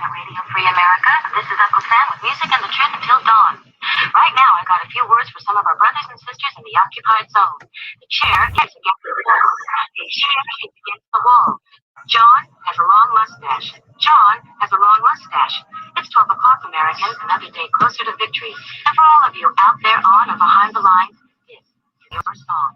at Radio Free America. This is Uncle Sam with music and the truth until dawn. Right now, I got a few words for some of our brothers and sisters in the occupied zone. The chair is against the wall. The chair is against the wall. John has a long mustache. John has a long mustache. It's 12 o'clock, Americans, another day closer to victory. And for all of you out there on or behind the lines, this is your song.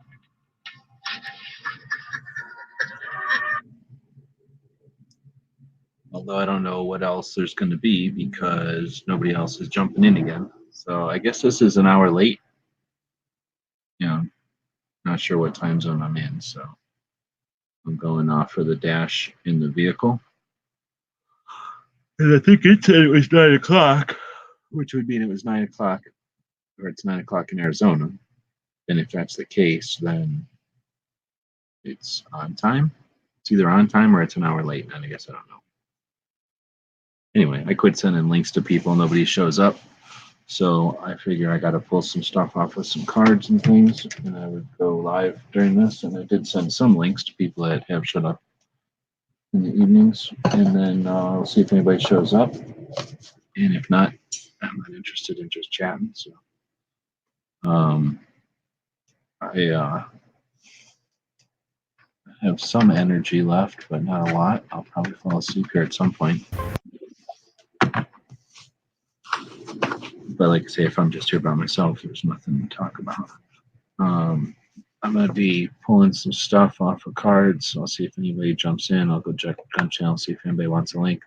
Although I don't know what else there's going to be because nobody else is jumping in again. So I guess this is an hour late. You know, not sure what time zone I'm in. So I'm going off for the dash in the vehicle. And I think it said it was 9 o'clock, which would mean it was 9 o'clock, or it's 9 o'clock in Arizona. And if that's the case, then it's on time. It's either on time or it's an hour late. And I guess I don't know. Anyway, I quit sending links to people. Nobody shows up. So I figure I got to pull some stuff off with some cards and things. And I would go live during this. And I did send some links to people that have showed up in the evenings. And then I'll see if anybody shows up. And if not, I'm not interested in just chatting. So I have some energy left, but not a lot. I'll probably fall asleep here at some point. But like I say, if I'm just here by myself, there's nothing to talk about. I'm going to be pulling some stuff off of cards. I'll see if anybody jumps in. I'll go check Gun Channel, see if anybody wants a link.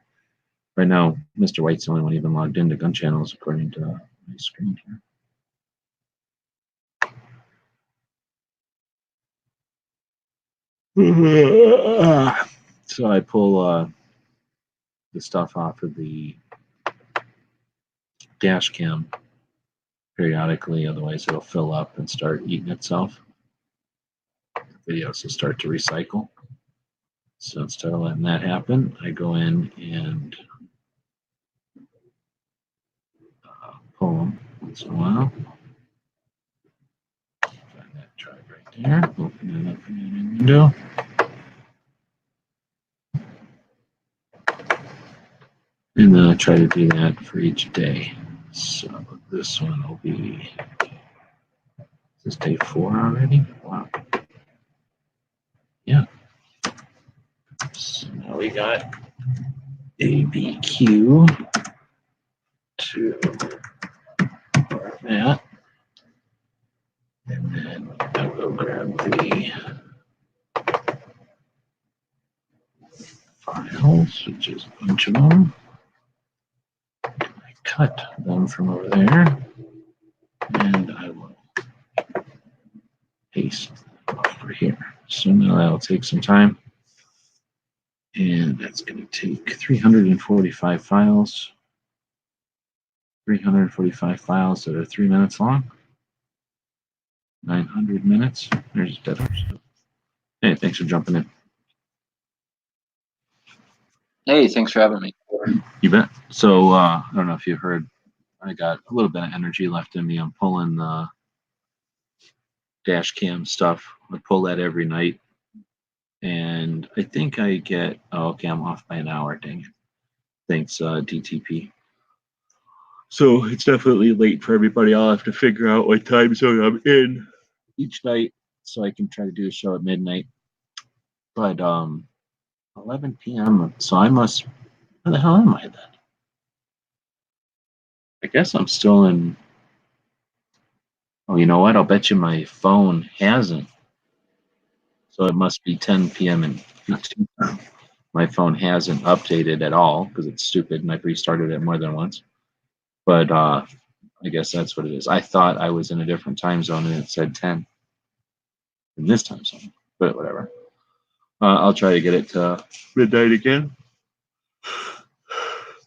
Right now, Mr. White's the only one even logged into Gun Channels according to my screen here. So I pull the stuff off of the dash cam periodically, otherwise it'll fill up and start eating itself. The videos will start to recycle. So instead of letting that happen, I go in and pull them once in a while. Find that drive right there. Open it up in the window. And then I try to do that for each day. So this one will be, is this day 4 already? Wow. Yeah. So now we got ABQ to that. And then I'll go grab the files, which is a bunch of them. I cut them from over there, and I will paste them over here. So now that'll take some time. And that's going to take 345 files. 345 files that are 3 minutes long. 900 minutes. There's dead horse. Hey, thanks for jumping in. Hey, thanks for having me. You bet. So I don't know if you heard, I got a little bit of energy left in me. I'm pulling the dash cam stuff. I pull that every night. And I think I get, oh, okay, I'm off by an hour, dang it. Thanks, DTP. So it's definitely late for everybody. I'll have to figure out what time zone I'm in each night so I can try to do a show at midnight. But 11 p.m., so I must, where the hell am I then? I guess I'm still in, oh, you know what? I'll bet you my phone hasn't. So it must be 10 p.m. and my phone hasn't updated at all because it's stupid and I've restarted it more than once. But I guess that's what it is. I thought I was in a different time zone and it said 10 in this time zone, but whatever. I'll try to get it to midnight again.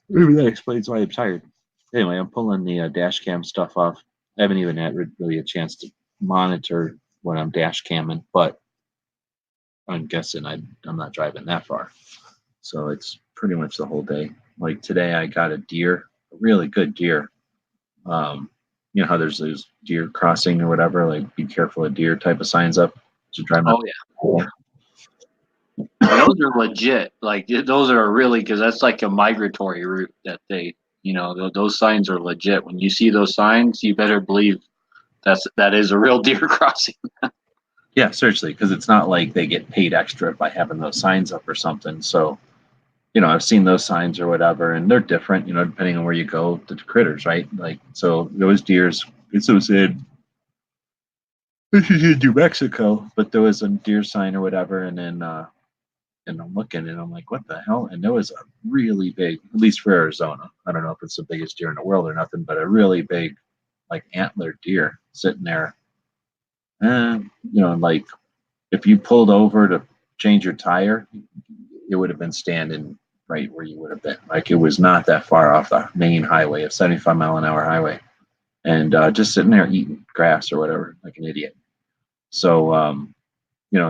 Maybe that explains why I'm tired. Anyway, I'm pulling the dash cam stuff off. I haven't even had really a chance to monitor when I'm dash camming, but I'm guessing I'm not driving that far. So it's pretty much the whole day. Like today I got a deer, a really good deer. You know how there's those deer crossing or whatever, like be careful of deer type of signs up to drive. Oh yeah. Those are legit. Like those are really, because that's like a migratory route that they, those signs are legit. When you see those signs, you better believe that is a real deer crossing. Yeah, seriously, because it's not like they get paid extra by having those signs up or something. So, I've seen those signs or whatever, and they're different, depending on where you go, the critters, right? Like, so those deers, this was in New Mexico, but there was a deer sign or whatever, and then, and I'm looking and I'm like, what the hell? And there was a really big, at least for Arizona, I don't know if it's the biggest deer in the world or nothing, but a really big, like, antlered deer sitting there. And, like, if you pulled over to change your tire, it would have been standing right where you would have been. Like, it was not that far off the main highway, a 75-mile-an-hour highway, and just sitting there eating grass or whatever, like an idiot. So,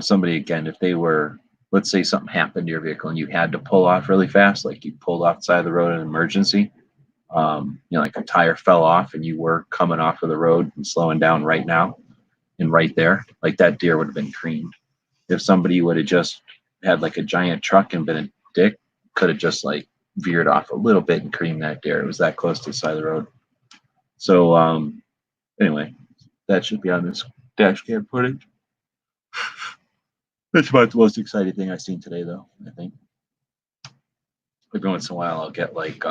somebody, again, if they were, let's say something happened to your vehicle and you had to pull off really fast, like you pulled off the side of the road in an emergency, like a tire fell off and you were coming off of the road and slowing down right now and right there, like that deer would have been creamed. If somebody would have just had like a giant truck and been a dick, could have just like veered off a little bit and creamed that deer. It was that close to the side of the road. So anyway, that should be on this dash cam footage. That's about the most exciting thing I've seen today, though, I think. Every once in a while I'll get like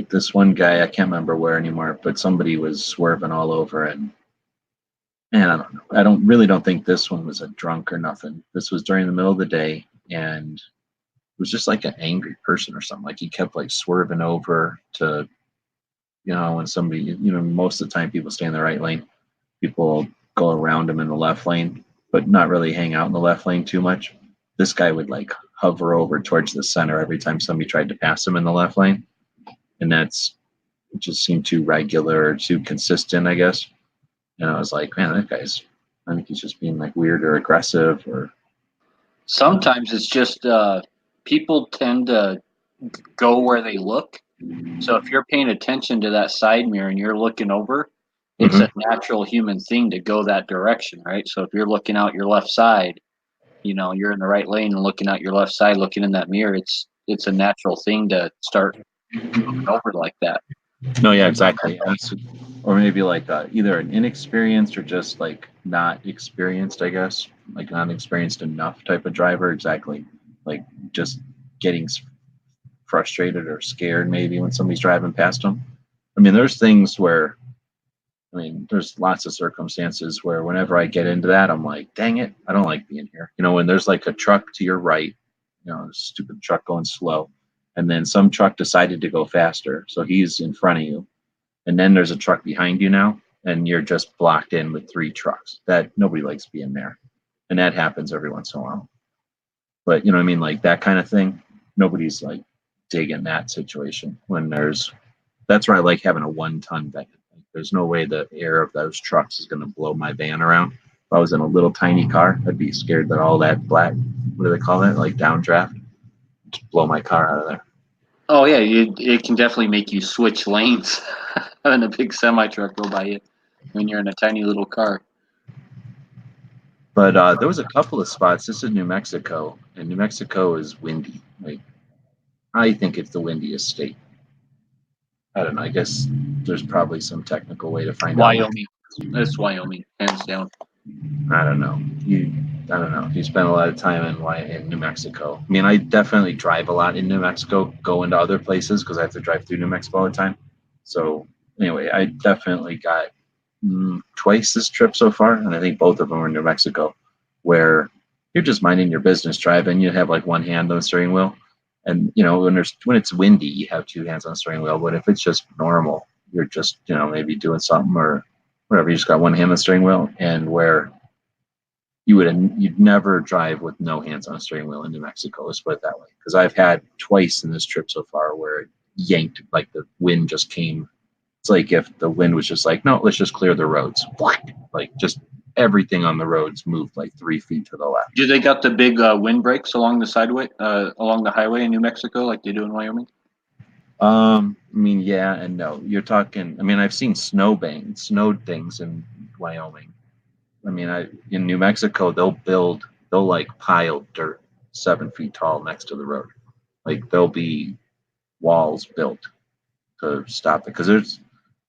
this one guy, I can't remember where anymore, but somebody was swerving all over, and man, I don't know. I don't think this one was a drunk or nothing. This was during the middle of the day, and it was just like an angry person or something. Like he kept like swerving over to, when somebody, most of the time people stay in the right lane. People go around him in the left lane, but not really hang out in the left lane too much. This guy would like hover over towards the center every time somebody tried to pass him in the left lane. And it just seemed too regular or too consistent, I guess. And I was like, man, I think he's just being like weird or aggressive or. Sometimes it's just people tend to go where they look. So if you're paying attention to that side mirror and you're looking over, it's a natural human thing to go that direction, right? So if you're looking out your left side, you're in the right lane and looking out your left side, looking in that mirror, it's a natural thing to start moving over like that. No, yeah, exactly. Or maybe like either an inexperienced or just like not experienced, I guess, like not experienced enough type of driver. Exactly. Like just getting frustrated or scared maybe when somebody's driving past them. I mean, there's things where, there's lots of circumstances where whenever I get into that, I'm like, dang it, I don't like being here. When there's like a truck to your right, a stupid truck going slow, and then some truck decided to go faster, so he's in front of you, and then there's a truck behind you now, and you're just blocked in with 3 trucks. That nobody likes being there, and that happens every once in a while. But like that kind of thing, nobody's like digging that situation when that's where I like having a 1-ton van. There's no way the air of those trucks is going to blow my van around. If I was in a little tiny car, I'd be scared that all that black, what do they call that? Like downdraft, just blow my car out of there. Oh yeah, it can definitely make you switch lanes having a big semi truck go by you when you're in a tiny little car. But there was a couple of spots. This is New Mexico, and New Mexico is windy. Like, I think it's the windiest state. I don't know. I guess there's probably some technical way to find out. Wyoming. That's Wyoming, hands down. I don't know. I don't know. You spend a lot of time in New Mexico. I definitely drive a lot in New Mexico, go into other places because I have to drive through New Mexico all the time. So anyway, I definitely got twice this trip so far, and I think both of them were in New Mexico, where you're just minding your business driving. You have like one hand on the steering wheel, and when it's windy, you have 2 hands on the steering wheel. But if it's just normal, you're just maybe doing something or whatever. You just got one hand on the steering wheel, and where you'd never drive with no hands on a steering wheel in New Mexico. Let's put it that way, because I've had twice in this trip so far where it yanked, like the wind just came. It's like if the wind was just like, no, let's just clear the roads. Like just everything on the roads moved like 3 feet to the left. Do they got the big wind breaks along the highway in New Mexico like they do in Wyoming? I mean, yeah and no. You're talking. I mean, I've seen snowed things in Wyoming. I mean, in New Mexico, they'll like pile dirt 7 feet tall next to the road. Like there'll be walls built to stop it because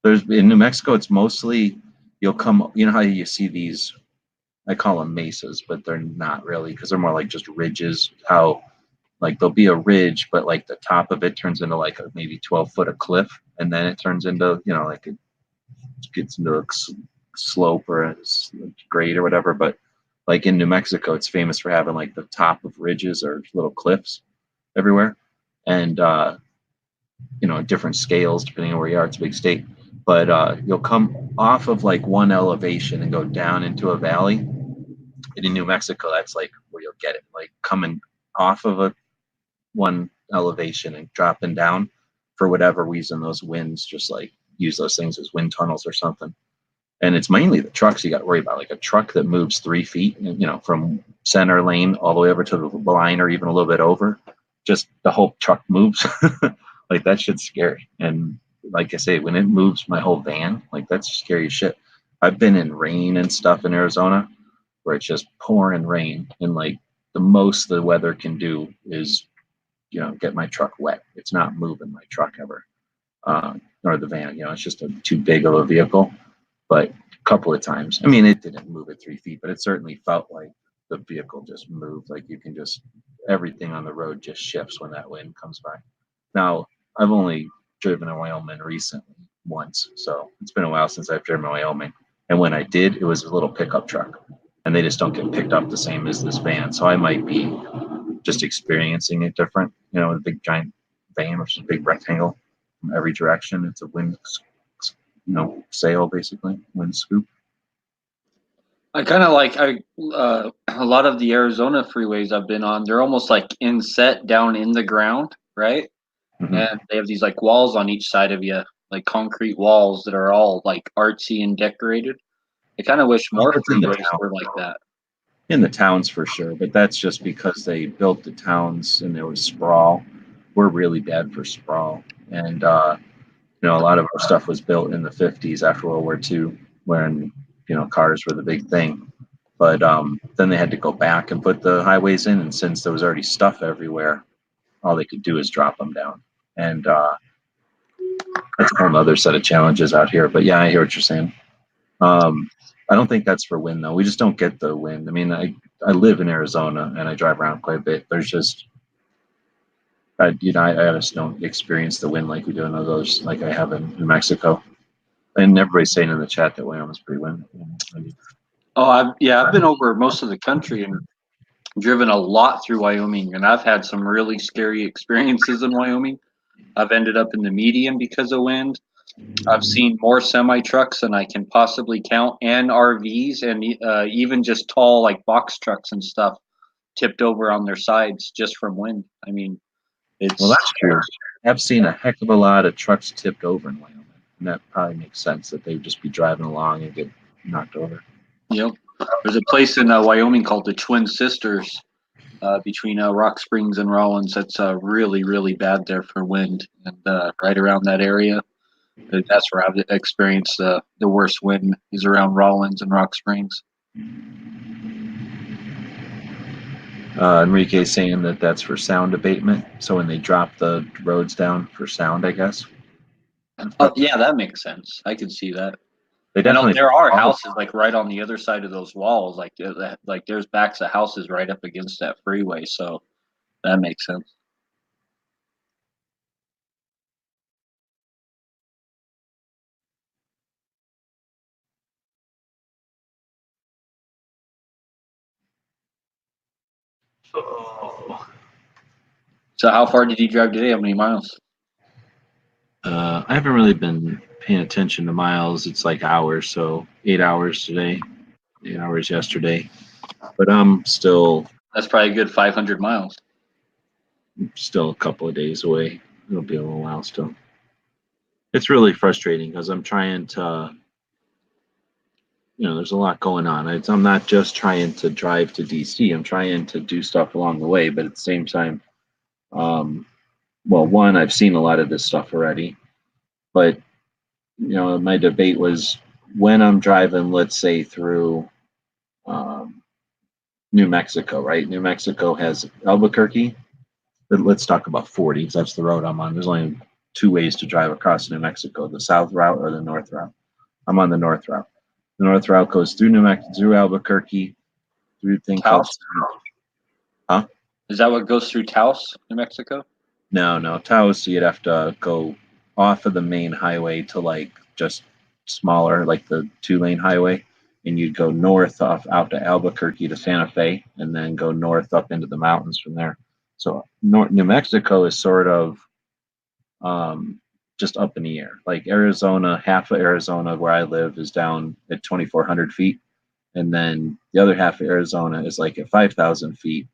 there's in New Mexico, it's mostly you'll come. You know how you see these? I call them mesas, but they're not really because they're more like just ridges. How like there'll be a ridge, but like the top of it turns into like a maybe 12 foot of cliff, and then it turns into like it gets into a slope or a grade or whatever. But like in New Mexico, it's famous for having like the top of ridges or little cliffs everywhere, and different scales depending on where you are. It's a big state, but you'll come off of like one elevation and go down into a valley. And in New Mexico, that's like where you'll get it, like coming off of a one elevation and dropping down. For whatever reason, those winds just like use those things as wind tunnels or something. And it's mainly the trucks you got to worry about, like a truck that moves 3 feet, from center lane all the way over to the line or even a little bit over. Just the whole truck moves. Like that shit's scary. And like I say, when it moves my whole van, like that's scary as shit. I've been in rain and stuff in Arizona where it's just pouring rain, and like the most the weather can do is get my truck wet. It's not moving my truck ever, nor the van. It's just too big of a vehicle. But a couple of times, I mean, it didn't move at 3 feet, but it certainly felt like the vehicle just moved. Like you can just everything on the road just shifts when that wind comes by. Now, I've only driven in Wyoming recently once, so it's been a while since I've driven in Wyoming. And when I did, it was a little pickup truck, and they just don't get picked up the same as this van. So I might be just experiencing it different. A big giant van, which is a big rectangle from every direction. It's a wind, sail basically, wind scoop. I kind of like a lot of the Arizona freeways I've been on. They're almost like inset down in the ground, right? Mm-hmm. And they have these like walls on each side of you, like concrete walls that are all like artsy and decorated. I kind of wish more freeways were like that. In the towns for sure, but that's just because they built the towns and there was sprawl. We're really bad for sprawl, and a lot of our stuff was built in the 50s after World War II, when cars were the big thing. But then they had to go back and put the highways in, and since there was already stuff everywhere, all they could do is drop them down, and that's a whole other set of challenges out here. But yeah, I hear what you're saying. I don't think that's for wind though. We just don't get the wind. I mean, I live in Arizona and I drive around quite a bit. There's just I just don't experience the wind like we do in those, like I have in New Mexico. And everybody's saying in the chat that Wyoming's pretty windy. I've been over most of the country and driven a lot through Wyoming, and I've had some really scary experiences in Wyoming. I've ended up in the median because of wind. I've seen more semi trucks than I can possibly count, and RVs, and even just tall like box trucks and stuff tipped over on their sides just from wind. I mean, Well, that's true. I've seen a heck of a lot of trucks tipped over in Wyoming, and that probably makes sense that they'd just be driving along and get knocked over. Yep. There's a place in Wyoming called the Twin Sisters, between Rock Springs and Rollins. That's really, really bad there for wind, and right around that area. That's where I've experienced the worst wind is around Rollins and Rock Springs. Enrique saying that that's for sound abatement. So when they drop the roads down for sound, I guess. Yeah, that makes sense. I can see that. They definitely. There are houses like right on the other side of those walls. Like there's backs of houses right up against that freeway. So that makes sense. So how far did you drive today? How many miles? I haven't really been paying attention to miles. It's like hours. So 8 hours today, 8 hours yesterday. But I'm still. That's probably a good 500 miles. Still a couple of days away. It'll be a little while still. It's really frustrating because I'm trying to. There's a lot going on. I'm not just trying to drive to DC. I'm trying to do stuff along the way, but at the same time, well, one, I've seen a lot of this stuff already, but my debate was when I'm driving, let's say through New Mexico, right? New Mexico has Albuquerque. But let's talk about 40 because that's the road I'm on. There's only two ways to drive across New Mexico: the south route or the north route. I'm on the north route. The north route goes through New Mexico, through Albuquerque, through a thing called. Huh? Is that what goes through Taos, New Mexico? No, Taos. You'd have to go off of the main highway to like just smaller, like the 2-lane highway, and you'd go north off out to Albuquerque to Santa Fe, and then go north up into the mountains from there. So New Mexico is sort of just up in the air. Like Arizona, half of Arizona where I live is down at 2,400 feet, and then the other half of Arizona is like at 5,000 feet.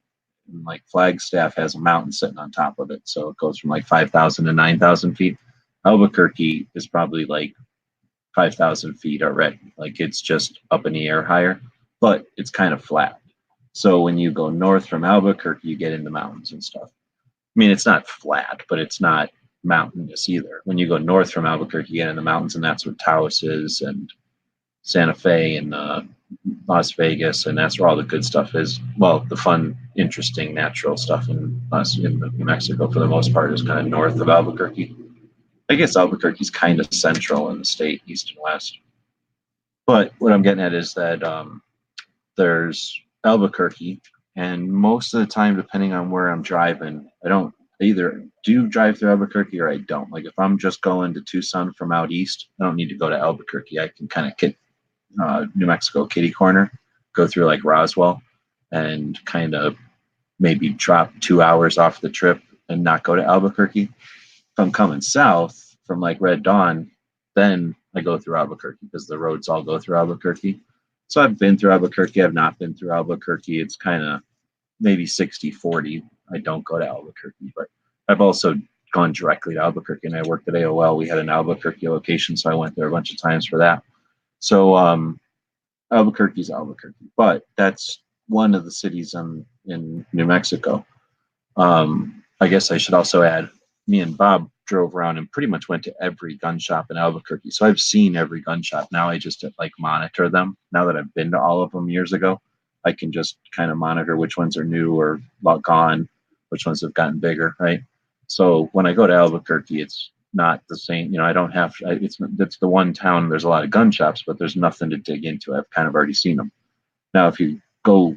And like Flagstaff has a mountain sitting on top of it, so it goes from like 5,000 to 9,000 feet. Albuquerque is probably like 5,000 feet already. Like it's just up in the air higher, but it's kind of flat. So when you go north from Albuquerque, you get into mountains and stuff. I mean, it's not flat, but it's not mountainous either. When you go north from Albuquerque, you get in the mountains, and that's what Taos is, and Santa Fe, and Las Vegas, and that's where all the good stuff is. Well, the fun, interesting, natural stuff in New Mexico, for the most part, is kind of north of Albuquerque. I guess Albuquerque's kind of central in the state, east and west. But what I'm getting at is that there's Albuquerque, and most of the time, depending on where I'm driving, I either do drive through Albuquerque or I don't. Like if I'm just going to Tucson from out east, I don't need to go to Albuquerque. I can kind of get New Mexico kitty corner, go through like Roswell, and kind of maybe drop 2 hours off the trip and not go to Albuquerque. If I'm coming south from like Red Dawn, then I go through Albuquerque because the roads all go through Albuquerque. So I've been through Albuquerque. I've not been through Albuquerque. It's kind of maybe 60-40. I don't go to Albuquerque, but I've also gone directly to Albuquerque, and I worked at AOL. We had an Albuquerque location, so I went there a bunch of times for that. So Albuquerque's Albuquerque, but that's one of the cities in New Mexico. I guess I should also add, me and Bob drove around and pretty much went to every gun shop in Albuquerque. So I've seen every gun shop. Now I just like monitor them. Now that I've been to all of them years ago, I can just kind of monitor which ones are new or gone, which ones have gotten bigger, right? So when I go to Albuquerque, it's not the same. I don't have. It's the one town. There's a lot of gun shops, but there's nothing to dig into. I've kind of already seen them. Now, if you go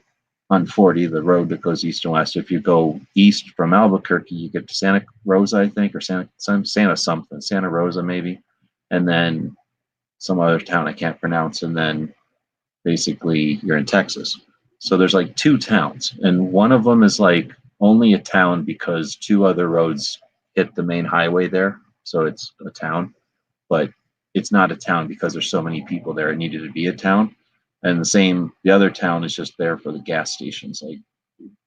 on 40, the road that goes east and west, if you go east from Albuquerque, you get to Santa Rosa, I think, or Santa something, Santa Rosa maybe, and then some other town I can't pronounce, and then basically you're in Texas. So there's like two towns, and one of them is like only a town because two other roads hit the main highway there, so it's a town, but it's not a town because there's so many people there. It needed to be a town. And the other town is just there for the gas stations. Like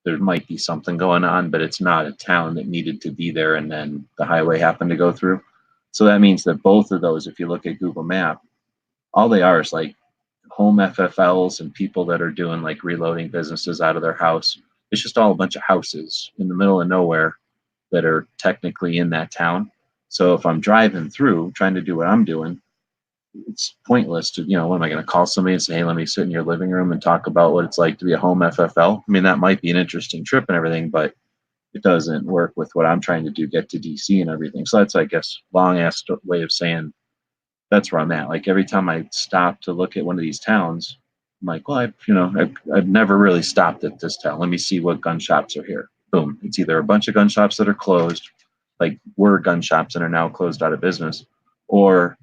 there might be something going on, but it's not a town that needed to be there. And then the highway happened to go through. So that means that both of those, if you look at Google Map, all they are is like home FFLs and people that are doing like reloading businesses out of their house. It's just all a bunch of houses in the middle of nowhere that are technically in that town. So if I'm driving through trying to do what I'm doing, it's pointless to, what am I going to call somebody and say, hey, let me sit in your living room and talk about what it's like to be a home FFL? I mean, that might be an interesting trip and everything, but it doesn't work with what I'm trying to do, get to DC and everything. So that's, I guess, long-ass way of saying that's where I'm at. Like every time I stop to look at one of these towns, I'm like, well, I've never really stopped at this town. Let me see what gun shops are here. Boom. It's either a bunch of gun shops that are closed, like were gun shops and are now closed out of business, or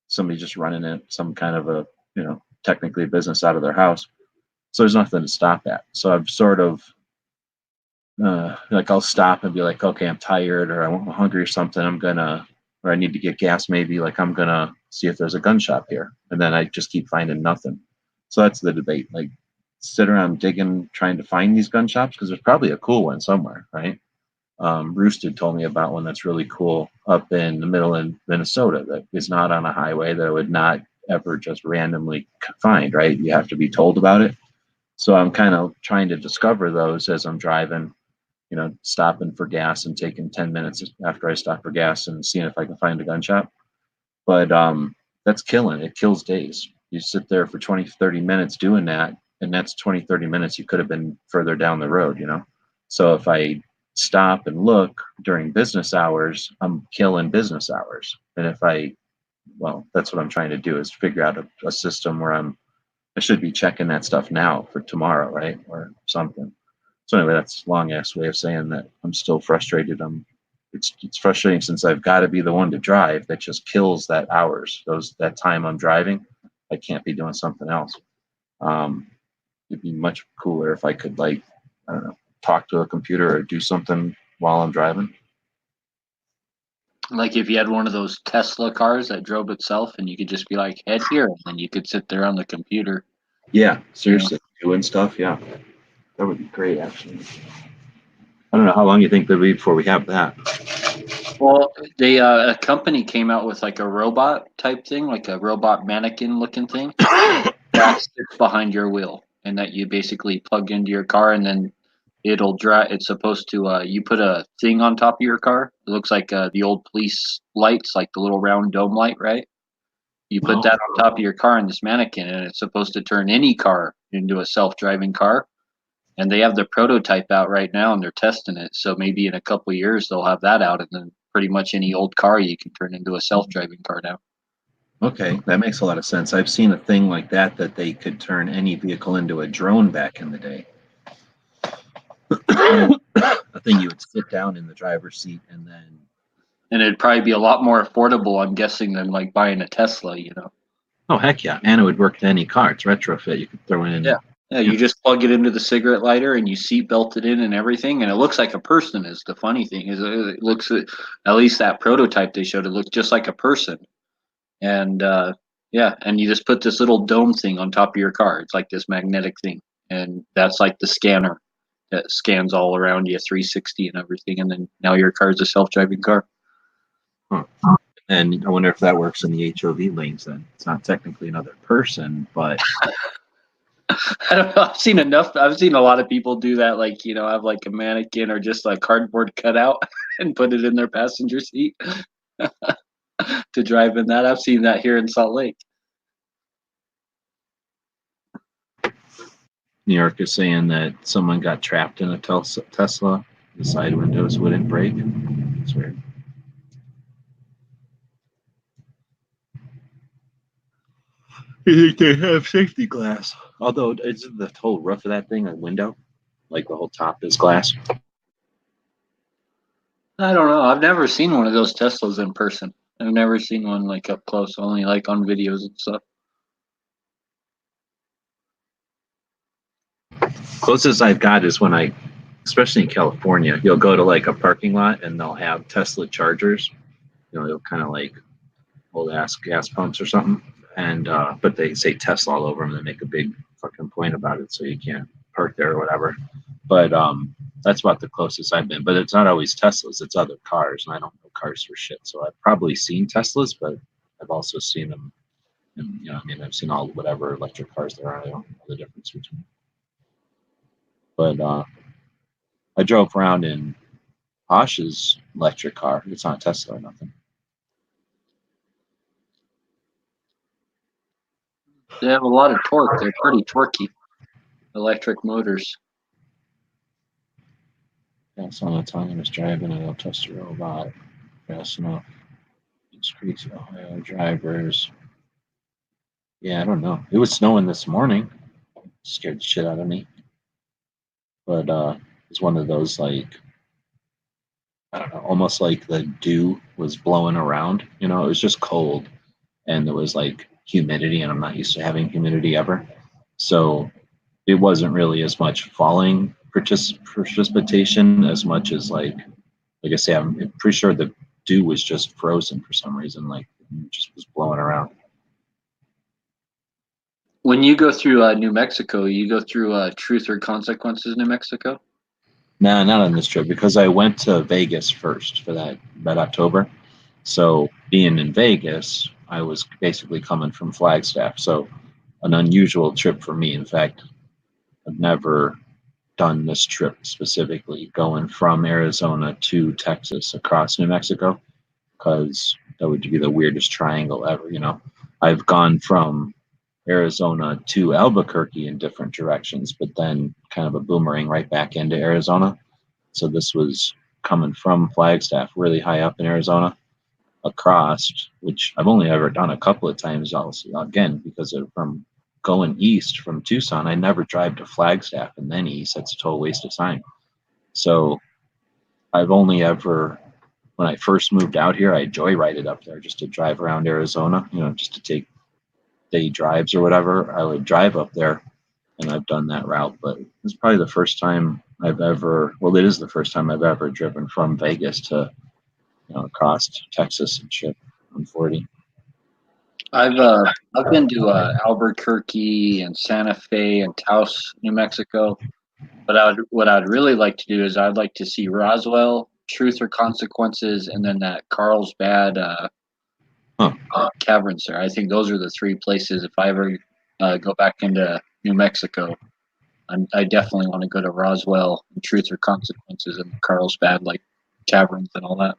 somebody just running it, some kind of a, technically a business out of their house. So there's nothing to stop at. So I've sort of, like I'll stop and be like, okay, I'm tired or I'm hungry or something. Or I need to get gas maybe. Like I'm going to see if there's a gun shop here. And then I just keep finding nothing. So that's the debate. Like sit around digging, trying to find these gun shops because there's probably a cool one somewhere, right? Roosted told me about one that's really cool up in the middle of Minnesota that is not on a highway that I would not ever just randomly find, right? You have to be told about it. So I'm kind of trying to discover those as I'm driving, stopping for gas and taking 10 minutes after I stop for gas and seeing if I can find a gun shop. But that's killing. It kills days. You sit there for 20, 30 minutes doing that, and that's 20, 30 minutes you could have been further down the road, So if I stop and look during business hours, I'm killing business hours. And that's what I'm trying to do, is figure out a system where I should be checking that stuff now for tomorrow, right? Or something. So anyway, that's a long-ass way of saying that I'm still frustrated. It's frustrating since I've got to be the one to drive. That just kills that hours. That time I'm driving, I can't be doing something else. It'd be much cooler if I could, I don't know, talk to a computer or do something while I'm driving. Like if you had one of those Tesla cars that drove itself and you could just be like, head here, and then you could sit there on the computer. Yeah, seriously, doing stuff. Yeah, that would be great, actually. I don't know how long you think it'll be before we have that. Well, a company came out with like a robot type thing, like a robot mannequin looking thing that sits behind your wheel, and that you basically plug into your car, and then it'll drive. It's supposed to. You put a thing on top of your car. It looks like the old police lights, like the little round dome light, right? You put that on top of your car in this mannequin, and it's supposed to turn any car into a self-driving car. And they have the prototype out right now, and they're testing it. So maybe in a couple of years they'll have that out, and then pretty much any old car you can turn into a self-driving car now. Okay, that makes a lot of sense. I've seen a thing like that they could turn any vehicle into a drone back in the day. A thing you would sit down in the driver's seat and then. And it'd probably be a lot more affordable, I'm guessing, than like buying a Tesla, Oh, heck yeah. And it would work to any car. It's retrofit. You could throw in. Yeah, you just plug it into the cigarette lighter and you seat belt it in and everything, and it looks like a person. Is the funny thing is it looks, at least that prototype they showed, it looks just like a person. And and you just put this little dome thing on top of your car. It's like this magnetic thing, and that's like the scanner that scans all around you, 360 and everything. And then now your car is a self-driving car. Huh. And I wonder if that works in the HOV lanes. Then it's not technically another person, but. I don't know. I've seen a lot of people do that, like, have like a mannequin or just like cardboard cutout and put it in their passenger seat to drive in that. I've seen that here in Salt Lake. New York is saying that someone got trapped in a Tesla. The side windows wouldn't break. It's weird. You think they have safety glass? Although, is the whole roof of that thing a window? Like the whole top is glass? I don't know. I've never seen one of those Teslas in person. I've never seen one like up close, only like on videos and stuff. Closest I've got is when especially in California, you'll go to like a parking lot and they'll have Tesla chargers. They'll kind of like old ass gas pumps or something. And but they say Tesla all over them. They make a big fucking point about it, so you can't park there or whatever. But that's about the closest I've been. But it's not always Teslas; it's other cars, and I don't know cars for shit. So I've probably seen Teslas, but I've also seen them. And, I've seen all whatever electric cars there are. I don't know the difference between. But I drove around in Posh's electric car. It's not Tesla or nothing. They have a lot of torque. They're pretty torquey. Electric motors. That's on autonomous driving. I don't test a robot fast enough. Increase Ohio drivers. Yeah, I don't know. It was snowing this morning. Scared the shit out of me. But it's one of those, like, I don't know, almost like the dew was blowing around. It was just cold, and there was like humidity, and I'm not used to having humidity ever. So it wasn't really as much falling precipitation as much as like I say, I'm pretty sure the dew was just frozen for some reason, like it just was blowing around. When you go through New Mexico, you go through Truth or Consequences, New Mexico? No, not on this trip, because I went to Vegas first for that October. So being in Vegas, I was basically coming from Flagstaff. So an unusual trip for me. In fact, I've never done this trip specifically, going from Arizona to Texas across New Mexico, because that would be the weirdest triangle ever. I've gone from Arizona to Albuquerque in different directions, but then kind of a boomerang right back into Arizona. So this was coming from Flagstaff, really high up in Arizona, across, which I've only ever done a couple of times. Also, again, because from going east from Tucson, I never drive to Flagstaff and then east. That's a total waste of time. So I've only ever, when I first moved out here, I joyrided up there just to drive around Arizona, just to take day drives or whatever. I would drive up there, and I've done that route. But it's probably the first time I've ever, well, it is the first time I've ever driven from Vegas to, across Texas and shit on 40. I've been to Albuquerque and Santa Fe and Taos, New Mexico. But what I'd really like to do is I'd like to see Roswell, Truth or Consequences, and then that Carlsbad caverns there. I think those are the three places. If I ever go back into New Mexico, I definitely want to go to Roswell, and Truth or Consequences, and Carlsbad caverns and all that.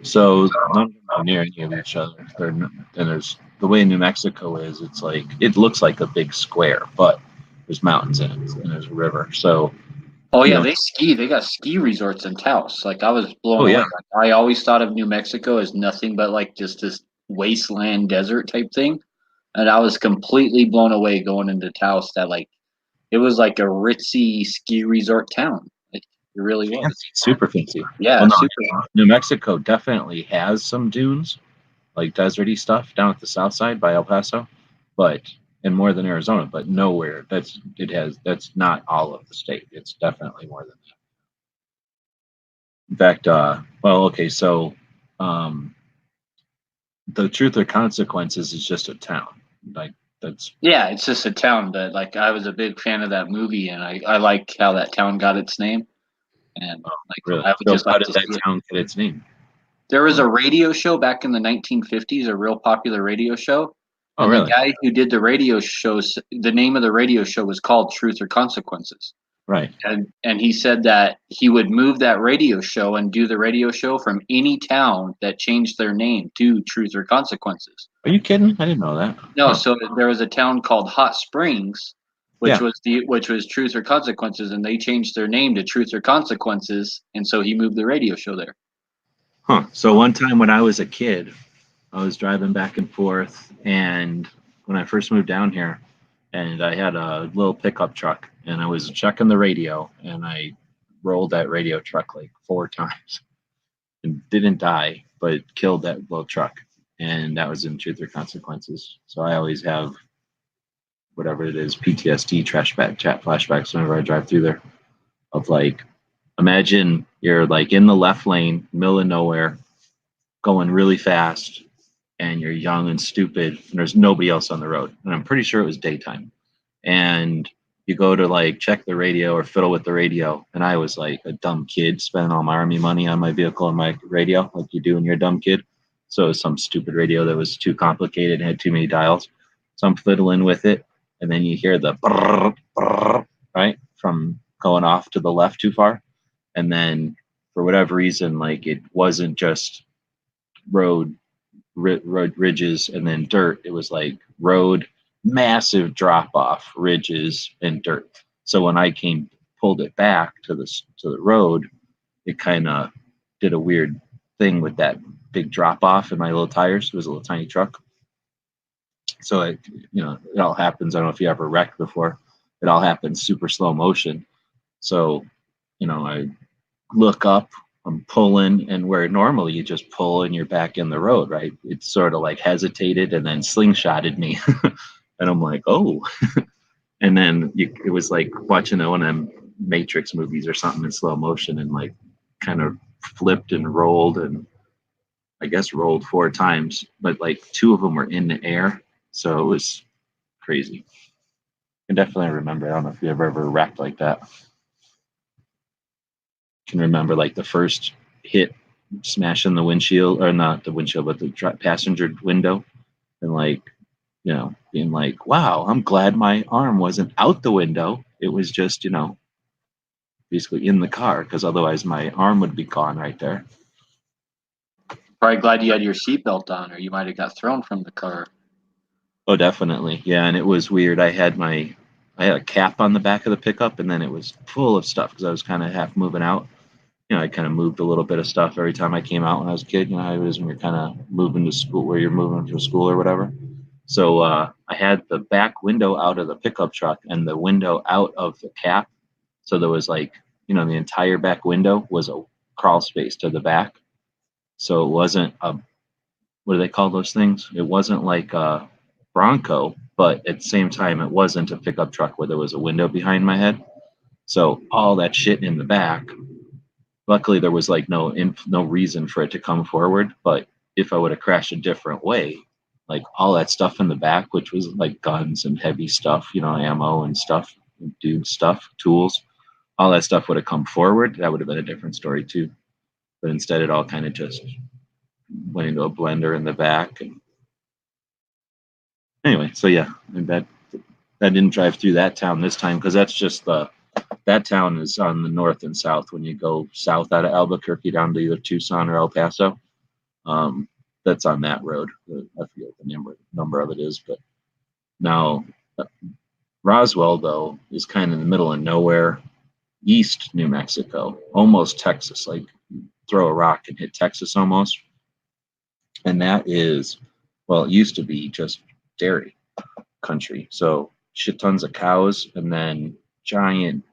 So none of them are near any of each other. And there's the way New Mexico is. It's like it looks like a big square, but there's mountains in it and there's a river. So. Oh yeah, they ski. They got ski resorts in Taos. I was blown away. Yeah. I always thought of New Mexico as nothing but just this wasteland desert type thing, and I was completely blown away going into Taos. That it was like a ritzy ski resort town. It really was. Fancy, super fancy. Yeah, well, no, super. New Mexico definitely has some dunes, like deserty stuff down at the south side by El Paso, and more than Arizona, but nowhere that's not all of the state. It's definitely more than that. In fact, so the Truth or Consequences is just a town. It's just a town that I was a big fan of that movie, and I like how that town got its name. And really? I would just how like did to that town get its name? There was a radio show back in the 1950s, a real popular radio show. Oh, and really? The guy who did the radio shows, the name of the radio show was called Truth or Consequences. Right. And he said that he would move that radio show and do the radio show from any town that changed their name to Truth or Consequences. Are you kidding? I didn't know that. No, so there was a town called Hot Springs, which was Truth or Consequences, and they changed their name to Truth or Consequences, and so he moved the radio show there. Huh. So one time when I was a kid, I was driving back and forth, and when I first moved down here, and I had a little pickup truck, and I was checking the radio, and I rolled that radio truck 4 times and didn't die, but killed that little truck. And that was in Truth or Consequences. So I always have whatever it is, PTSD, flashbacks whenever I drive through there. Of imagine you're in the left lane, middle of nowhere, going really fast, and you're young and stupid, and there's nobody else on the road. And I'm pretty sure it was daytime. And you go to check the radio or fiddle with the radio. And I was a dumb kid spending all my army money on my vehicle and my radio, like you do when you're a dumb kid. So it was some stupid radio that was too complicated and had too many dials. So I'm fiddling with it. And then you hear the brrr, brrr, right, from going off to the left too far. And then for whatever reason, it wasn't just road ridges and then dirt. It was road, massive drop off, ridges and dirt. So when I pulled it back to the road, it kind of did a weird thing with that big drop off in my little tires. It was a little tiny truck. So it all happens. I don't know if you ever wrecked before. It all happens super slow motion. So, I look up, I'm pulling, and where normally you just pull and you're back in the road, right? It sort of hesitated and then slingshotted me. And I'm oh. And then it was watching one of them Matrix movies or something in slow motion, and kind of flipped and rolled, and I guess rolled 4 times, but 2 of them were in the air. So it was crazy. I can definitely remember. I don't know if you ever wrecked like that. I can remember the first hit, smashing the windshield, or not the windshield, but the passenger window, and being wow, I'm glad my arm wasn't out the window. It was just basically in the car, because otherwise my arm would be gone right there. Probably glad you had your seatbelt on, or you might have got thrown from the car. Oh, definitely. Yeah, and it was weird. I had a cap on the back of the pickup, and then it was full of stuff because I was kind of half moving out. I kind of moved a little bit of stuff every time I came out when I was a kid. I was when you're kind of moving to school, where you're moving to school or whatever. So I had the back window out of the pickup truck and the window out of the cap. So there was the entire back window was a crawl space to the back. So it wasn't what do they call those things? It wasn't like a Bronco, but at the same time, it wasn't a pickup truck where there was a window behind my head. So all that shit in the back. Luckily, there was no reason for it to come forward. But if I would have crashed a different way, all that stuff in the back, which was guns and heavy stuff, ammo and stuff, dude stuff, tools, all that stuff would have come forward. That would have been a different story too. But instead, it all kind of just went into a blender in the back. And anyway, so yeah, that didn't drive through that town this time because that's just that town is on the north and south. When you go south out of Albuquerque down to either Tucson or El Paso, that's on that road. I forget what the number of it is, but now Roswell though is kind of in the middle of nowhere, east New Mexico, almost Texas. Throw a rock and hit Texas almost. And that is, well, it used to be just dairy country. So shit tons of cows and then giant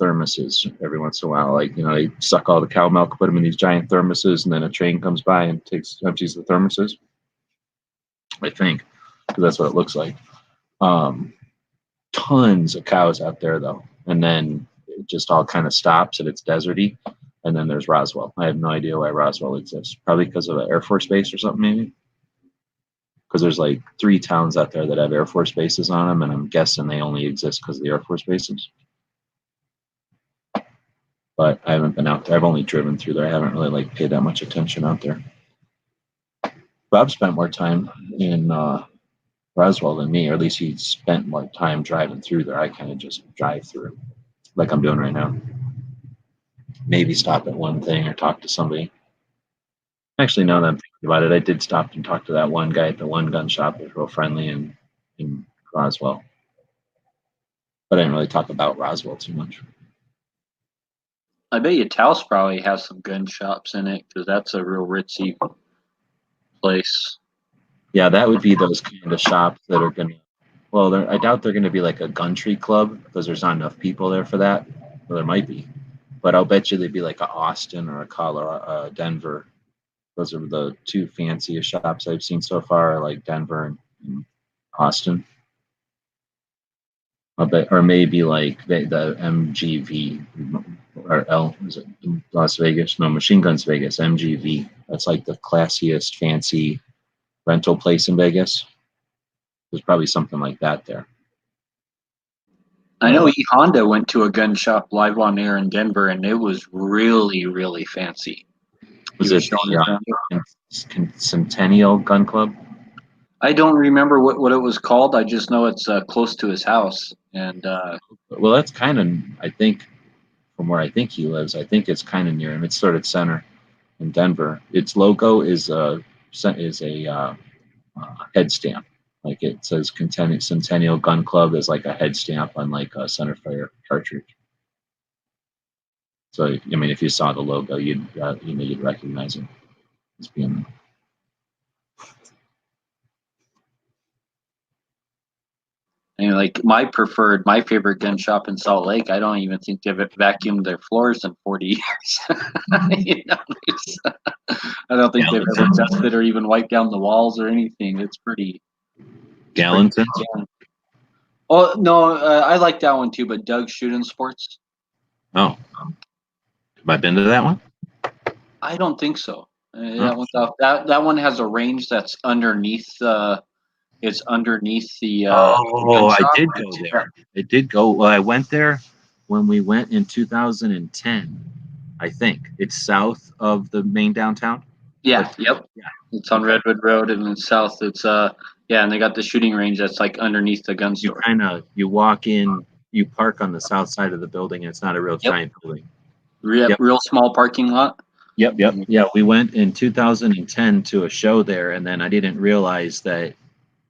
thermoses every once in a while. They suck all the cow milk, put them in these giant thermoses, and then a train comes by and empties the thermoses. I think, because that's what it looks like. Tons of cows out there though. And then it just all kind of stops and it's deserty. And then there's Roswell. I have no idea why Roswell exists. Probably because of an Air Force base or something, maybe. Because there's 3 towns out there that have Air Force bases on them, and I'm guessing they only exist because of the Air Force bases. But I haven't been out there. I've only driven through there. I haven't really paid that much attention out there. Bob spent more time in Roswell than me, or at least he spent more time driving through there. I kind of just drive through, like I'm doing right now. Maybe stop at one thing or talk to somebody. Actually, now that I'm thinking about it, I did stop and talk to that one guy at the one gun shop. It was real friendly in Roswell. But I didn't really talk about Roswell too much. I bet you Taos probably has some gun shops in it because that's a real ritzy place. Yeah, that would be those kind of shops that are going to, well, I doubt they're going to be like a gun tree club because there's not enough people there for that. Well, there might be. But I'll bet you they'd be like a Austin or a Colorado, Denver. Those are the 2 fanciest shops I've seen so far, like Denver and Austin. I'll bet, or maybe the MGV or is it Las Vegas? No, Machine Guns Vegas, MGV. That's the classiest, fancy rental place in Vegas. There's probably something like that there. I know Honda went to a gun shop live on air in Denver, and it was really, really fancy. Was it Centennial Gun Club? I don't remember what it was called. I just know it's close to his house. And well, that's kind of, I think, from where I think he lives, I think it's kind of near him. It's sort of center in Denver. Its logo is a head stamp. It says Centennial Gun Club is a head stamp on a centerfire cartridge. So I mean, if you saw the logo, you'd recognize it as being. And my favorite gun shop in Salt Lake, I don't even think they've vacuumed their floors in 40 years. I don't think they've ever dusted or even wiped down the walls or anything. It's pretty. Gallatin? Oh, no, I like that one too, but Doug's Shooting Sports. Oh. Have I been to that one? I don't think so. That one has a range that's underneath it's underneath the I did go there. I did go. Well, I went there when we went in 2010, I think. It's south of the main downtown. Yeah, yep. Yeah. It's on Redwood Road, and then south it's and they got the shooting range that's underneath the gun store. You walk in you park on the south side of the building, and it's not a real giant building. Yep. Real small parking lot. Yep. Yeah, we went in 2010 to a show there, and then I didn't realize that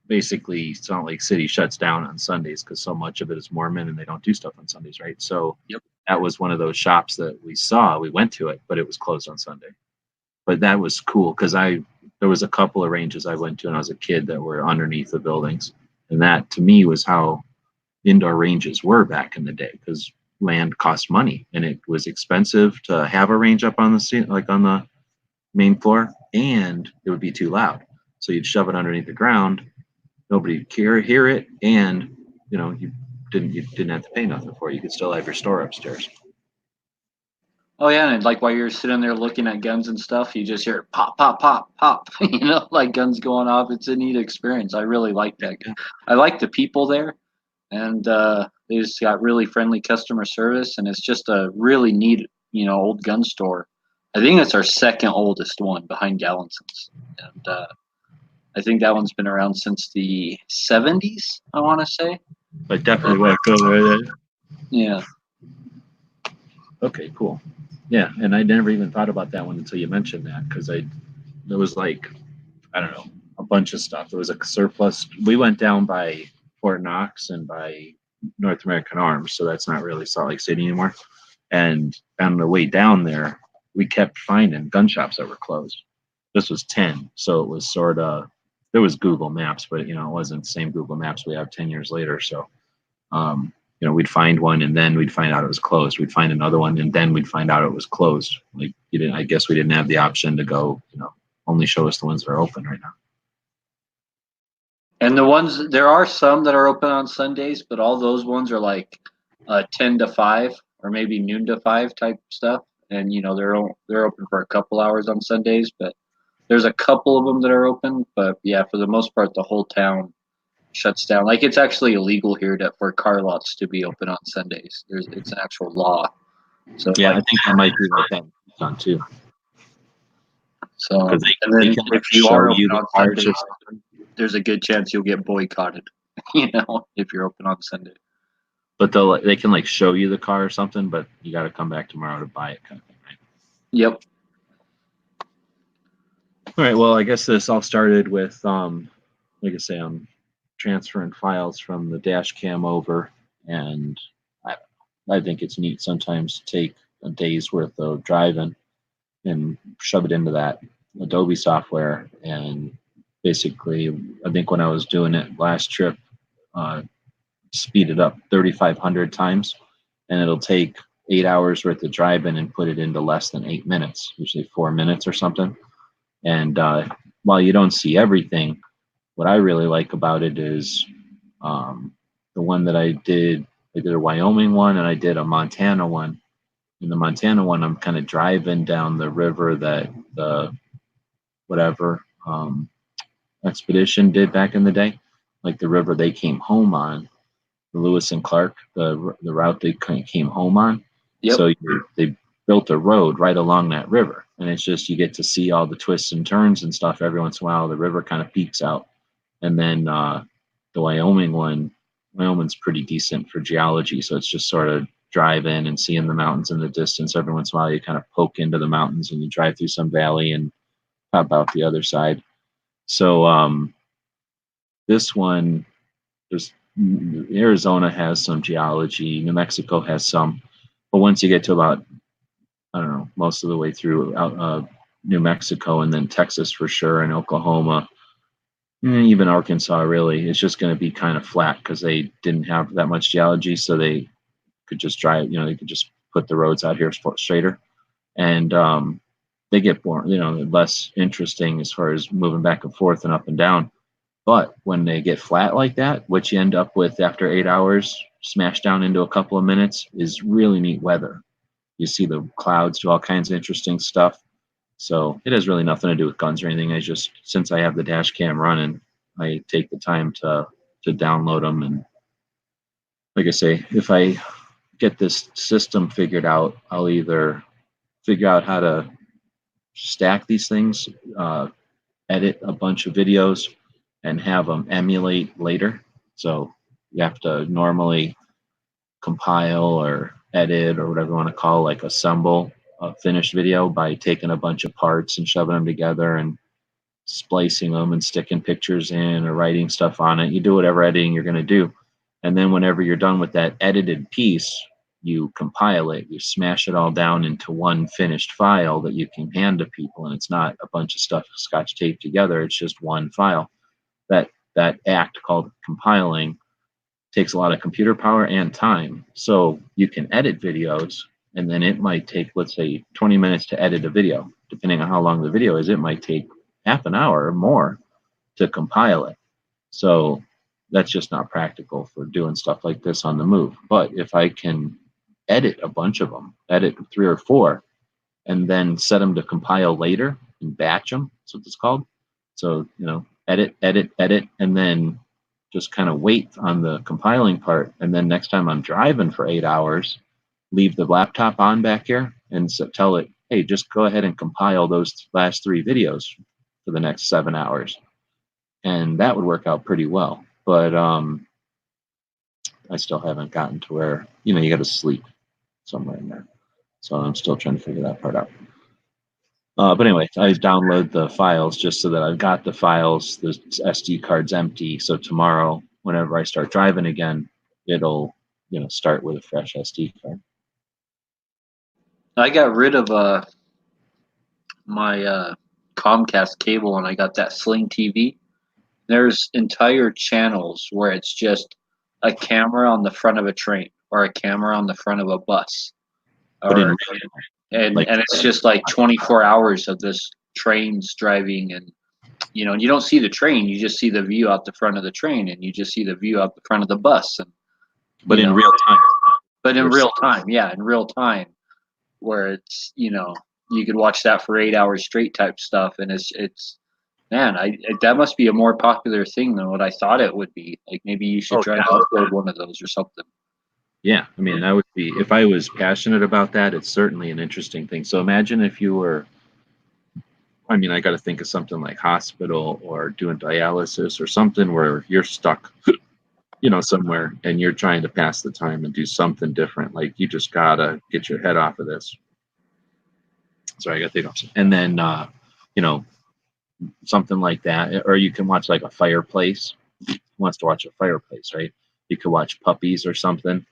basically Salt Lake City shuts down on Sundays because so much of it is Mormon and they don't do stuff on Sundays, right? So that was one of those shops that we saw. We went to it, but it was closed on Sunday. But that was cool because there was a couple of ranges I went to when I was a kid that were underneath the buildings, and that to me was how indoor ranges were back in the day, because land cost money and it was expensive to have a range up on the main floor, and it would be too loud. So you'd shove it underneath the ground, nobody would hear it, and you didn't have to pay nothing for it. You could still have your store upstairs. Oh yeah, and like while you're sitting there looking at guns and stuff, you just hear pop, pop, pop, pop. Like guns going off. It's a neat experience. I really like that. I like the people there, and they just got really friendly customer service, and it's just a really neat, old gun store. I think it's our second oldest one behind Gallinson's, and I think that one's been around since the 70s, I want to say. I definitely want to go there then. Yeah. Okay, cool. Yeah, and I never even thought about that one until you mentioned that, because there was like, I don't know, a bunch of stuff. There was a surplus. We went down by Fort Knox and by North American Arms, so that's not really Salt Lake City anymore. And on the way down there, we kept finding gun shops that were closed. This was 10, so it was sort of, there was Google Maps, but it wasn't the same Google Maps we have 10 years later. So, we'd find one and then we'd find out it was closed. We'd find another one and then we'd find out it was closed. Like I guess we didn't have the option to go, only show us the ones that are open right now. And there are some that are open on Sundays, but all those ones are like 10 to 5 or maybe noon to 5 type stuff. And, they're open for a couple hours on Sundays, but there's a couple of them that are open. But yeah, for the most part, the whole town shuts down. Like it's actually illegal here for car lots to be open on Sundays. It's an actual law. So yeah, I think that might be like that on too. So and then if you are open on Sundays, there's a good chance you'll get boycotted. If you're open on Sunday. But they can like show you the car or something, but you got to come back tomorrow to buy it, kind of thing, right? Yep. All right. Well, I guess this all started with, like I say, I'm transferring files from the dash cam over, and I think it's neat sometimes to take a day's worth of driving and shove it into that Adobe software. And basically, I think when I was doing it last trip, speed it up 3,500 times, and it'll take 8 hours worth of driving and put it into less than 8 minutes, usually 4 minutes or something. And while you don't see everything, what I really like about it is the one that I did a Wyoming one and I did a Montana one. In the Montana one, I'm kind of driving down the river that the expedition did back in the day, like the river they came home on, the Lewis and Clark, the route they came home on. Yep. So they built a road right along that river, and it's just you get to see all the twists and turns and stuff. Every once in a while, the river kind of peaks out, and then the Wyoming's pretty decent for geology, so it's just sort of drive in and seeing the mountains in the distance. Every once in a while, you kind of poke into the mountains and you drive through some valley and pop out the other side. So this one, Arizona has some geology, New Mexico has some, but once you get to about, I don't know, most of the way through New Mexico and then Texas for sure, and Oklahoma, even Arkansas, really, it's just going to be kind of flat because they didn't have that much geology, so they could just drive, they could just put the roads out here straighter, and they get more, less interesting as far as moving back and forth and up and down. But when they get flat like that, what you end up with after 8 hours, smashed down into a couple of minutes, is really neat weather. You see the clouds do all kinds of interesting stuff. So it has really nothing to do with guns or anything. Since I have the dash cam running, I take the time to download them. And like I say, if I get this system figured out, I'll either figure out how to stack these things, edit a bunch of videos, and have them emulate later. So you have to normally compile or edit or whatever you want to call, like assemble a finished video by taking a bunch of parts and shoving them together and splicing them and sticking pictures in or writing stuff on it. You do whatever editing you're going to do. And then whenever you're done with that edited piece, you compile it, you smash it all down into one finished file that you can hand to people. And it's not a bunch of stuff scotch taped together. It's just one file. That act called compiling takes a lot of computer power and time. So you can edit videos, and then it might take, let's say, 20 minutes to edit a video. Depending on how long the video is, it might take half an hour or more to compile it. So that's just not practical for doing stuff like this on the move. But if I can edit a bunch of them, edit 3 or 4, and then set them to compile later and batch them, that's what it's called. So, edit, and then just kind of wait on the compiling part. And then next time I'm driving for 8 hours, leave the laptop on back here and tell it, hey, just go ahead and compile those last 3 videos for the next 7 hours. And that would work out pretty well. But I still haven't gotten to where, you got to sleep somewhere in there. So I'm still trying to figure that part out. But anyway, I download the files just so that I've got the files, the SD card's empty. So tomorrow, whenever I start driving again, it'll, start with a fresh SD card. I got rid of my Comcast cable and I got that Sling TV. There's entire channels where it's just a camera on the front of a train or a camera on the front of a bus. And it's just like 24 hours of this trains driving, and you don't see the train, you just see the view out the front of the train, and you just see the view out the front of the bus. But in real time. But in real time, yeah, in real time, where it's you could watch that for 8 hours straight type stuff, and it's man, that must be a more popular thing than what I thought it would be. Like maybe you should try to upload one of those or something. Yeah, I mean, that would be, if I was passionate about that, it's certainly an interesting thing. So imagine if you were, I mean, I got to think of something like hospital or doing dialysis or something where you're stuck, somewhere and you're trying to pass the time and do something different. Like you just got to get your head off of this. Sorry, I got to think of something. And then, something like that. Or you can watch like a fireplace. Who wants to watch a fireplace, right? You could watch puppies or something.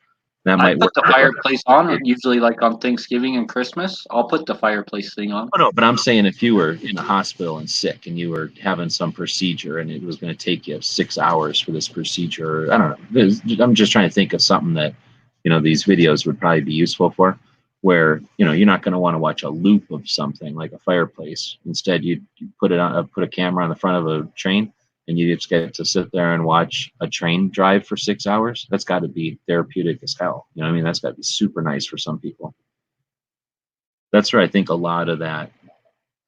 That might put the fireplace on usually, like on Thanksgiving and Christmas. I'll put the fireplace thing on. Oh, no, but I'm saying if you were in a hospital and sick and you were having some procedure and it was going to take you 6 hours for this procedure, I don't know. I'm just trying to think of something that, these videos would probably be useful for, where, you're not going to want to watch a loop of something like a fireplace. Instead, you put a camera on the front of a train, and you just get to sit there and watch a train drive for 6 hours. That's got to be therapeutic as hell. You know what I mean? That's got to be super nice for some people. That's where I think a lot of that,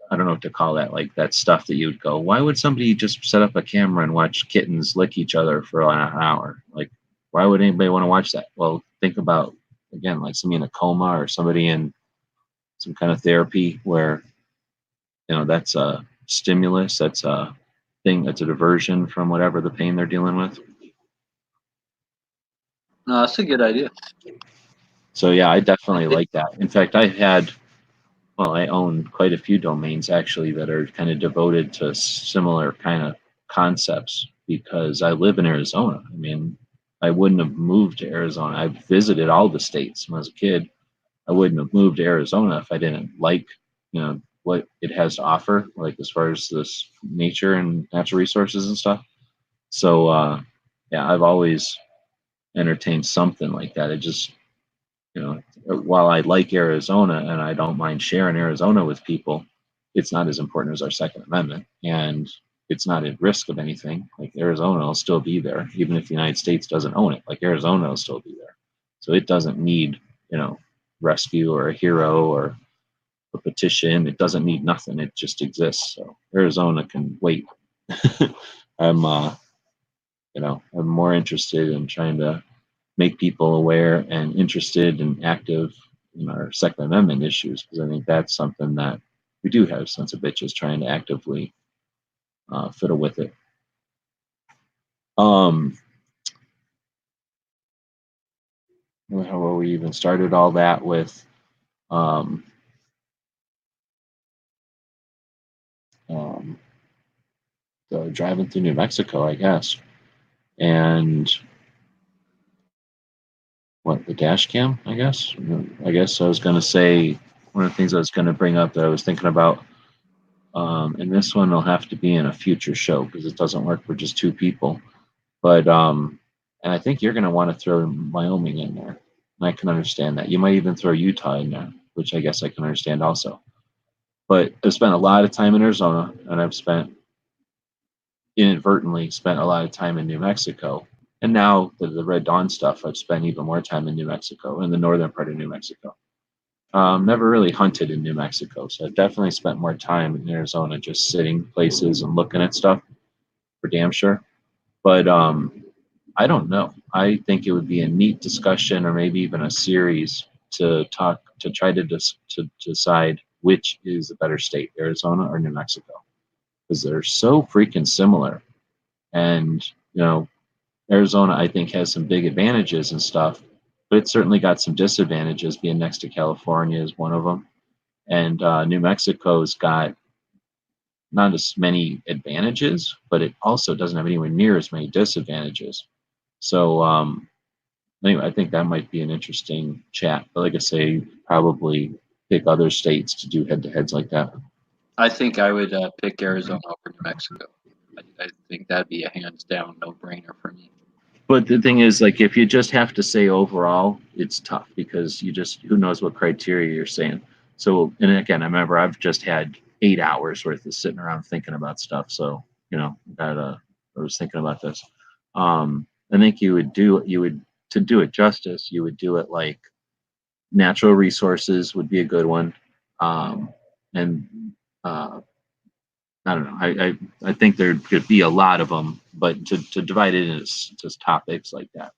I don't know what to call that, like that stuff that you would go, why would somebody just set up a camera and watch kittens lick each other for an hour? Like, why would anybody want to watch that? Well, think about, again, like somebody in a coma or somebody in some kind of therapy where, that's a stimulus, that's a thing, that's a diversion from whatever the pain they're dealing with. No, that's a good idea. So yeah, I definitely like that. In fact, I own quite a few domains actually that are kind of devoted to similar kind of concepts because I live in Arizona. I mean, I wouldn't have moved to Arizona. I've visited all the states when I was a kid. I wouldn't have moved to Arizona if I didn't like, what it has to offer, like as far as this nature and natural resources and stuff. So, yeah, I've always entertained something like that. It just, while I like Arizona and I don't mind sharing Arizona with people, it's not as important as our Second Amendment, and it's not at risk of anything. Like Arizona will still be there, even if the United States doesn't own it. Like Arizona will still be there, so it doesn't need, rescue or a hero or a petition. It doesn't need nothing. It just exists. So Arizona can wait. I'm, I'm more interested in trying to make people aware and interested and active in our Second Amendment issues, because I think that's something that we do have sons of bitches trying to actively fiddle with it. What how we even started all that with um, the driving through New Mexico, I guess, and what, the dash cam, I guess. I guess I was going to say one of the things I was going to bring up that I was thinking about, and this one will have to be in a future show because it doesn't work for just two people. But and I think you're going to want to throw Wyoming in there, and I can understand that. You might even throw Utah in there, which I guess I can understand also. But I've spent a lot of time in Arizona, and I've inadvertently spent a lot of time in New Mexico. And now the Red Dawn stuff, I've spent even more time in New Mexico, in the northern part of New Mexico. Never really hunted in New Mexico, so I've definitely spent more time in Arizona just sitting places and looking at stuff for damn sure. But I don't know. I think it would be a neat discussion, or maybe even a series to try to decide which is a better state, Arizona or New Mexico, because they're so freaking similar. And Arizona, I think, has some big advantages and stuff, but it's certainly got some disadvantages. Being next to California is one of them, and New Mexico's got not as many advantages, but it also doesn't have anywhere near as many disadvantages. So anyway, I think that might be an interesting chat. But like I say, probably pick other states to do head-to-heads like that. I think I would pick Arizona over New Mexico. I think that'd be a hands down no brainer for me. But the thing is, like, if you just have to say overall, it's tough because who knows what criteria you're saying. So, and again, I remember I've just had 8 hours worth of sitting around thinking about stuff. So, I was thinking about this. I think to do it justice, you would do it like natural resources would be a good one. And I don't know. I think there could be a lot of them, but to divide it into just topics like that,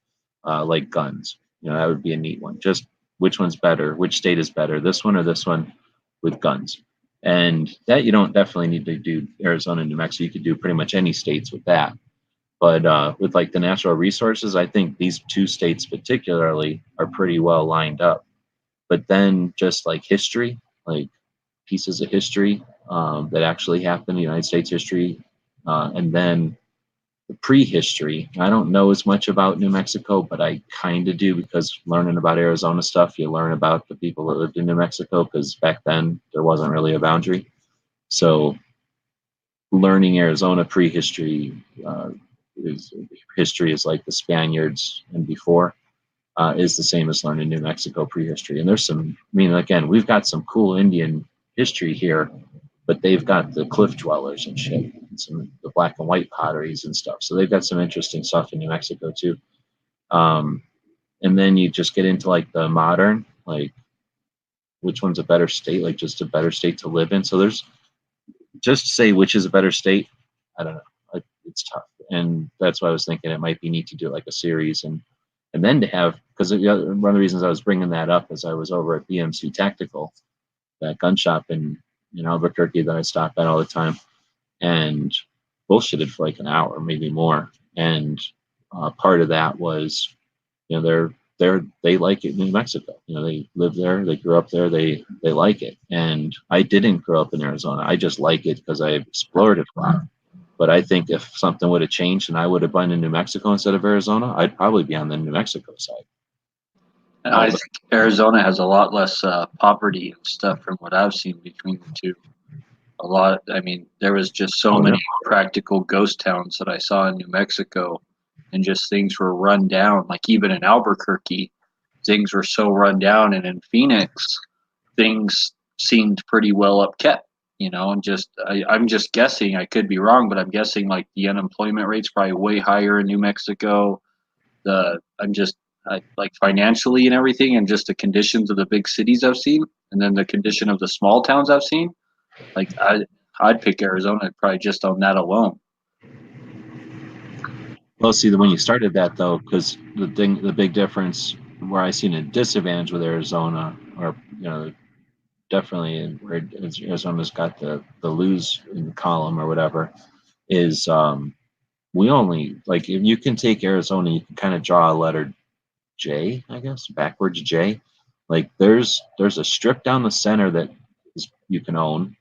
like guns, that would be a neat one. Just which one's better, which state is better, this one or this one with guns. And that you don't definitely need to do Arizona and New Mexico. You could do pretty much any states with that. But with like the natural resources, I think these two states particularly are pretty well lined up. But then just like history, like pieces of history that actually happened in United States history, and then the prehistory. I don't know as much about New Mexico, but I kind of do because learning about Arizona stuff, you learn about the people that lived in New Mexico because back then there wasn't really a boundary. So learning Arizona prehistory is like the Spaniards and before. Is the same as learning New Mexico prehistory. And there's again, we've got some cool Indian history here, but they've got the cliff dwellers and shit, and the black and white potteries and stuff. So they've got some interesting stuff in New Mexico too. And then you just get into like the modern, like which one's a better state, like just a better state to live in. So there's just to say which is a better state. I don't know. It's tough. And that's why I was thinking it might be neat to do like a series and then to have, because one of the reasons I was bringing that up is I was over at BMC Tactical, that gun shop in Albuquerque that I stop at all the time, and bullshitted for like an hour, maybe more. And part of that was, they like it in New Mexico. They live there, they grew up there, they like it. And I didn't grow up in Arizona. I just like it because I explored it a lot. But I think if something would have changed and I would have been in New Mexico instead of Arizona, I'd probably be on the New Mexico side. And I think Arizona has a lot less poverty and stuff from what I've seen between the two. A lot. I mean, there was just so many practical ghost towns that I saw in New Mexico, and just things were run down. Like even in Albuquerque, things were so run down, and in Phoenix, things seemed pretty well upkept. And I'm just guessing. I could be wrong, but I'm guessing like the unemployment rate's probably way higher in New Mexico. Like financially and everything, and just the conditions of the big cities I've seen, and then the condition of the small towns I've seen. Like I'd pick Arizona probably just on that alone. Well, see, when you started that though, because the big difference where I seen a disadvantage with Arizona, or definitely where Arizona's got the lose in the column or whatever, is we only, like, if you can take Arizona, you can kind of draw a lettered J, I guess, backwards J. Like there's a strip down the center that you can own,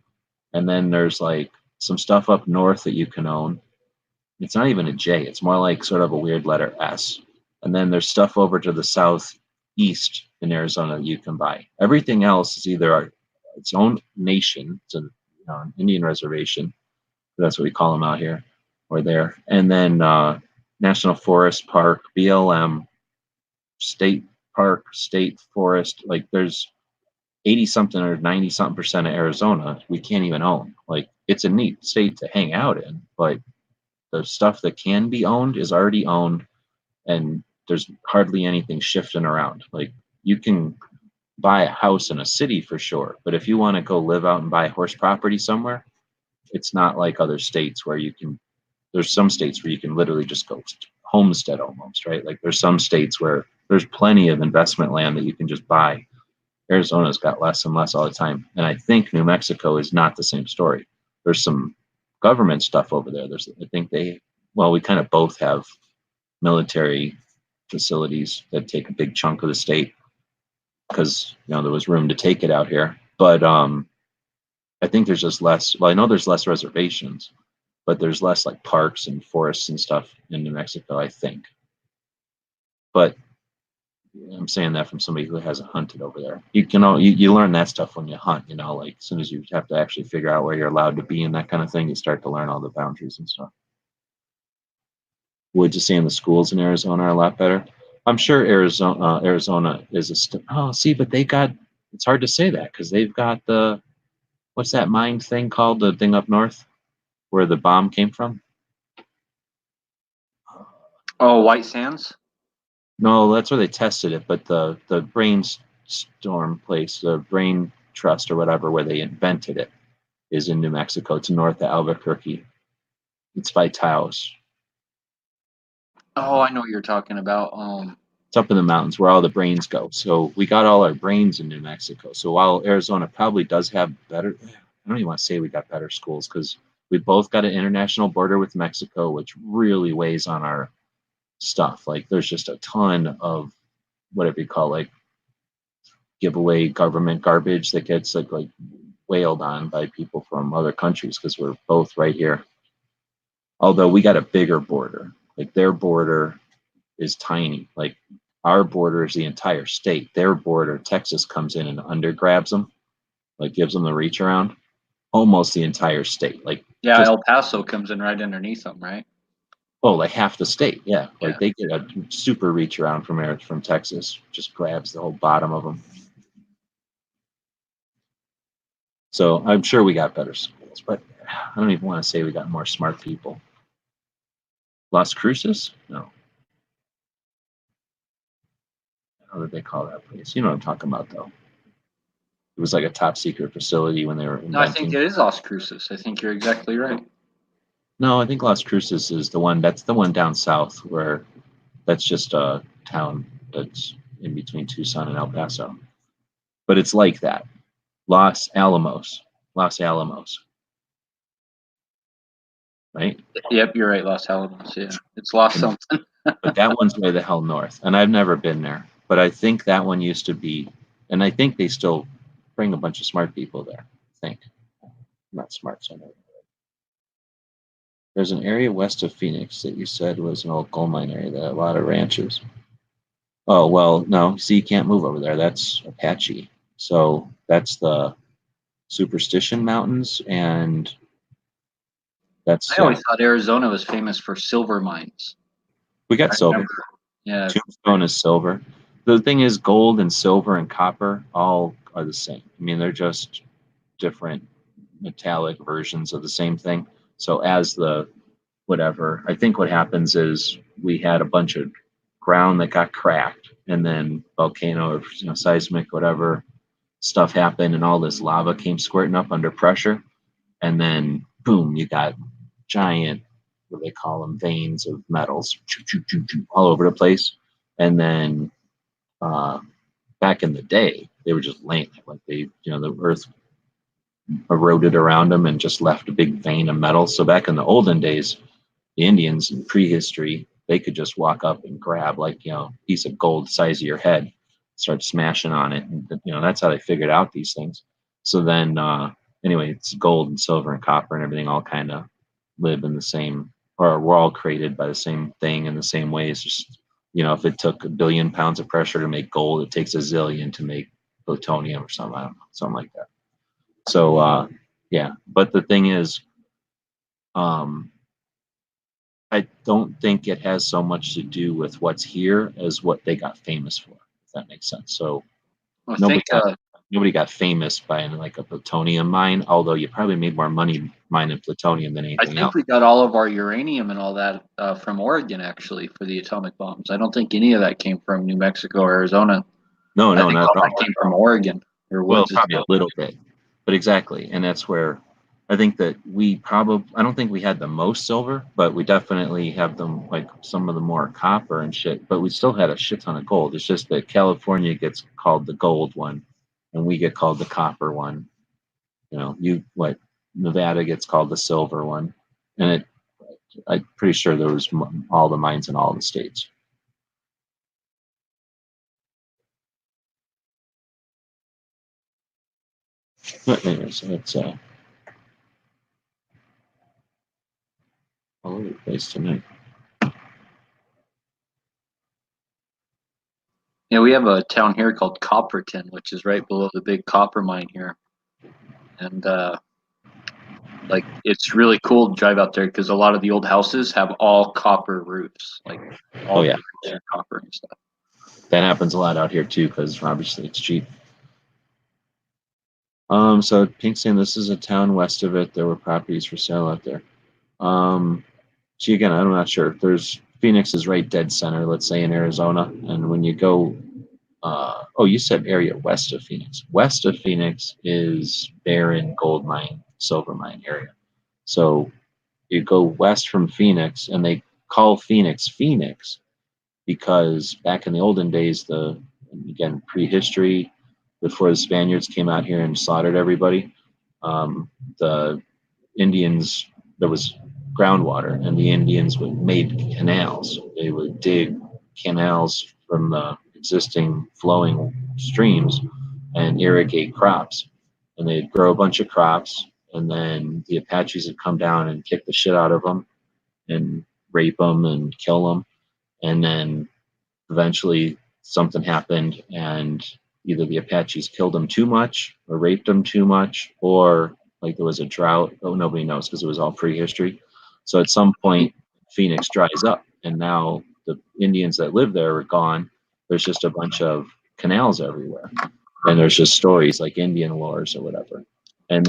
and then there's like some stuff up north that you can own. It's not even a J. It's more like sort of a weird letter S. And then there's stuff over to the southeast in Arizona that you can buy. Everything else is either its own nation. It's an Indian reservation. That's what we call them out here or there. And then National Forest Park, BLM, state park, state forest. Like there's 80 something or 90 something percent of Arizona we can't even own. Like it's a neat state to hang out in, but the stuff that can be owned is already owned, and there's hardly anything shifting around. Like you can buy a house in a city for sure, but if you want to go live out and buy horse property somewhere, it's not like other states where you can. There's some states where you can literally just go homestead almost, right? Like there's some states where there's plenty of investment land that you can just buy. Arizona's got less and less all the time, and I think New Mexico is not the same story. There's some government stuff over there. I think we kind of both have military facilities that take a big chunk of the state because there was room to take it out here. But I think there's just less. Well, I know there's less reservations, but there's less like parks and forests and stuff in New Mexico, I think. But I'm saying that from somebody who hasn't hunted over there. You learn that stuff when you hunt, like as soon as you have to actually figure out where you're allowed to be and that kind of thing, you start to learn all the boundaries and stuff. Would you say in the schools in Arizona are a lot better? I'm sure Arizona is but they got, it's hard to say that because they've got what's that mine thing called, the thing up north where the bomb came from? Oh, White Sands? No, that's where they tested it, but the brainstorm place, the brain trust or whatever, where they invented it, is in New Mexico. It's north of Albuquerque. It's by Taos. Oh, I know what you're talking about. It's up in the mountains where all the brains go. So we got all our brains in New Mexico. So while Arizona probably does have better, I don't even want to say we got better schools because we both got an international border with Mexico, which really weighs on our stuff. Like there's just a ton of whatever you call like giveaway government garbage that gets like wailed on by people from other countries because we're both right here. Although we got a bigger border, like their border is tiny. Like our border is the entire state. Their border, Texas comes in and undergrabs them, like gives them the reach around. Almost the entire state. Like El Paso comes in right underneath them, right? Oh, like half the state, yeah. Like they get a super reach around from Texas, just grabs the whole bottom of them. So I'm sure we got better schools, but I don't even want to say we got more smart people. Las Cruces? No. What did they call that place? You know what I'm talking about, though. It was like a top secret facility when they were inventing. No, I think it is Las Cruces. I think you're exactly right. No, I think Las Cruces is the one. That's the one down south where that's just a town that's in between Tucson and El Paso. But it's like that. Los Alamos. Right? Yep, you're right, Los Alamos. Yeah, it's lost something. But that one's way the hell north. And I've never been there. But I think that one used to be, and I think they still bring a bunch of smart people there. I think. Not smart, so I know. There's an area west of Phoenix that you said was an old gold mine area that had a lot of ranches. Oh, well, no. See, you can't move over there. That's Apache. So that's the Superstition Mountains, and that's... I always thought Arizona was famous for silver mines. We got silver. Yeah. Tombstone is silver. The thing is, gold and silver and copper all are the same. I mean, they're just different metallic versions of the same thing. So as the whatever, I think what happens is we had a bunch of ground that got cracked, and then volcano or seismic, whatever stuff happened, and all this lava came squirting up under pressure, and then boom, you got giant, what they call them, veins of metals all over the place. And then back in the day, they were just laying like the earth eroded around them and just left a big vein of metal. So back in the olden days, the Indians in prehistory they could just walk up and grab like, a piece of gold the size of your head, start smashing on it. And, that's how they figured out these things. So then, anyway, it's gold and silver and copper and everything all kind of live in the same, or we're all created by the same thing in the same way. It's just, if it took 1 billion pounds of pressure to make gold, it takes 1 zillion to make plutonium or something. I don't know, something like that. So, yeah. But the thing is, I don't think it has so much to do with what's here as what they got famous for, if that makes sense. So I nobody think got, nobody got famous by like a plutonium mine, although you probably made more money mining plutonium than I anything think else. we got all of our uranium and all that from Oregon, actually, for the atomic bombs. I don't think any of that came from New Mexico or Arizona. No, I think not all at all. that came from Oregon or Well, Woods. probably a little bit, but exactly. And that's where I think that I don't think we had the most silver, but we definitely have them, like some of the more copper and shit, but we still had a shit ton of gold. It's just that California gets called the gold one and we get called the copper one. Nevada gets called the silver one. And I'm pretty sure there was all the mines in all the states. But anyways, it's all over the place tonight. Yeah, we have a town here called Copperton, which is right below the big copper mine here. And like it's really cool to drive out there because a lot of the old houses have all copper roofs, like all the roofs are copper and stuff. That happens a lot out here too, because obviously it's cheap. So Pink's saying this is a town west of it. There were properties for sale out there. See, again, I'm not sure. There's Phoenix is right dead center, let's say in Arizona, and when you go, you said area west of Phoenix. West of Phoenix is barren gold mine, silver mine area. So you go west from Phoenix, and they call Phoenix Phoenix because back in the olden days, again prehistory, before the Spaniards came out here and slaughtered everybody, the Indians, there was groundwater, and the Indians made canals. They would dig canals from the existing flowing streams and irrigate crops. And they'd grow a bunch of crops, and then the Apaches would come down and kick the shit out of them and rape them and kill them. And then eventually something happened, and either the Apaches killed them too much or raped them too much, or like there was a drought. Oh, nobody knows because it was all prehistory. So at some point, Phoenix dries up, and now the Indians that live there are gone. There's just a bunch of canals everywhere, and there's just stories like Indian wars or whatever. And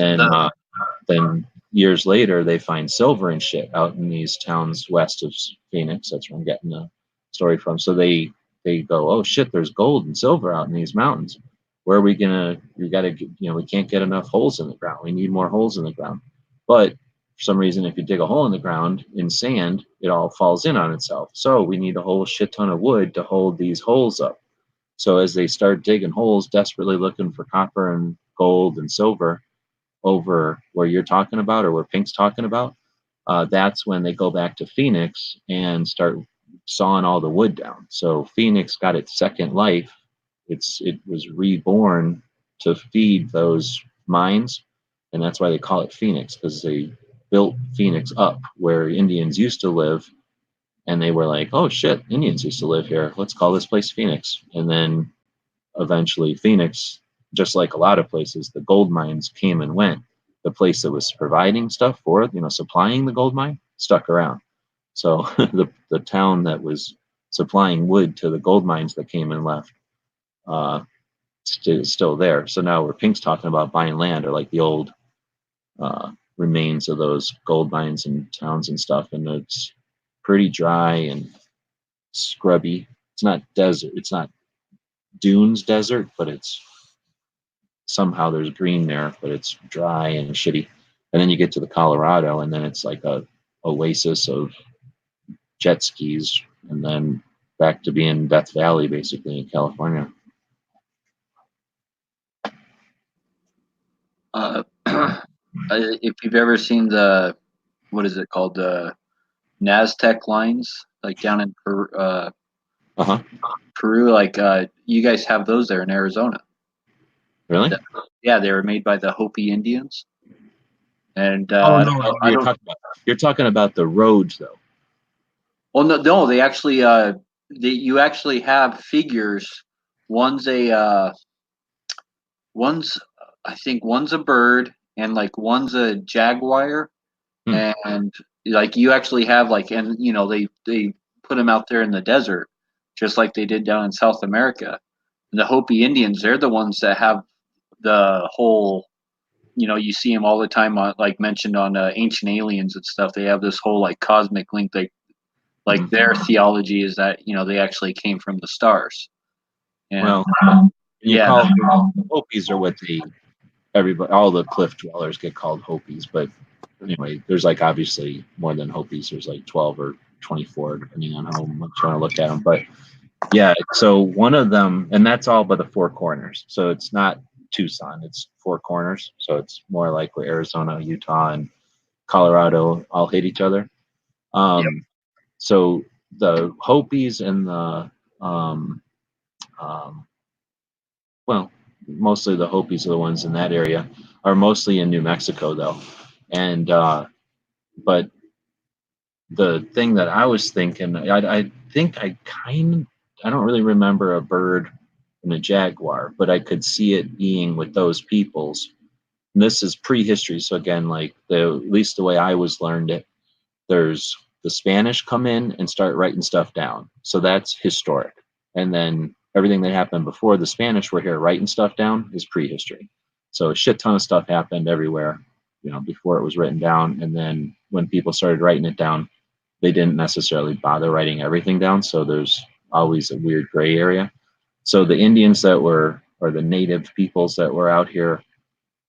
then years later, they find silver and shit out in these towns west of Phoenix. That's where I'm getting the story from. So they go, oh shit, there's gold and silver out in these mountains. Where are we gonna? We gotta, we can't get enough holes in the ground. We need more holes in the ground. But for some reason, if you dig a hole in the ground in sand, it all falls in on itself. So we need a whole shit ton of wood to hold these holes up. So as they start digging holes, desperately looking for copper and gold and silver over where you're talking about or where Pink's talking about, that's when they go back to Phoenix and start sawing all the wood down. So Phoenix got its second life. It was reborn to feed those mines, and that's why they call it Phoenix, because they built Phoenix up where Indians used to live, and they were like, oh shit, Indians used to live here. Let's call this place Phoenix. And then eventually Phoenix, just like a lot of places, the gold mines came and went. The place that was providing stuff for it, supplying the gold mine, stuck around. So the town that was supplying wood to the gold mines that came and left, still there. So now where Pink's talking about buying land are like the old remains of those gold mines and towns and stuff, and it's pretty dry and scrubby. It's not desert. It's not dunes desert, but it's somehow there's green there, but it's dry and shitty. And then you get to the Colorado, and then it's like a oasis of jet skis, and then back to being Death Valley, basically, in California. If you've ever seen what is it called, the Naztec lines, like down in Peru, Uh-huh. Peru, like you guys have those there in Arizona. Really? Yeah, they were made by the Hopi Indians. And Oh no, you're talking about the roads though. Well, no, they actually you actually have figures. One's a one's I think one's a bird and like one's a jaguar, and like you actually have like, and you know they put them out there in the desert just like they did down in South America. And the Hopi Indians, they're the ones that have the whole, you know, you see them all the time on, like mentioned on Ancient Aliens and stuff. They have this whole like cosmic link. Like their theology is that, you know, they actually came from the stars. And, well, you yeah, call Hopis are what everybody, all the cliff dwellers get called Hopis, but anyway, there's like obviously more than Hopis. There's like 12 or 24, depending on how much you want to look at them. But yeah, so one of them, and that's all but the Four Corners. So it's not Tucson, it's Four Corners. So it's more like where Arizona, Utah, and Colorado all hit each other. So the Hopis and the well, mostly the Hopis are the ones in that area, are mostly in New Mexico though. And but the thing that I was thinking, I think I don't really remember a bird and a jaguar, but I could see it being with those peoples. And this is prehistory, so again, like at least the way I was learned it, there's the Spanish come in and start writing stuff down, so that's historic, and then everything that happened before the Spanish were here writing stuff down is prehistory. So a shit ton of stuff happened everywhere, you know, before it was written down, and then when people started writing it down, they didn't necessarily bother writing everything down, so there's always a weird gray area. So the Indians that were, or the native peoples that were out here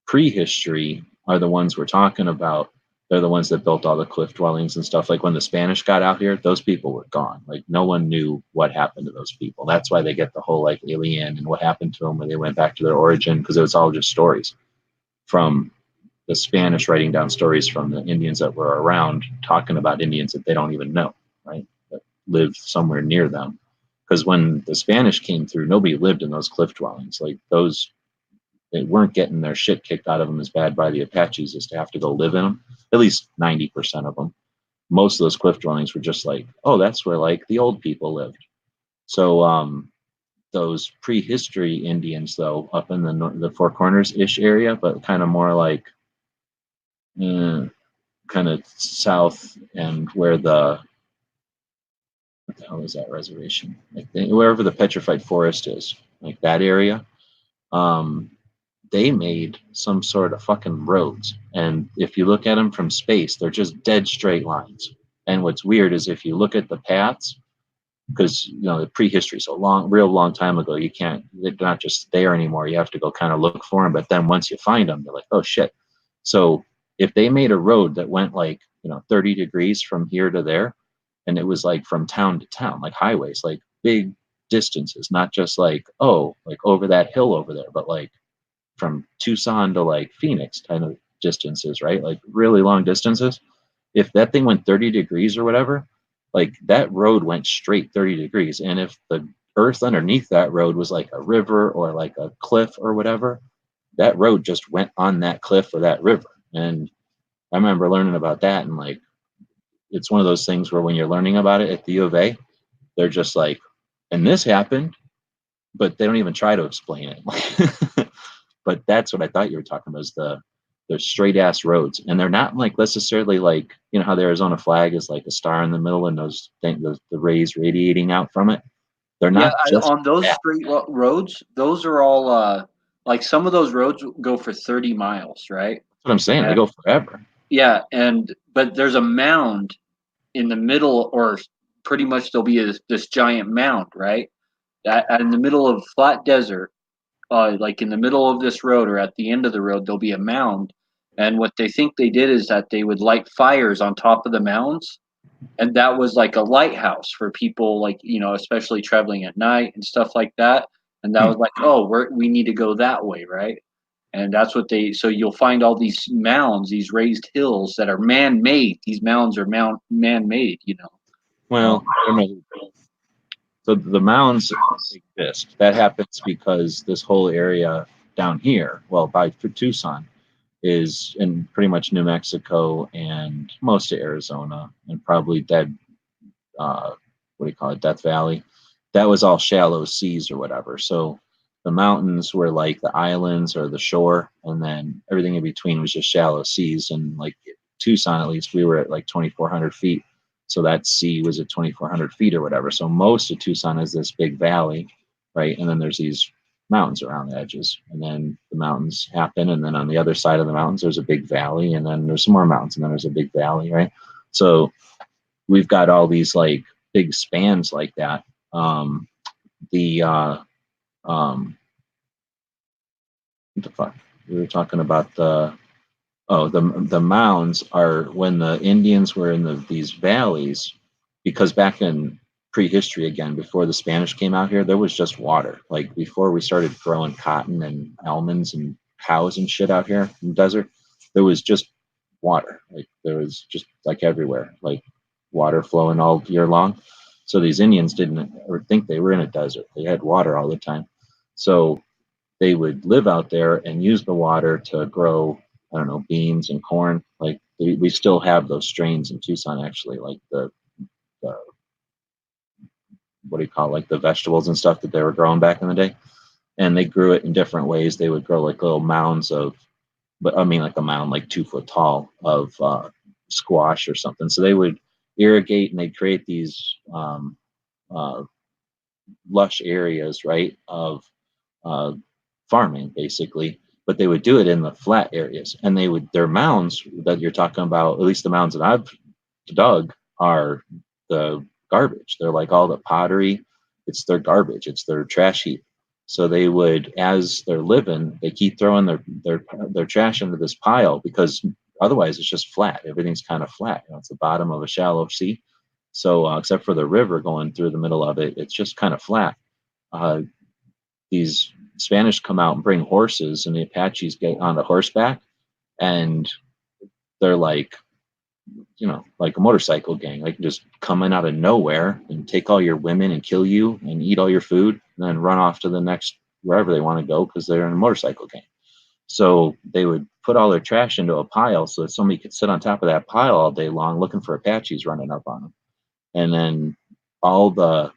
prehistory, are the ones we're talking about. They're the ones that built all the cliff dwellings and stuff. Like when the Spanish got out here, those people were gone. Like no one knew what happened to those people. That's why they get the whole like alien and what happened to them when they went back to their origin, because it was all just stories from the Spanish writing down stories from the Indians that were around, talking about Indians that they don't even know, right? That live somewhere near them. Because when the Spanish came through, nobody lived in those cliff dwellings. Like those, they weren't getting their shit kicked out of them as bad by the Apaches as to have to go live in them. At least 90% of them. Most of those cliff dwellings were just like, oh, that's where like the old people lived. So those prehistory Indians, though, up in the Four Corners-ish area, but kind of more like kind of south and where what the hell is that reservation? Like wherever the petrified forest is, like that area. They made some sort of fucking roads, and if you look at them from space, they're just dead straight lines. And what's weird is if you look at the paths, because you know the prehistory, so real long time ago, they're not just there anymore. You have to go kind of look for them, but then once you find them, you're like, oh shit. So if they made a road that went like 30 degrees from here to there, and it was like from town to town, like highways, like big distances, not just like like over that hill over there, but like from Tucson to like Phoenix kind of distances, right? Like really long distances. If that thing went 30 degrees or whatever, like that road went straight 30 degrees. And if the earth underneath that road was like a river or like a cliff or whatever, that road just went on that cliff or that river. And I remember learning about that, and like it's one of those things where when you're learning about it at the U of A, they're just like, and this happened, but they don't even try to explain it. But that's what I thought you were talking about, is the straight ass roads, and they're not like necessarily like how the Arizona flag is like a star in the middle and those things, the rays radiating out from it. They're not just on those straight roads. Those are all like some of those roads go for 30 miles, right? That's what I'm saying. They go forever. Yeah, but there's a mound in the middle, or pretty much there'll be this giant mound, right? In the middle of flat desert, like in the middle of this road or at the end of the road, there'll be a mound. And what they think they did is that they would light fires on top of the mounds. And that was like a lighthouse for people, like, especially traveling at night and stuff like that. And that was like, oh, we need to go that way, right? And that's what so you'll find all these mounds, these raised hills that are man-made. These mounds are man-made, Well, I don't know. So the mounds exist. That happens because this whole area down here, well, by Tucson, is in pretty much New Mexico and most of Arizona and probably what do you call it, Death Valley. That was all shallow seas or whatever. So the mountains were like the islands or the shore, and then everything in between was just shallow seas. And like Tucson, at least, we were at like 2,400 feet. So that sea was at 2,400 feet or whatever. So most of Tucson is this big valley, right? And then there's these mountains around the edges. And then the mountains happen. And then on the other side of the mountains, there's a big valley. And then there's some more mountains. And then there's a big valley, right? So we've got all these like big spans like that. The what the fuck? We were talking about the mounds are when the Indians were in these valleys, because back in prehistory again, before the Spanish came out here, there was just water. Like before we started growing cotton and almonds and cows and shit out here in the desert, there was just water. Like there was just like everywhere, like water flowing all year long. So these Indians didn't or think they were in a desert. They had water all the time. So they would live out there and use the water to grow, I don't know, beans and corn. Like we still have those strains in Tucson, actually, like the what do you call it, like the vegetables and stuff that they were growing back in the day. And they grew it in different ways. They would grow like little mounds of, but I mean like a mound like 2 foot tall of squash or something. So they would irrigate and they'd create these uh, lush areas, right, of uh, farming basically, but they would do it in the flat areas. And they would, their mounds that you're talking about, at least the mounds that I've dug, are the garbage. They're like all the pottery, it's their garbage, it's their trash heap. So they would, as they're living, they keep throwing their trash into this pile, because otherwise it's just flat. Everything's kind of flat. You know, it's the bottom of a shallow sea. So except for the river going through the middle of it, it's just kind of flat. Uh, these Spanish come out and bring horses, and the Apaches get on the horseback, and they're like, you know, like a motorcycle gang, like just coming out of nowhere and take all your women and kill you and eat all your food, and then run off to the next wherever they want to go because they're in a motorcycle gang. So they would put all their trash into a pile so that somebody could sit on top of that pile all day long looking for Apaches running up on them. And then all the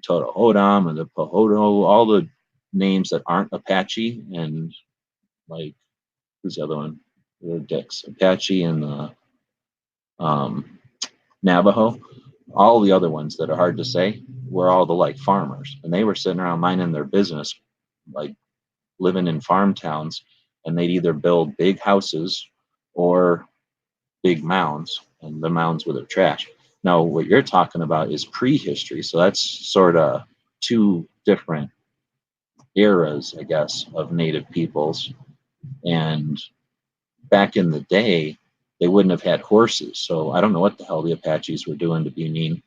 Totohodam and the Pohoto, all the names that aren't Apache, and like who's the other one? The dicks, Apache and the Navajo. All the other ones that are hard to say were all the like farmers, and they were sitting around minding their business, like living in farm towns, and they'd either build big houses or big mounds, and the mounds were their trash. Now, what you're talking about is prehistory, so that's sort of two different eras, I guess, of native peoples. And back in the day, they wouldn't have had horses. So I don't know what the hell the Apaches were doing to be mean.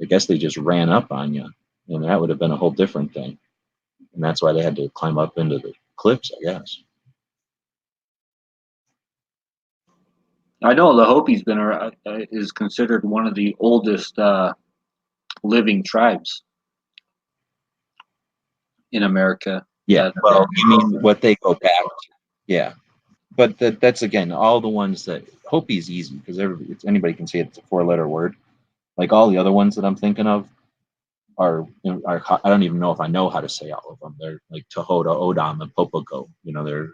I guess they just ran up on you, and that would have been a whole different thing. And that's why they had to climb up into the cliffs, I guess. I know the Hopi's is considered one of the oldest living tribes in America. Yeah, well, you mean what they go back to? Yeah, but that's again all the ones that Hopi's easy because anybody can say it's a 4-letter word. Like all the other ones that I'm thinking of are I don't even know if I know how to say all of them. They're like Tohoto, Odom, and Popoco. You know, they're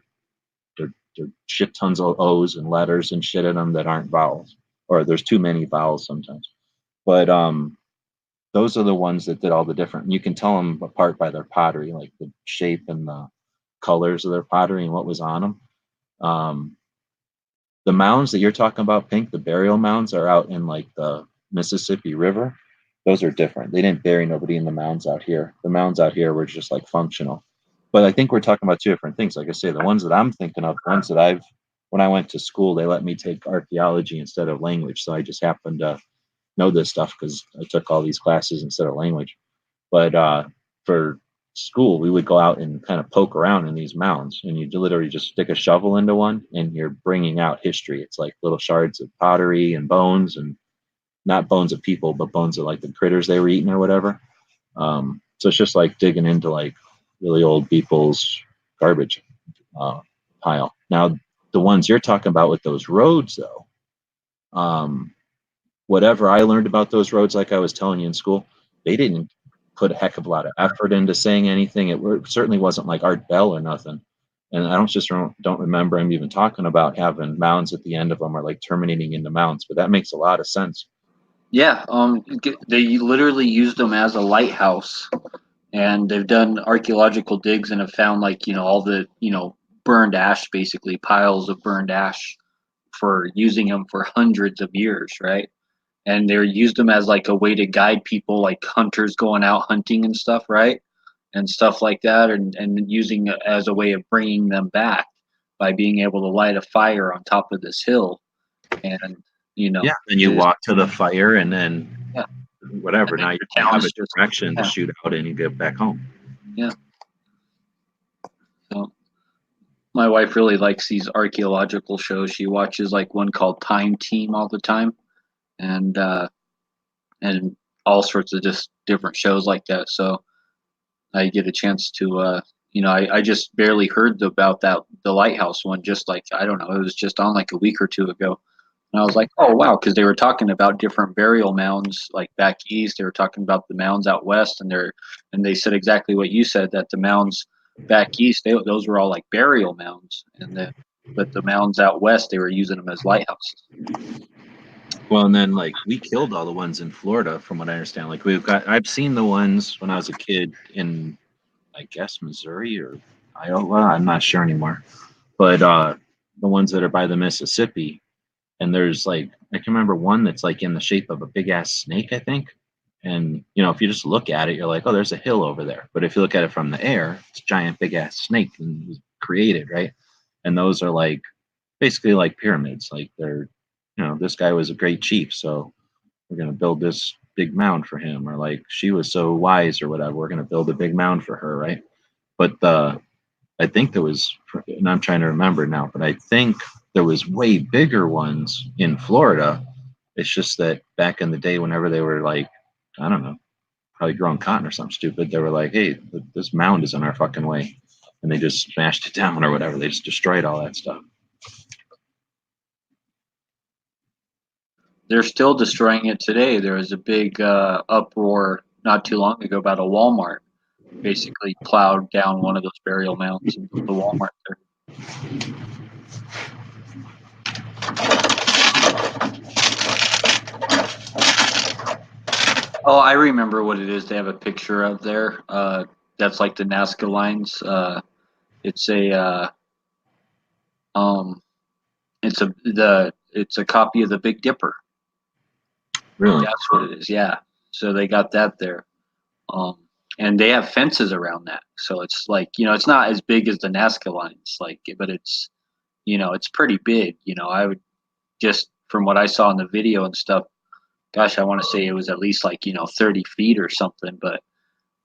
shit tons of O's and letters and shit in them that aren't vowels, or there's too many vowels sometimes. But those are the ones that did all the different. You can tell them apart by their pottery, like the shape and the colors of their pottery and what was on them. The mounds that you're talking about, Pink, the burial mounds are out in like the Mississippi River. Those are different. They didn't bury nobody in the mounds out here. The mounds out here were just like functional. But I think we're talking about two different things. Like I say, the ones that I'm thinking of, ones that when I went to school, they let me take archaeology instead of language. So I just happened to know this stuff because I took all these classes instead of language. But for school, we would go out and kind of poke around in these mounds, and you literally just stick a shovel into one, and you're bringing out history. It's like little shards of pottery and bones, and not bones of people, but bones of like the critters they were eating or whatever. So it's just like digging into like really old people's garbage pile. Now, the ones you're talking about with those roads, though, whatever I learned about those roads, like I was telling you in school, they didn't put a heck of a lot of effort into saying anything. It certainly wasn't like Art Bell or nothing. And I don't remember him even talking about having mounds at the end of them or like terminating into mounds, but that makes a lot of sense. Yeah, they literally used them as a lighthouse, and they've done archaeological digs and have found like all the burned ash, basically piles of burned ash for using them for hundreds of years, right? And they used them as like a way to guide people, like hunters going out hunting and stuff, right? And stuff like that, and using it as a way of bringing them back by being able to light a fire on top of this hill, and Yeah, and you walk to the fire, and then yeah, whatever. Now you have a direction to yeah. shoot out, and you get back home. Yeah. So my wife really likes these archaeological shows. She watches like one called Time Team all the time, and all sorts of just different shows like that. So I get a chance to I just barely heard about the lighthouse one, just like I don't know, it was just on like a week or two ago. And I was like, oh wow, because they were talking about different burial mounds like back east. They were talking about the mounds out west, and they said exactly what you said, that the mounds back east, those were all like burial mounds, but the mounds out west, they were using them as lighthouses. Well, and then like we killed all the ones in Florida, from what I understand. Like I've seen the ones when I was a kid in, I guess, Missouri or Iowa. I'm not sure anymore. But the ones that are by the Mississippi, and there's like, I can remember one that's like in the shape of a big ass snake, I think. And if you just look at it, you're like, oh, there's a hill over there. But if you look at it from the air, it's a giant big ass snake and it was created, right? And those are like basically like pyramids. Like they're, this guy was a great chief, so we're gonna build this big mound for him, or like she was so wise or whatever, we're gonna build a big mound for her, right? But I think there was, and I'm trying to remember now, but I think there was way bigger ones in Florida. It's just that back in the day, whenever they were like, I don't know, probably growing cotton or something stupid, they were like, hey, this mound is in our fucking way. And they just smashed it down or whatever. They just destroyed all that stuff. They're still destroying it today. There was a big uproar not too long ago about a Walmart basically plowed down one of those burial mounds and built the Walmart there. Oh, I remember what it is. They have a picture of there. That's like the Nazca lines. It's a copy of the Big Dipper. Really? That's what it is. Yeah. So they got that there. And they have fences around that. So it's like, it's not as big as the Nazca lines, like, but it's, it's pretty big. I would just, from what I saw in the video and stuff, gosh, I want to say it was at least like, 30 feet or something. But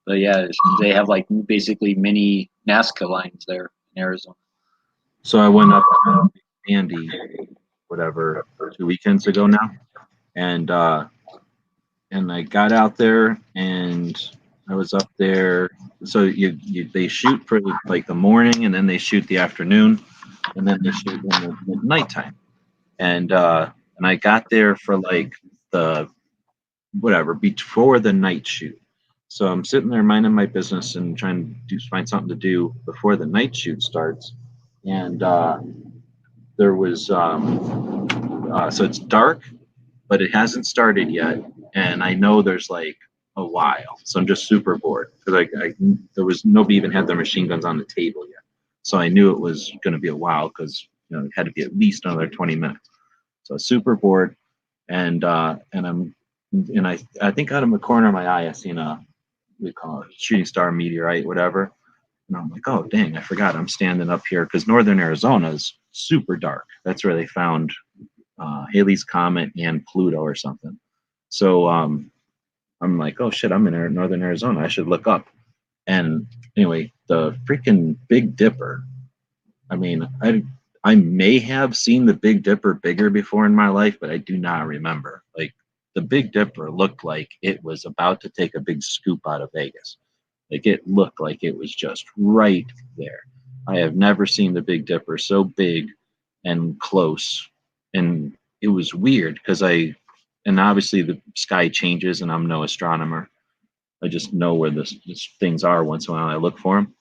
yeah, they have like basically mini Nazca lines there in Arizona. So I went up to Andy, whatever, 2 weekends ago now. And I got out there and I was up there. So they shoot for like the morning, and then they shoot the afternoon, and then they shoot in the nighttime. And I got there for like the whatever before the night shoot. So I'm sitting there minding my business and trying to find something to do before the night shoot starts. And there was so it's dark, but it hasn't started yet, and I know there's like a while, so I'm just super bored because there was nobody even had their machine guns on the table yet, so I knew it was going to be a while because it had to be at least another 20 minutes. So super bored, and I think out of the corner of my eye I seen we call it shooting star meteorite, whatever. And I'm like, oh dang, I forgot I'm standing up here because northern Arizona is super dark. That's where they found Halley's Comet and Pluto or something. So I'm like, oh shit, I'm in northern Arizona. I should look up. And anyway, the freaking Big Dipper. I mean, I may have seen the Big Dipper bigger before in my life, but I do not remember. Like the Big Dipper looked like it was about to take a big scoop out of Vegas. Like it looked like it was just right there. I have never seen the Big Dipper so big and close. And it was weird because and obviously the sky changes and I'm no astronomer. I just know where these things are once in a while. I look for them.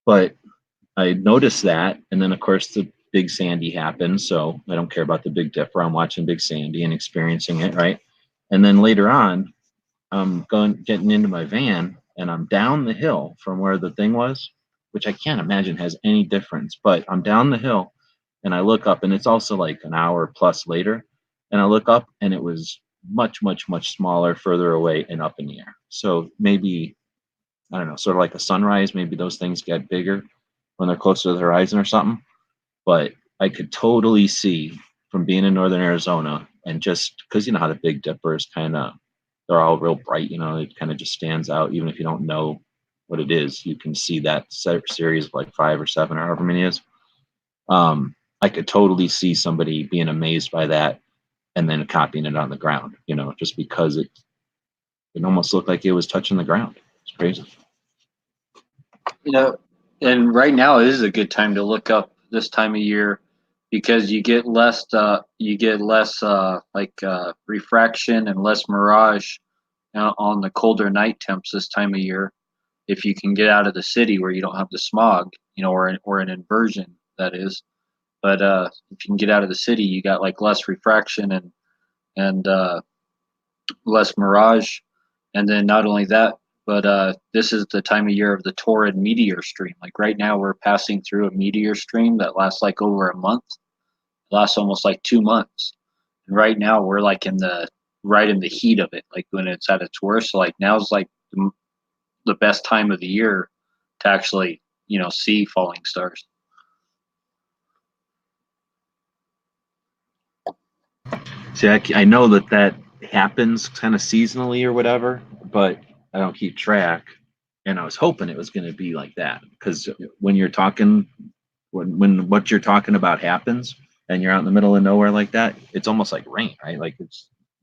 But I noticed that. And then, of course, the Big Sandy happened. So I don't care about the Big Dipper. I'm watching Big Sandy and experiencing it, right? And then later on, I'm getting into my van and I'm down the hill from where the thing was, which I can't imagine has any difference. But I'm down the hill and I look up and it's also like an hour plus later. And I look up and it was much, much, much smaller, further away and up in the air. So maybe, I don't know, sort of like a sunrise, maybe those things get bigger when they're closer to the horizon or something. But I could totally see from being in northern Arizona and just because you know how the Big Dipper is kind of, they're all real bright, you know, it kind of just stands out. Even if you don't know what it is, you can see that series of like 5 or 7 or however many it is. I could totally see somebody being amazed by that and then copying it on the ground, you know, just because it almost looked like it was touching the ground. It's crazy. And right now is a good time to look up this time of year because you get less refraction and less mirage on the colder night temps this time of year. If you can get out of the city where you don't have the smog, you know, or an inversion that is. But if you can get out of the city, you got like less refraction and less mirage. And then not only that, but this is the time of year of the Taurid meteor stream. Like right now, we're passing through a meteor stream that lasts like over a month, lasts almost like 2 months. And right now, we're like right in the heat of it, like when it's at its worst. So like now's like the best time of the year to actually, you know, see falling stars. See, I know that happens kind of seasonally or whatever, but I don't keep track. And I was hoping it was going to be like that because when you're talking, when what you're talking about happens and you're out in the middle of nowhere like that, it's almost like rain, right? Like you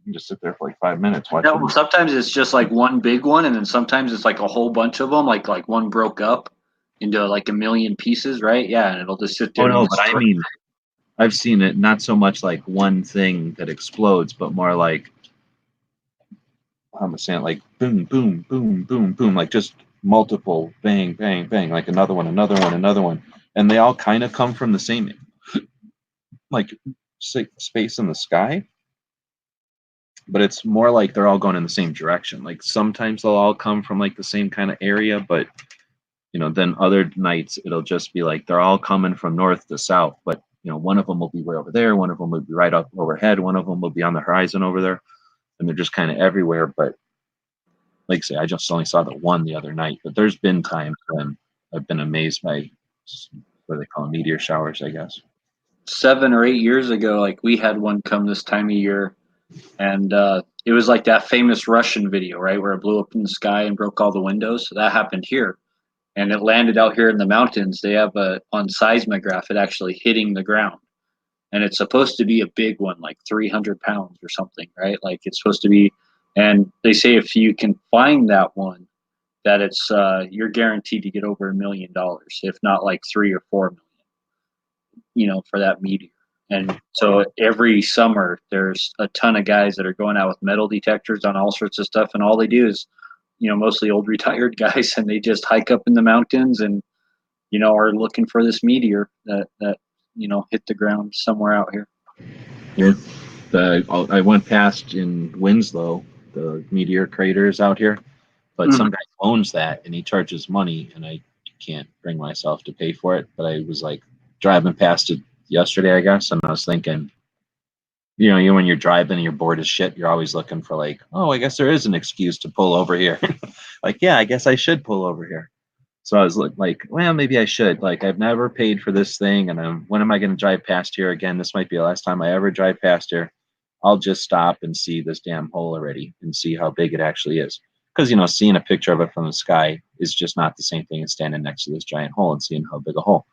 can just sit there for like 5 minutes watching. No, sometimes it's just like one big one, and then sometimes it's like a whole bunch of them, like one broke up into like a million pieces, right? Yeah, and it'll just sit there. Oh no, but I mean, I've seen it not so much like one thing that explodes, but more like I'm saying like boom, boom, boom, boom, boom, like just multiple bang, bang, bang, like another one, another one, another one, and they all kind of come from the same like space in the sky, but it's more like they're all going in the same direction. Like sometimes they'll all come from like the same kind of area, but you know, then other nights it'll just be like they're all coming from north to south, but you know, one of them will be way over there, one of them will be right up overhead, one of them will be on the horizon over there, and they're just kind of everywhere. But like I say, I just only saw the one the other night, but there's been times when I've been amazed by what they call meteor showers, I guess. 7 or 8 years ago, like we had one come this time of year, and it was like that famous Russian video, right, where it blew up in the sky and broke all the windows. So that happened here, and it landed out here in the mountains. They have on seismograph it actually hitting the ground, and it's supposed to be a big one, like 300 pounds or something, right? Like it's supposed to be, and they say if you can find that one, that it's you're guaranteed to get over $1 million, if not like 3 or 4 million, you know, for that meteor. And so every summer there's a ton of guys that are going out with metal detectors on all sorts of stuff, and all they do is, you know, mostly old retired guys, and they just hike up in the mountains and, you know, are looking for this meteor that you know hit the ground somewhere out here. Yeah, I went past in Winslow, the meteor craters out here, but some guy owns that and he charges money, and I can't bring myself to pay for it. But I was like driving past it yesterday, I guess, and I was thinking, you know, when you're driving and you're bored as shit, you're always looking for like, oh, I guess there is an excuse to pull over here. Like, yeah, I guess I should pull over here. So I was like, well, maybe I should. Like, I've never paid for this thing, and when am I going to drive past here again? This might be the last time I ever drive past here. I'll just stop and see this damn hole already and see how big it actually is. Because, you know, seeing a picture of it from the sky is just not the same thing as standing next to this giant hole and seeing how big a hole.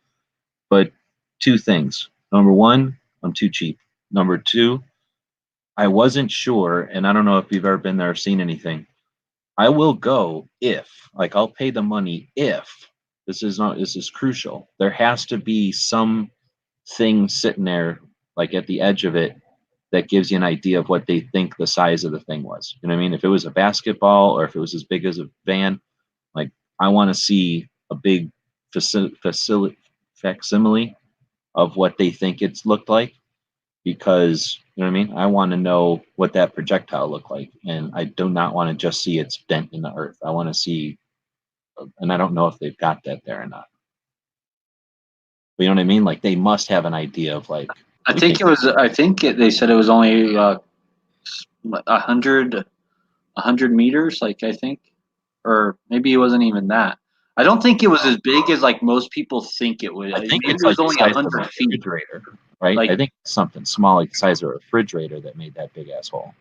But 2 things. Number 1, I'm too cheap. Number 2, I wasn't sure, and I don't know if you've ever been there or seen anything. I will go if, like, I'll pay the money if this is crucial. There has to be some thing sitting there, like at the edge of it, that gives you an idea of what they think the size of the thing was. You know what I mean? If it was a basketball or if it was as big as a van, like I want to see a big facsimile of what they think it's looked like, because you know what I mean? I want to know what that projectile looked like, and I do not want to just see its dent in the earth. I want to see, and I don't know if they've got that there or not. But you know what I mean? Like they must have an idea of like. I think it was. They said it was only 100 meters. Like I think, or maybe it wasn't even that. I don't think it was as big as like most people think it would. I think maybe it's it was like only the size of 100 a feet. refrigerator, right? Like, I think it's something small, like the size of a refrigerator, that made that big asshole.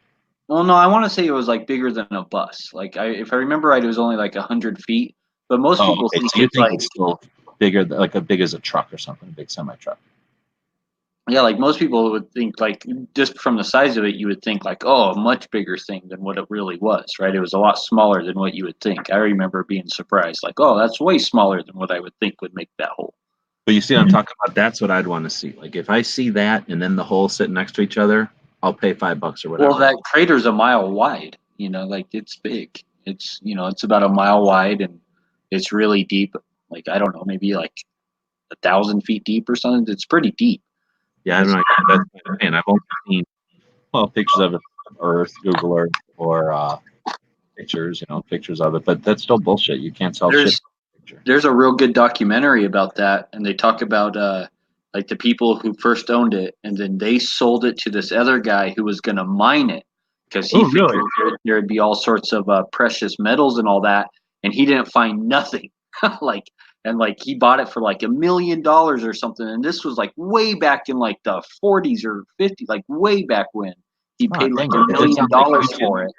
Well, no, I want to say it was like bigger than a bus. Like if I remember right, it was only like 100 feet. But most people Okay. think So you it's think like, it's still bigger, like a big as a truck or something, a big semi truck. yeah, like most people would think like just from the size of it, you would think like, oh, a much bigger thing than what it really was, right? It was a lot smaller than what you would think. I remember being surprised, like, oh, that's way smaller than what I would think would make that hole. But you see what I'm talking about? That's what I'd want to see. Like if I see that and then the hole sitting next to each other, I'll pay $5 or whatever. Well, that crater's a mile wide, like it's big. It's, it's about a mile wide and it's really deep. Like, I don't know, maybe like 1,000 feet deep or something. It's pretty deep. Yeah, I don't know. That's what I'm saying. I've only seen pictures of it on Earth, Google Earth, or pictures, pictures of it. But that's still bullshit. You can't sell shit. There's a real good documentary about that, and they talk about like the people who first owned it, and then they sold it to this other guy who was going to mine it because he figured there'd be all sorts of precious metals and all that, and he didn't find nothing. like he bought it for like $1 million or something, and this was like way back in like the 40s or 50s, like way back when he paid like $1 million for it.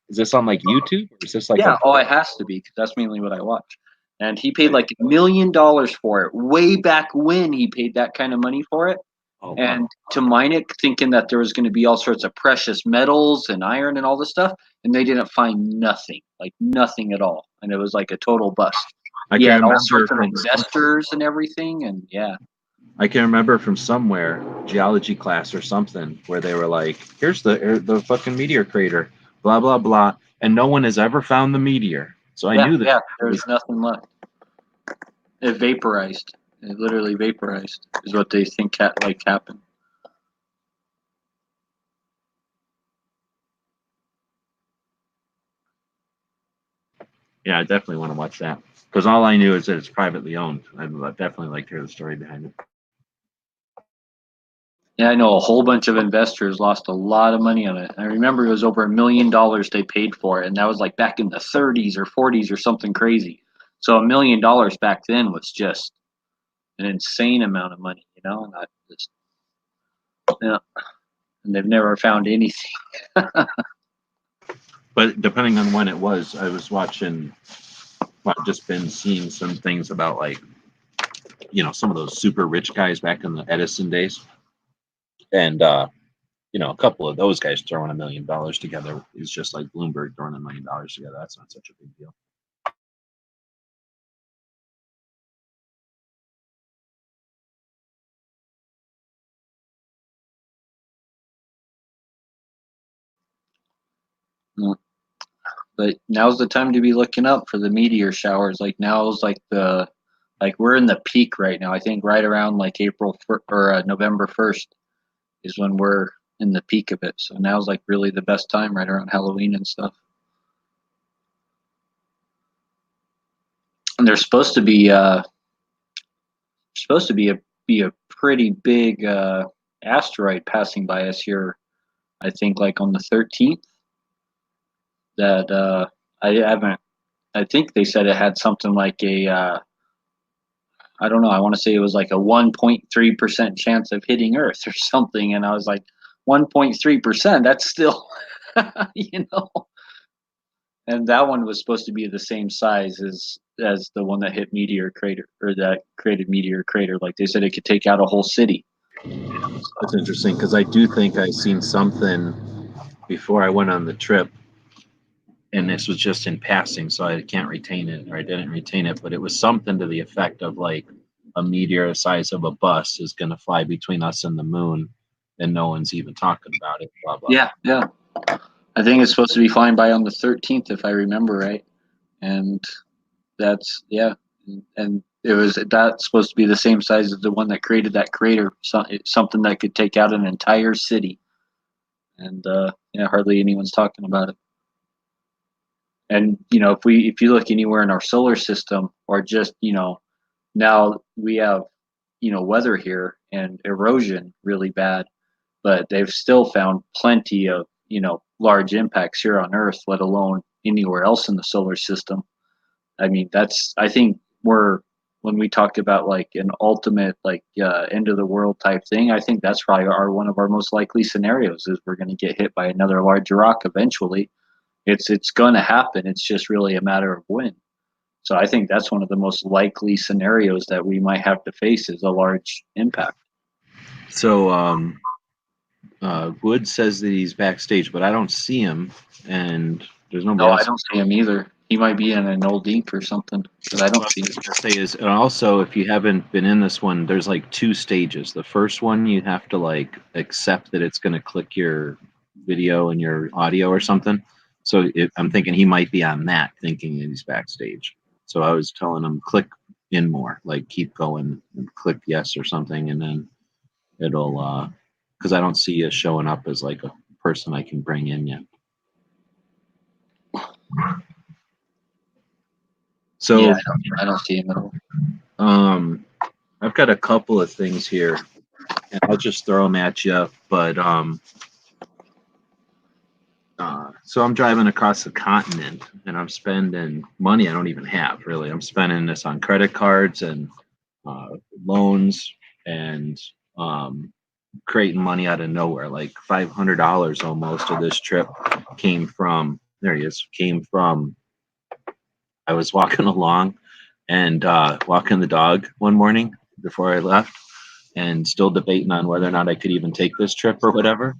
Is this on like YouTube, or is this like? Yeah, it has to be, because that's mainly what I watch. And he paid like $1 million for it. Way back when he paid that kind of money for it. Oh, and wow. to mine it, thinking that there was going to be all sorts of precious metals and iron and all this stuff, and they didn't find nothing, like nothing at all. And it was like a total bust. I can remember all sorts of investors and everything, and yeah. I can remember from somewhere, geology class or something, where they were like, "Here's the fucking meteor crater, blah blah blah," and no one has ever found the meteor. So I knew that. Yeah, there's nothing left. It vaporized. It literally vaporized, is what they think happened. Yeah, I definitely want to watch that, because all I knew is that it's privately owned. I'd definitely like to hear the story behind it. Yeah, I know a whole bunch of investors lost a lot of money on it. I remember it was over $1 million they paid for it, and that was like back in the 30s or 40s or something crazy. So $1 million back then was just an insane amount of money, Not just, and they've never found anything. But depending on when it was, I was watching. I've just been seeing some things about like, some of those super rich guys back in the Edison days. And, a couple of those guys throwing $1 million together is just like Bloomberg throwing $1 million together. That's not such a big deal. But now's the time to be looking up for the meteor showers. Like now's like we're in the peak right now. I think right around like November 1st is when we're in the peak of it. So now's like really the best time, right around Halloween and stuff. And there's supposed to be a pretty big asteroid passing by us here. I think like on the 13th. That I haven't. I think they said it had something like a. I don't know. I want to say it was like a 1.3% chance of hitting Earth or something, and I was like, 1.3%. That's still, And that one was supposed to be the same size as the one that hit meteor crater, or that created meteor crater. Like they said, it could take out a whole city. That's interesting, because I do think I've seen something before I went on the trip, and this was just in passing, so I can't retain it, or I didn't retain it, but it was something to the effect of like a meteor the size of a bus is going to fly between us and the moon, and no one's even talking about it. Blah blah. Yeah, yeah. I think it's supposed to be flying by on the 13th, if I remember right. And that's and that's supposed to be the same size as the one that created that crater. It's something that could take out an entire city. And hardly anyone's talking about it. And if you look anywhere in our solar system, or just now we have weather here and erosion really bad, but they've still found plenty of large impacts here on Earth, let alone anywhere else in the solar system. I mean, I think when we talk about like an ultimate like end of the world type thing, I think that's probably one of our most likely scenarios is we're going to get hit by another large rock eventually. It's going to happen. It's just really a matter of when. So I think that's one of the most likely scenarios that we might have to face is a large impact. So Wood says that he's backstage, but I don't see him, and there's nobody No, else. I don't see him either. He might be in an old ink or something, because I don't see him. What I was gonna say is, and also, if you haven't been in this one, there's like 2 stages. The first one, you have to like accept that it's going to click your video and your audio or something. So I'm thinking he might be on that, thinking that he's backstage. So I was telling him click in more, like keep going and click yes or something, and then it'll because I don't see you showing up as like a person I can bring in yet. So Yeah, I don't see him at all. I've got a couple of things here, and I'll just throw them at you. But so I'm driving across the continent, and I'm spending money I don't even have. Really, I'm spending this on credit cards and loans, and creating money out of nowhere. Like $500 almost of this trip came from. There he is. Came from. I was walking along and walking the dog one morning before I left, and still debating on whether or not I could even take this trip or whatever.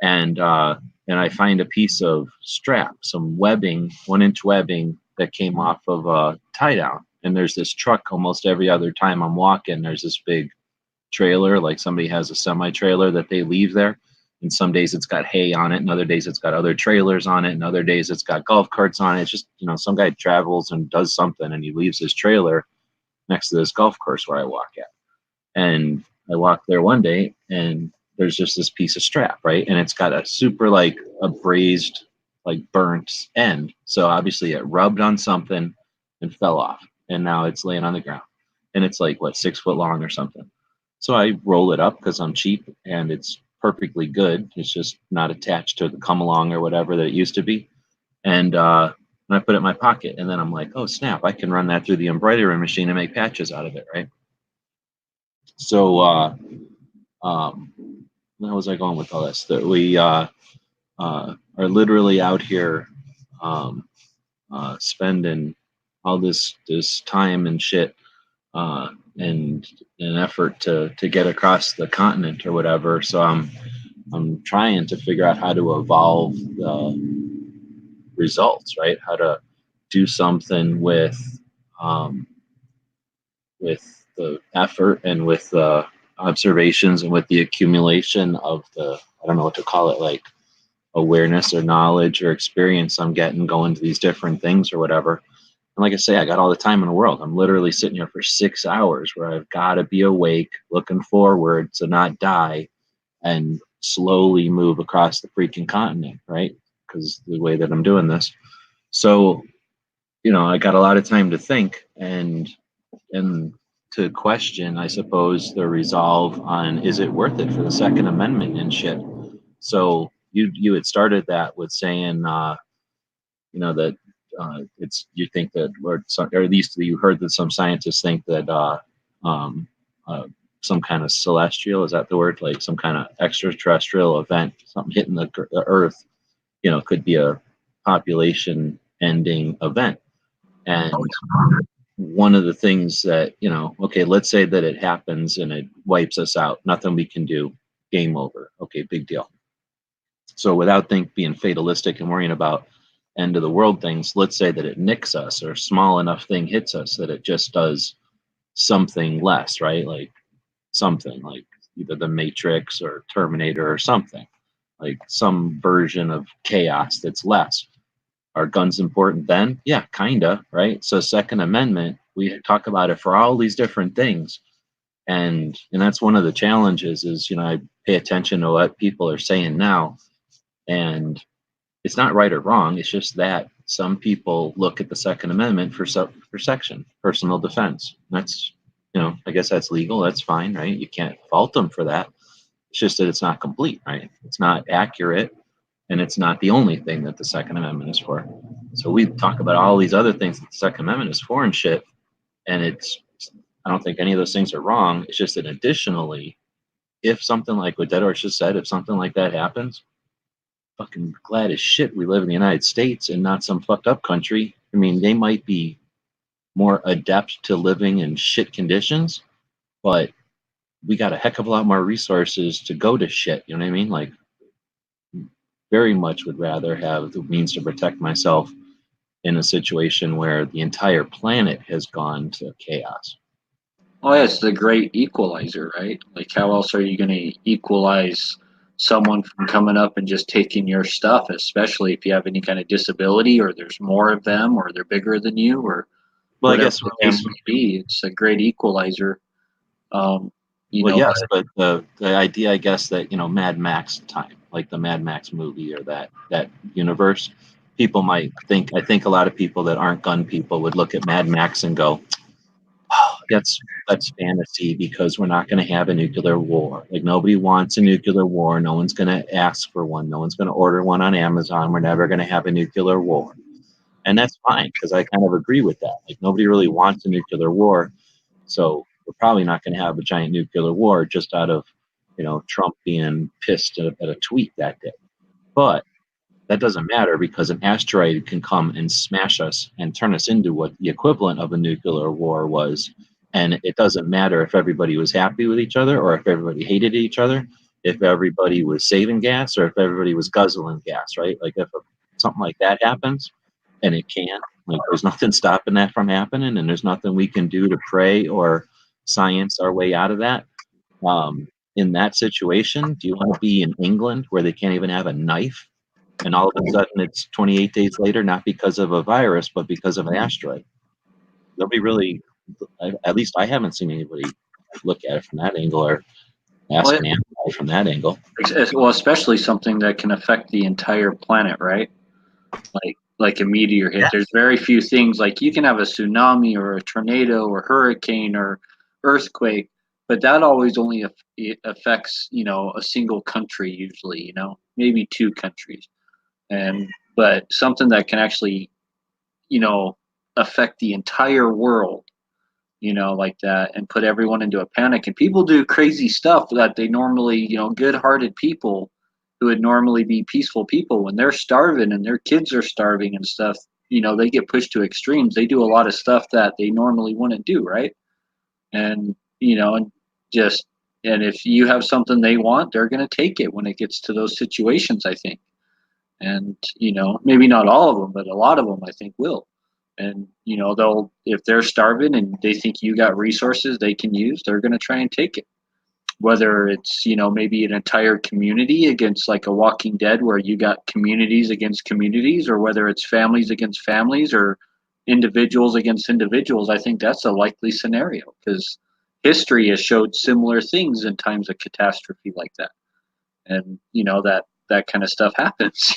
And I find a piece of strap, some webbing, 1-inch webbing that came off of a tie down. And there's this truck almost every other time I'm walking. There's this big trailer, like somebody has a semi trailer that they leave there. And some days it's got hay on it, and other days it's got other trailers on it, and other days it's got golf carts on it. It's just, some guy travels and does something, and he leaves his trailer next to this golf course where I walk at. And I walked there one day, and there's just this piece of strap, right? And it's got a super like abrased, like burnt end. So obviously it rubbed on something and fell off, and now it's laying on the ground. And it's like 6 foot long or something. So I roll it up because I'm cheap, and it's perfectly good. It's just not attached to the come along or whatever that it used to be. And I put it in my pocket, and then I'm like, oh snap, I can run that through the embroidery machine and make patches out of it, right? So where was I going with all this? That we are literally out here spending all this time and shit and an effort to get across the continent or whatever. So I'm trying to figure out how to evolve the results, right? How to do something with the effort and with the observations and with the accumulation of the, I don't know what to call it, like awareness or knowledge or experience I'm getting going to these different things or whatever. And like I say, I got all the time in the world. I'm literally sitting here for 6 hours where I've got to be awake, looking forward to not die, and slowly move across the freaking continent, right? Because the way that I'm doing this. So, I got a lot of time to think and to question, I suppose, the resolve on, is it worth it for the Second Amendment and shit. So you had started that with saying, that it's, you think that, or at least you heard that some scientists think that some kind of celestial, is that the word, like some kind of extraterrestrial event, something hitting the Earth, could be a population ending event. And one of the things that, okay, let's say that it happens and it wipes us out, nothing we can do, game over, okay, big deal. So without being fatalistic and worrying about end of the world things, let's say that it nicks us or a small enough thing hits us that it just does something less, right? Like something like either the Matrix or Terminator or something, like some version of chaos that's less. Are guns important then? Yeah, kinda, right? So Second Amendment, we talk about it for all these different things. And that's one of the challenges is, I pay attention to what people are saying now. And it's not right or wrong. It's just that some people look at the Second Amendment for protection, personal defense. That's, I guess that's legal. That's fine, right? You can't fault them for that. It's just that it's not complete, right? It's not accurate, and it's not the only thing that the Second Amendment is for. So we talk about all these other things that the Second Amendment is for and shit, and I don't think any of those things are wrong. It's just that additionally, if something like what Dead Horse just said, if something like that happens, fucking glad as shit we live in the United States and not some fucked up country. I mean, they might be more adept to living in shit conditions, but we got a heck of a lot more resources to go to shit. You know what I mean? Like, very much would rather have the means to protect myself in a situation where the entire planet has gone to chaos. Oh, yeah, it's the great equalizer, right? Like, how else are you going to equalize someone from coming up and just taking your stuff, especially if you have any kind of disability or there's more of them or they're bigger than you or Well, I whatever guess, the case may be? It's a great equalizer. You well, know, yes, but the idea, I guess, that Mad Max time, like the Mad Max movie or that universe, people might think. I think a lot of people that aren't gun people would look at Mad Max and go, "Oh, that's fantasy because we're not going to have a nuclear war. Like nobody wants a nuclear war. No one's going to ask for one. No one's going to order one on Amazon. We're never going to have a nuclear war." And that's fine because I kind of agree with that. Like nobody really wants a nuclear war, so we're probably not going to have a giant nuclear war just out of Trump being pissed at a tweet that day. But that doesn't matter because an asteroid can come and smash us and turn us into what the equivalent of a nuclear war was. And it doesn't matter if everybody was happy with each other or if everybody hated each other, if everybody was saving gas or if everybody was guzzling gas, right? Like if something like that happens, and it can, like there's nothing stopping that from happening, and there's nothing we can do to pray or science our way out of that. In that situation, do you want to be in England where they can't even have a knife? And all of a sudden it's 28 days later, not because of a virus, but because of an asteroid. Nobody really, at least I haven't seen anybody look at it from that angle or ask well, an animal from that angle. well, especially something that can affect the entire planet, right? Like a meteor hit. Yeah. There's very few things like you can have a tsunami or a tornado or hurricane or earthquake, but that always only it affects a single country usually, maybe two countries, but something that can actually affect the entire world, like that, and put everyone into a panic. And people do crazy stuff that they normally, good-hearted people who would normally be peaceful people, when they're starving and their kids are starving and stuff, they get pushed to extremes. They do a lot of stuff that they normally wouldn't do, right? And and just and if you have something they want, they're going to take it when it gets to those situations, I think. And maybe not all of them, but a lot of them I think will. And they'll, if they're starving and they think you got resources they can use, they're going to try and take it, whether it's maybe an entire community against like a Walking Dead where you got communities against communities, or whether it's families against families or individuals against individuals. I think that's a likely scenario because history has showed similar things in times of catastrophe like that. And that kind of stuff happens.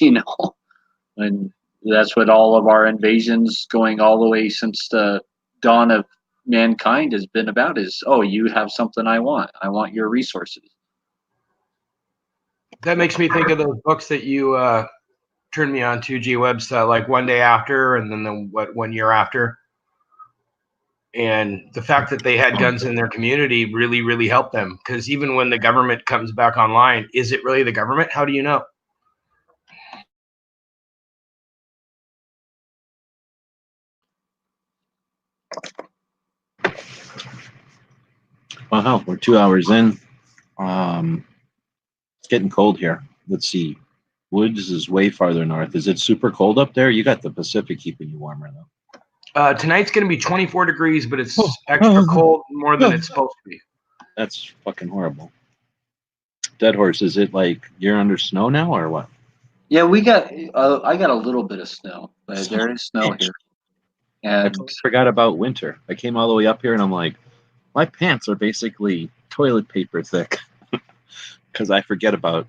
And that's what all of our invasions going all the way since the dawn of mankind has been about is, oh, you have something I want your resources. That makes me think of those books that you turned me on to, G Web's, like One Day After and then the 1 year after. And the fact that they had guns in their community really, really helped them, because even when the government comes back online, is it really the government? How do you know? Well, hell, we're 2 hours in. It's getting cold here. Let's see. Woods is way farther north. Is it super cold up there? You got the Pacific keeping you warmer though. Tonight's going to be 24 degrees, but it's extra cold more than it's supposed to be. That's fucking horrible. Dead Horse, is it like you're under snow now or what? Yeah, we got. I got a little bit of snow, but there is snow here. I And totally forgot about winter. I came all the way up here and I'm like, my pants are basically toilet paper thick because I forget about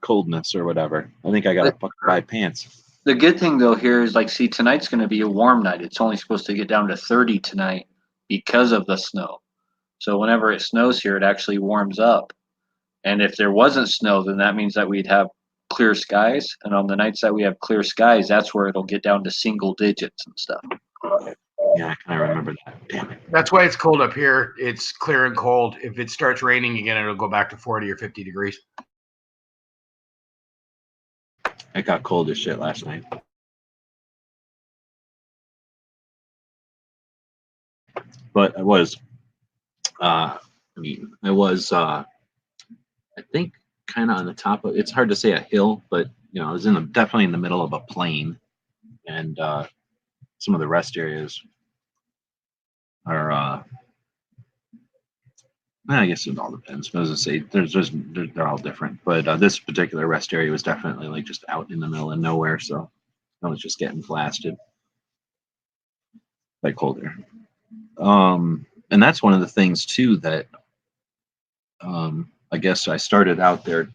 coldness or whatever. I think I gotta fucking buy pants. the good thing though here is like, see, tonight's going to be a warm night. It's only supposed to get down to 30 tonight because of the snow. So whenever it snows here, it actually warms up. And if there wasn't snow, then that means that we'd have clear skies. And on the nights that we have clear skies, that's where it'll get down to single digits and stuff. Yeah, I kind of remember that. Damn it. That's why it's cold up here. It's clear and cold. If it starts raining again, it'll go back to 40 or 50 degrees. It got cold as shit last night. But I was, I think, kind of on the top of. It's hard to say a hill, but I was definitely in the middle of a plain, and some of the rest areas are. I guess it all depends. But as I say, they're all different. But this particular rest area was definitely like just out in the middle of nowhere, so I was just getting blasted by cold air. And that's one of the things too that I guess I started out there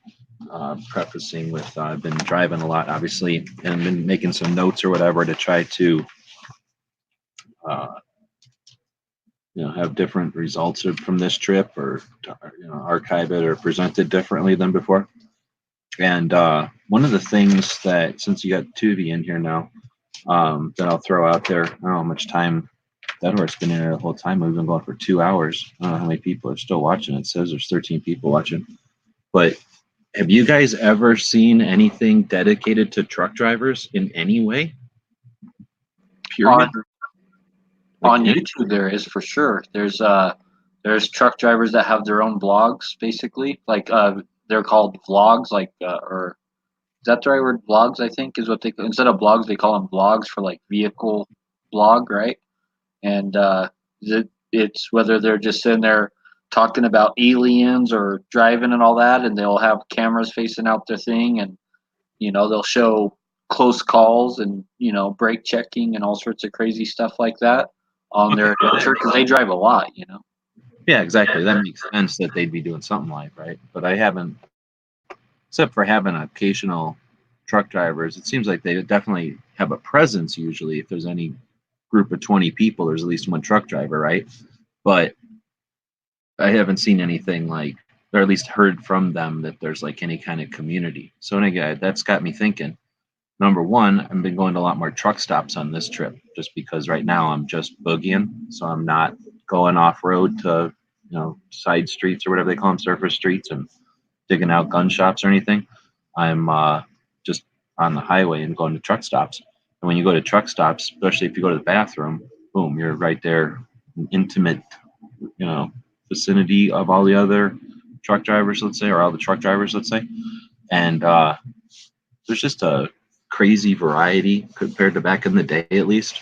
prefacing with I've been driving a lot, obviously, and been making some notes or whatever to try to have different results from this trip, or archive it or present it differently than before. And one of the things that, since you got Tuvi in here now, that I'll throw out there, I don't know how much time that horse been in here the whole time. We've been going for 2 hours. I don't know how many people are still watching. It says there's 13 people watching. But have you guys ever seen anything dedicated to truck drivers in any way? Period. On YouTube, there is for sure. There's truck drivers that have their own blogs, basically. Like they're called vlogs, or is that the right word? Vlogs, I think, is what they, instead of blogs, they call them vlogs for like vehicle blog, right? And it's whether they're just sitting there talking about aliens or driving and all that, and they'll have cameras facing out their thing, and they'll show close calls and brake checking and all sorts of crazy stuff like that on their adventure, because they drive a lot. Yeah, exactly. That makes sense that they'd be doing something like, right? But I haven't, except for having occasional truck drivers, it seems like they definitely have a presence usually. If there's any group of 20 people, there's at least one truck driver, right? But I haven't seen anything like, or at least heard from them that there's like any kind of community. So again, that's got me thinking. Number one, I've been going to a lot more truck stops on this trip, just because right now I'm just boogieing, so I'm not going off road to side streets or whatever they call them, surface streets, and digging out gun shops or anything. I'm just on the highway and going to truck stops. And when you go to truck stops, especially if you go to the bathroom, boom, you're right there, intimate, vicinity of all the other truck drivers, let's say, or all the truck drivers, let's say. And there's just a crazy variety compared to back in the day, at least,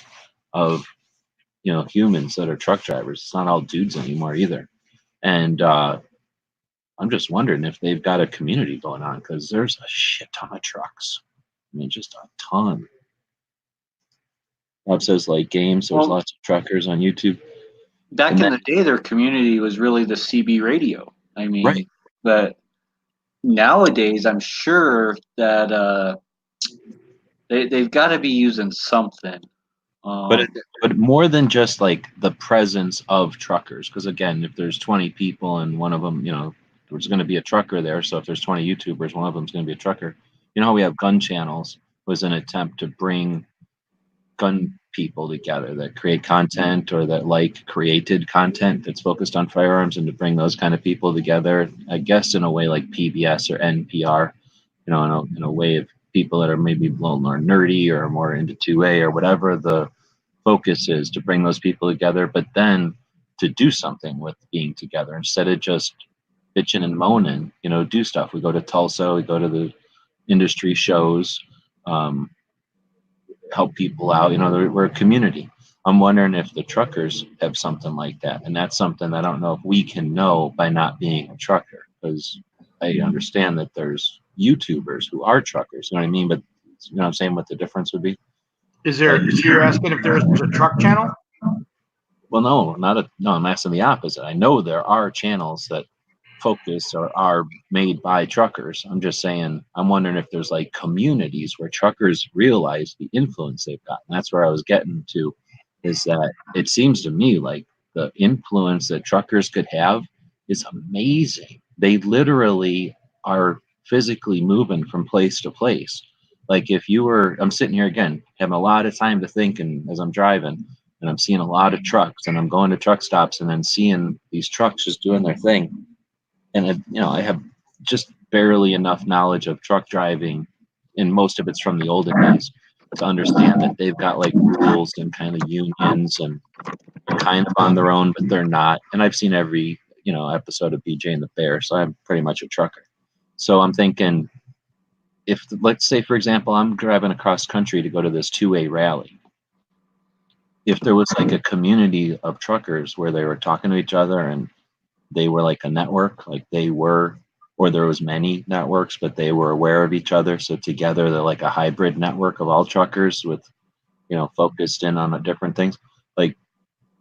of humans that are truck drivers. It's not all dudes anymore either. And I'm just wondering if they've got a community going on, because there's a shit ton of trucks. I mean, just a ton. Bob says like games. There's lots of truckers on YouTube. Back in the day, their community was really the CB radio. I mean, right. But nowadays, I'm sure that they've got to be using something. But more than just like the presence of truckers, because again, if there's 20 people and one of them, there's going to be a trucker there. So if there's 20 YouTubers, one of them's going to be a trucker. You know how we have gun channels was an attempt to bring gun people together that create content or that created content that's focused on firearms, and to bring those kind of people together, I guess in a way like PBS or NPR, in a way of people that are maybe a little more nerdy or more into 2A or whatever the focus is, to bring those people together, but then to do something with being together instead of just bitching and moaning, do stuff. We go to Tulsa, we go to the industry shows, help people out. We're a community. I'm wondering if the truckers have something like that, and that's something that I don't know if we can know by not being a trucker, because I understand that there's YouTubers who are truckers. You know what I mean? But you know what I'm saying, what the difference would be? Is there? So you're asking if there's a truck channel? Well, no. I'm asking the opposite. I know there are channels that focus or are made by truckers. I'm just saying, I'm wondering if there's like communities where truckers realize the influence they've got. And that's where I was getting to, is that it seems to me like the influence that truckers could have is amazing. They literally are physically moving from place to place. Like I'm sitting here again, having a lot of time to think, and as I'm driving, and I'm seeing a lot of trucks, and I'm going to truck stops, and then seeing these trucks just doing their thing. And I have just barely enough knowledge of truck driving, and most of it's from the olden days, to understand that they've got like rules and kind of unions, and they're kind of on their own, but they're not. And I've seen every episode of BJ and the Bear, so I'm pretty much a trucker. So I'm thinking, if let's say, for example, I'm driving across country to go to this 2A rally. If there was like a community of truckers where they were talking to each other, and they were like a network, like they were, or there was many networks, but they were aware of each other. So together they're like a hybrid network of all truckers with, focused in on different things. Like,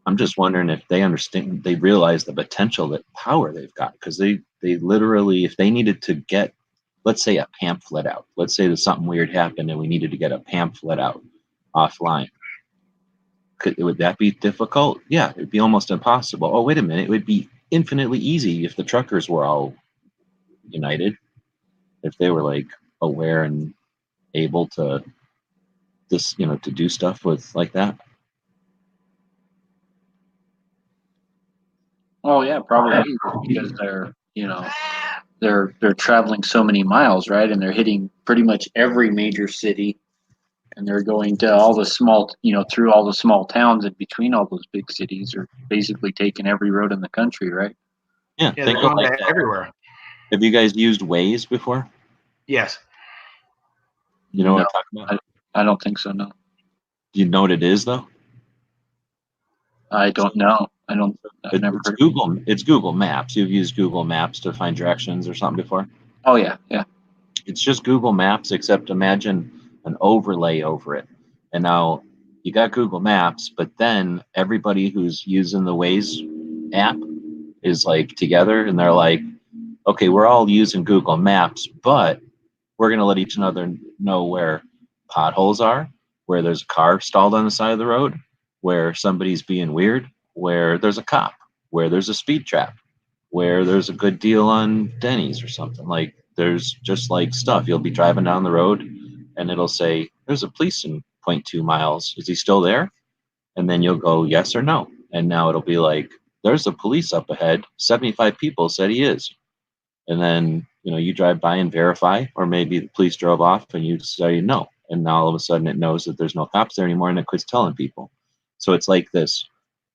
I'm just wondering if they understand, they realize the potential, that power they've got. Because they literally, if they needed to get, let's say, a pamphlet out, let's say that something weird happened and we needed to get a pamphlet out offline. Would that be difficult? Yeah, it'd be almost impossible. Oh, wait a minute. It would be infinitely easy if the truckers were all united, if they were like aware and able to to do stuff with like that. Oh yeah, probably, because they're traveling so many miles, right? And they're hitting pretty much every major city, and they're going to all the small, through all the small towns in between all those big cities, or basically taking every road in the country, right? Yeah, Yeah, think they're of going like to that. everywhere. Have you guys used Waze before? Yes. You know what I'm talking about? I don't think so. No, Do you know what it is though? I don't know. I've never It's heard. Google. It's Google Maps. You've used Google Maps to find directions or something before? Oh yeah, yeah. It's just Google Maps, except imagine an overlay over it. And now you got Google Maps, but then everybody who's using the Waze app is like together, and they're like, okay, we're all using Google Maps, but we're going to let each other know where potholes are, where there's a car stalled on the side of the road, where somebody's being weird, where there's a cop, where there's a speed trap, where there's a good deal on Denny's or something. Like, there's just like stuff. You'll be driving down the road and it'll say, there's a police in 0.2 miles. Is he still there? And then you'll go yes or no. And now it'll be like, there's a police up ahead. 75 people said he is. And then, you drive by and verify, or maybe the police drove off and you say no. And now all of a sudden it knows that there's no cops there anymore, and it quits telling people. So it's like this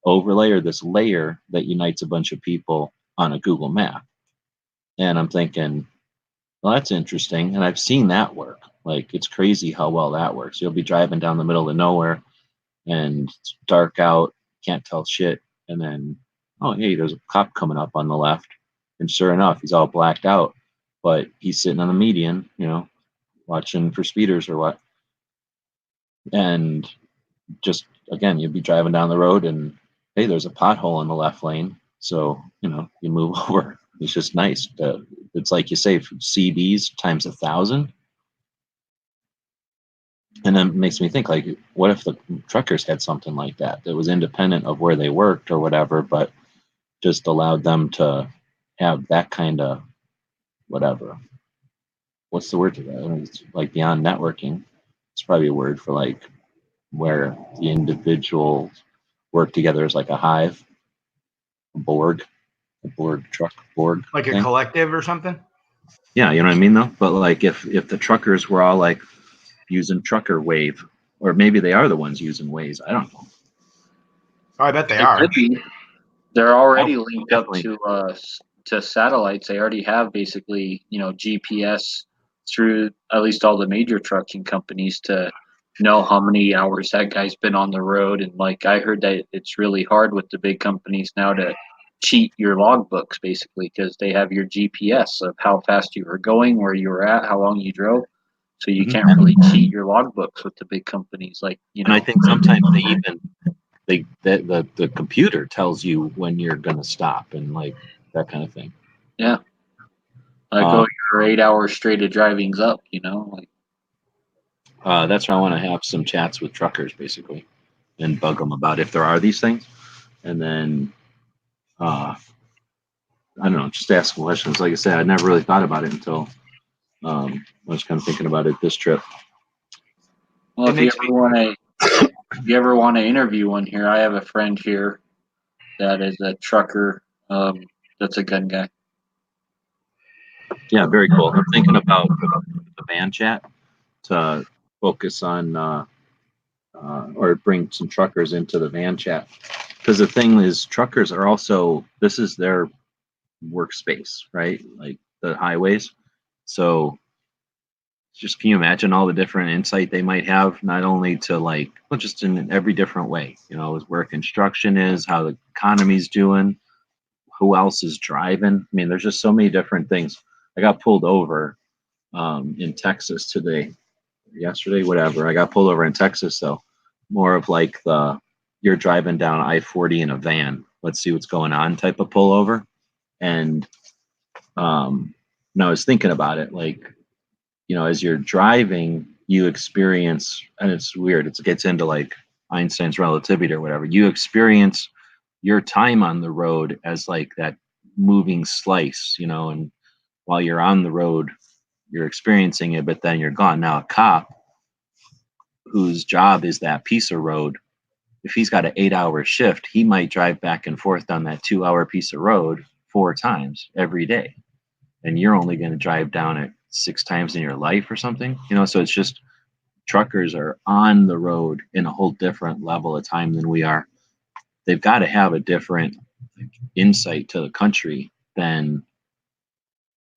overlay, or this layer that unites a bunch of people on a Google map. And I'm thinking, well, that's interesting. And I've seen that work. Like, it's crazy how well that works. You'll be driving down the middle of nowhere and it's dark out, can't tell shit. And then, oh, hey, there's a cop coming up on the left. And sure enough, he's all blacked out, but he's sitting on the median, watching for speeders or what. And just, again, you'd be driving down the road and, hey, there's a pothole in the left lane. So, you move over. It's just nice. It's like you say, CBs times 1,000. And then it makes me think, like, what if the truckers had something like that was independent of where they worked or whatever, but just allowed them to have that kind of whatever. What's the word to that? It's like beyond networking. It's probably a word for like where the individuals work together as like a hive, a Borg truck, Borg. Like thing. a collective or something? Yeah, you know what I mean though? But like if the truckers were all like using trucker wave, or maybe they are the ones using Waze. I don't know. Oh, I bet they It are. could be. They're already Oh, linked definitely. up to satellites. They already have basically, GPS through at least all the major trucking companies to know how many hours that guy's been on the road. And like I heard that it's really hard with the big companies now to cheat your logbooks basically because they have your GPS of how fast you were going, where you were at, how long you drove. So you can't really cheat your logbooks with the big companies, like And I think sometimes the computer tells you when you're gonna stop and like that kind of thing. Yeah. Like, your 8 hours straight of driving's up, like. That's why I want to have some chats with truckers basically, and bug them about if there are these things, and then I don't know, just ask questions. Like I said, I never really thought about it until I was kind of thinking about it this trip. Well, if you ever want to interview one here, I have a friend here that is a trucker. That's a gun guy. Yeah, very cool. I'm thinking about the van chat to focus on or bring some truckers into the van chat, because the thing is, truckers are also, this is their workspace, right? Like the highways. So just can you imagine all the different insight they might have, not only to like, well, just in every different way, where construction is, how the economy's doing, who else is driving. I mean, there's just so many different things. I got pulled over in Texas today, yesterday, whatever. I got pulled over in Texas, though. More of like you're driving down I-40 in a van. Let's see what's going on type of pullover. And I was thinking about it, like, as you're driving, you experience, and it's weird, it gets into like Einstein's relativity or whatever. You experience your time on the road as like that moving slice, and while you're on the road, you're experiencing it, but then you're gone. Now, a cop whose job is that piece of road, if he's got an 8-hour shift, he might drive back and forth down that 2-hour piece of road 4 times every day. And you're only going to drive down it 6 times in your life or something, so it's just, truckers are on the road in a whole different level of time than we are. They've got to have a different insight to the country than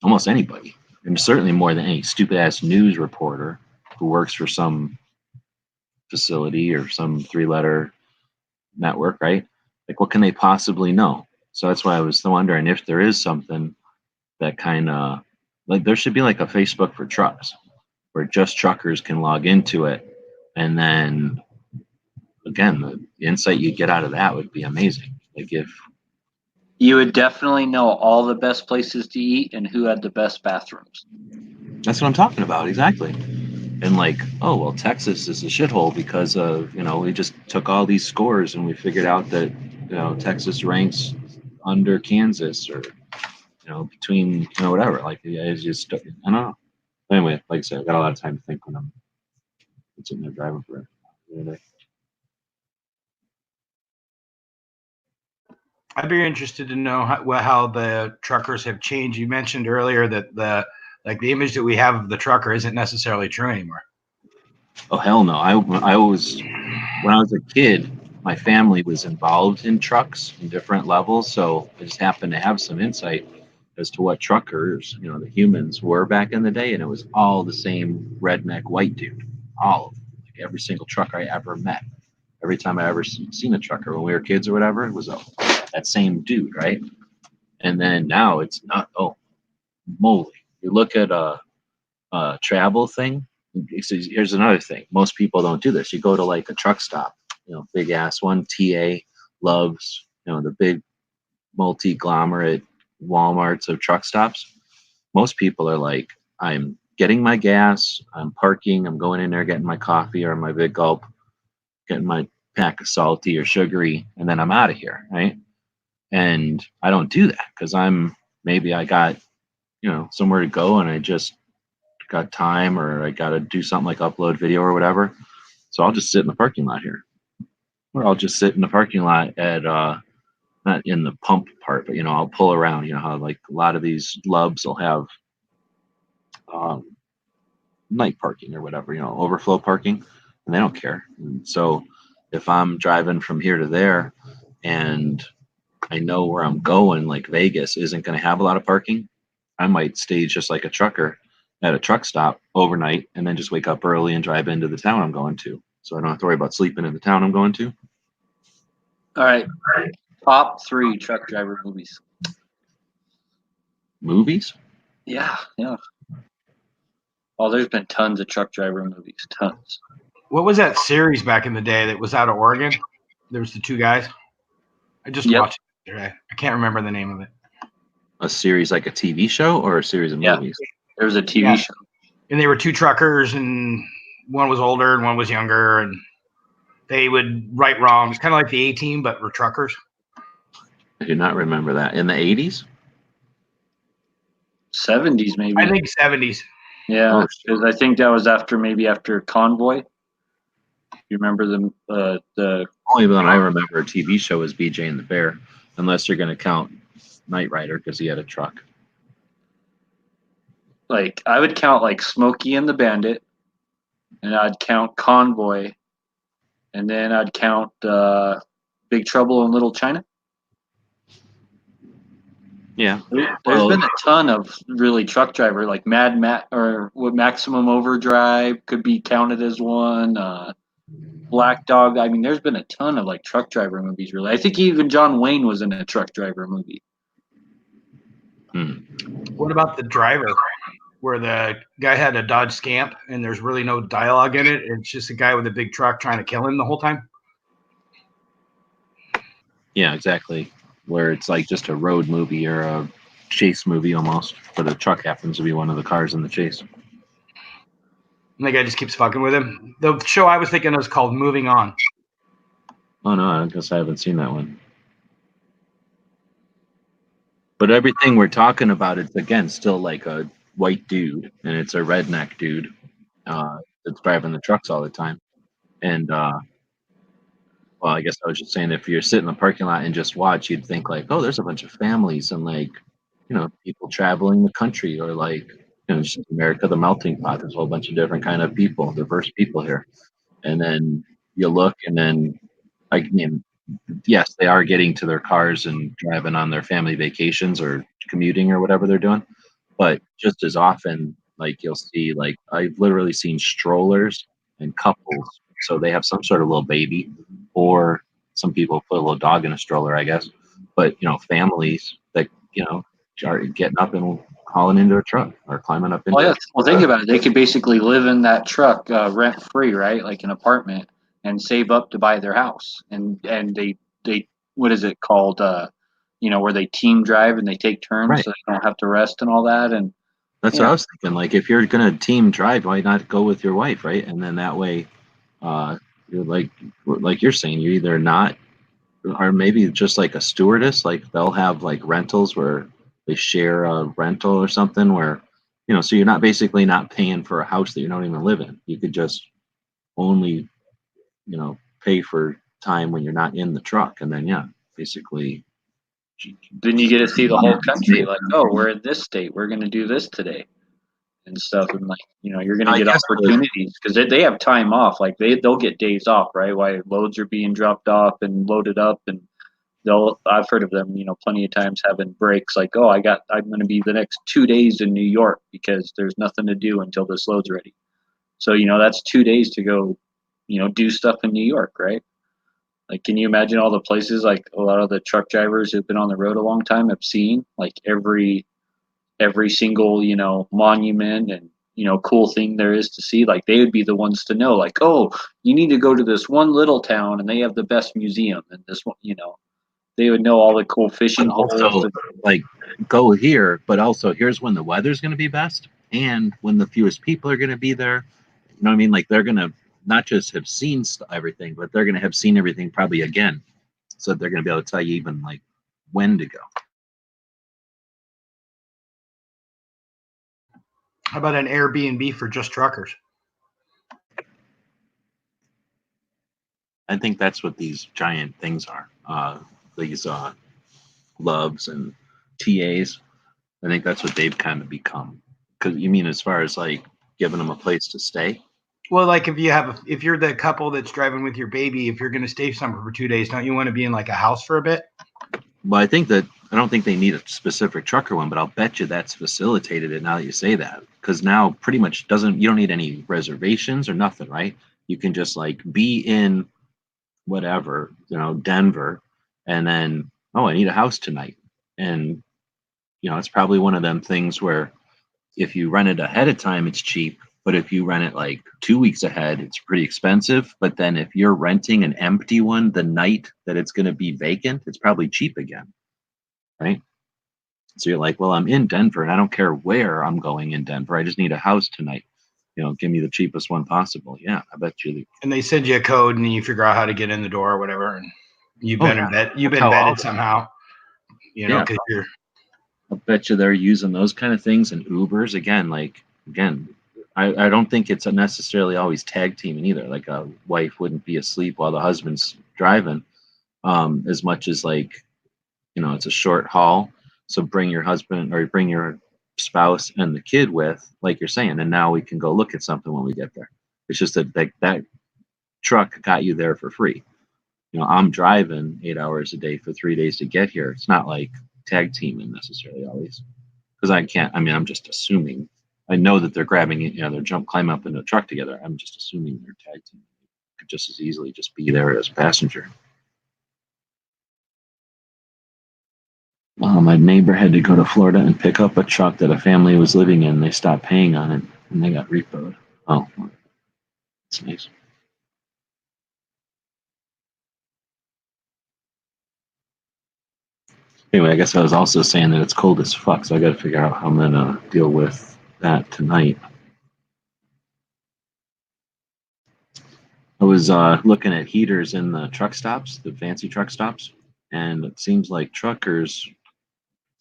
almost anybody, and certainly more than any stupid ass news reporter who works for some facility or some 3-letter network, right? Like, what can they possibly know? So that's why I was wondering if there is something that kind of, like, there should be like a Facebook for trucks where just truckers can log into it, and then again, the insight you get out of that would be amazing. Like, if you would definitely know all the best places to eat and who had the best bathrooms. That's what I'm talking about, exactly. And like, oh well, Texas is a shithole because of, we just took all these scores and we figured out that Texas ranks under Kansas, or between whatever. Like, it's just, I don't know. Anyway, like I said, I got a lot of time to think when I'm sitting there driving for it. I'd be interested to know how the truckers have changed. You mentioned earlier that the image that we have of the trucker isn't necessarily true anymore. Oh hell no! I was, when I was a kid, my family was involved in trucks in different levels, so I just happened to have some insight as to what truckers, the humans were back in the day, and it was all the same redneck white dude, all of them, like every single trucker I ever met. Every time I ever seen a trucker when we were kids or whatever, it was that same dude, right? And then now it's not. Oh, moly! You look at a travel thing. Here's another thing. Most people don't do this. You go to like a truck stop, big ass one, TA, Loves, the big multi-glomerate Walmarts of truck stops. Most people are like, I'm getting my gas, I'm parking, I'm going in there getting my coffee or my big gulp, getting my pack of salty or sugary, and then I'm out of here, right? And I don't do that because maybe I got, somewhere to go and I just got time, or I got to do something like upload video or whatever. So I'll just sit in the parking lot here, or I'll just sit in the parking lot at, not in the pump part, but, I'll pull around, how like a lot of these Loves will have night parking or whatever, overflow parking, and they don't care. And so if I'm driving from here to there and I know where I'm going, like Vegas isn't going to have a lot of parking, I might stage just like a trucker at a truck stop overnight and then just wake up early and drive into the town I'm going to. So I don't have to worry about sleeping in the town I'm going to. All right. Top 3 truck driver movies. Movies? Yeah. Oh, there's been tons of truck driver movies. Tons. What was that series back in the day that was out of Oregon? There was the 2 guys. I just watched it today. I can't remember the name of it. A series like a TV show or a series of movies? There was a TV show. And they were 2 truckers, and one was older and one was younger, and they would right wrongs, kind of like the A-Team, but we're truckers. I do not remember that. In the 80s? 70s, maybe. I think 70s. Yeah, because I think that was after Convoy. You remember the only one I remember a TV show was BJ and the Bear, unless you're going to count Knight Rider because he had a truck. Like I would count like Smokey and the Bandit, and I'd count Convoy, and then I'd count Big Trouble in Little China. Yeah, there's been a ton of really truck driver like Mad Matt or what Maximum Overdrive could be counted as one. Black Dog. I mean, there's been a ton of like truck driver movies. Really, I think even John Wayne was in a truck driver movie. What about The Driver, where the guy had a Dodge Scamp and there's really no dialogue in it? It's just a guy with a big truck trying to kill him the whole time. Yeah, exactly. Where it's like just a road movie or a chase movie almost, but the truck happens to be one of the cars in the chase. And the guy just keeps fucking with him. The show I was thinking was called Moving On. Oh, no, I guess I haven't seen that one. But everything we're talking about, it's, again, still like a white dude, and it's a redneck dude that's driving the trucks all the time. And, well, I guess I was just saying, if you're sitting in the parking lot and just watch, you'd think like, oh, there's a bunch of families and like, you know, people traveling the country, or like, you know, just America, the melting pot. There's a whole bunch of different kind of people, diverse people here. And then you look, and then, I mean, yes, they are getting to their cars and driving on their family vacations or commuting or whatever they're doing. But just as often, like you'll see, like I've literally seen strollers and couples. So they have some sort of little baby, or some people put a little dog in a stroller, I guess. But, you know, families that, you know, are getting up and hauling into a truck or climbing up into a truck. Well, think about it. They could basically live in that truck rent free, right? Like an apartment, and save up to buy their house. And they what is it called? You know, where they team drive and they take turns, Right. so they don't have to rest and all that. And that's what I was thinking. Like, if you're gonna team drive, why not go with your wife, right? And then that way, you're like you're saying, you're either not, or maybe just like a stewardess. Like they'll have like rentals where they share a rental or something, where, you know, so you're not basically not paying for a house that you don't even live in. You could just only, you know, pay for time when you're not in the truck, and then basically. then you get to see the whole country. Like, oh, we're in this state. We're going to do this today and stuff. And like, you know, you're going to get opportunities because they have time off. Like they'll get days off, right? While loads are being dropped off and loaded up, and I've heard of them, you know, plenty of times having breaks. Like, oh, I'm going to be the next 2 days in New York because there's nothing to do until this load's ready. So, you know, that's 2 days to go, you know, do stuff in New York, right? Like, can you imagine all the places like a lot of the truck drivers who've been on the road a long time have seen, like every single, you know, monument and, you know, cool thing there is to see? Like, they would be the ones to know, like, oh, you need to go to this one little town and they have the best museum, and this one, you know, they would know all the cool fishing holes. Like, go here, but also here's when the weather's going to be best and when the fewest people are going to be there. You know what I mean? Like, they're going to not just have seen everything, but they're going to have seen everything probably again. So they're going to be able to tell you even like when to go. How about an Airbnb for just truckers? I think that's what these giant things are. These loves and TAs. I think that's what they've kind of become. Because you mean as far as like giving them a place to stay? Well, like if you're the couple that's driving with your baby, if you're going to stay somewhere for 2 days, don't you want to be in like a house for a bit? Well, I think that I don't think they need a specific trucker one, but I'll bet you that's facilitated it now that you say that. Because now pretty much you don't need any reservations or nothing, right? You can just like be in whatever, Denver, and then, oh, I need a house tonight. And, it's probably one of them things where if you rent it ahead of time, it's cheap. But if you rent it like 2 weeks ahead, it's pretty expensive. But then if you're renting an empty one the night that it's going to be vacant, it's probably cheap again, right? So you're like, well, I'm in Denver and I don't care where I'm going in Denver. I just need a house tonight. Give me the cheapest one possible. Yeah, I bet you. And they send you a code and you figure out how to get in the door or whatever. And you've been vetted somehow, because you're. I bet you they're using those kind of things. And Ubers again, I don't think it's necessarily always tag teaming either. Like a wife wouldn't be asleep while the husband's driving, as much as it's a short haul. So bring your husband or bring your spouse and the kid with, like you're saying, and now we can go look at something when we get there. It's just that truck got you there for free. I'm driving 8 hours a day for 3 days to get here. It's not like tag teaming necessarily always, because I'm just assuming. I know that they're grabbing it, they're climb up in a truck together. I'm just assuming they're tag teaming. Could just as easily just be there as a passenger. My neighbor had to go to Florida and pick up a truck that a family was living in. They stopped paying on it and they got repoed. Oh, that's nice. Anyway, I guess I was also saying that it's cold as fuck, so I got to figure out how I'm going to deal with that tonight. I was looking at heaters in the truck stops, the fancy truck stops, and it seems like truckers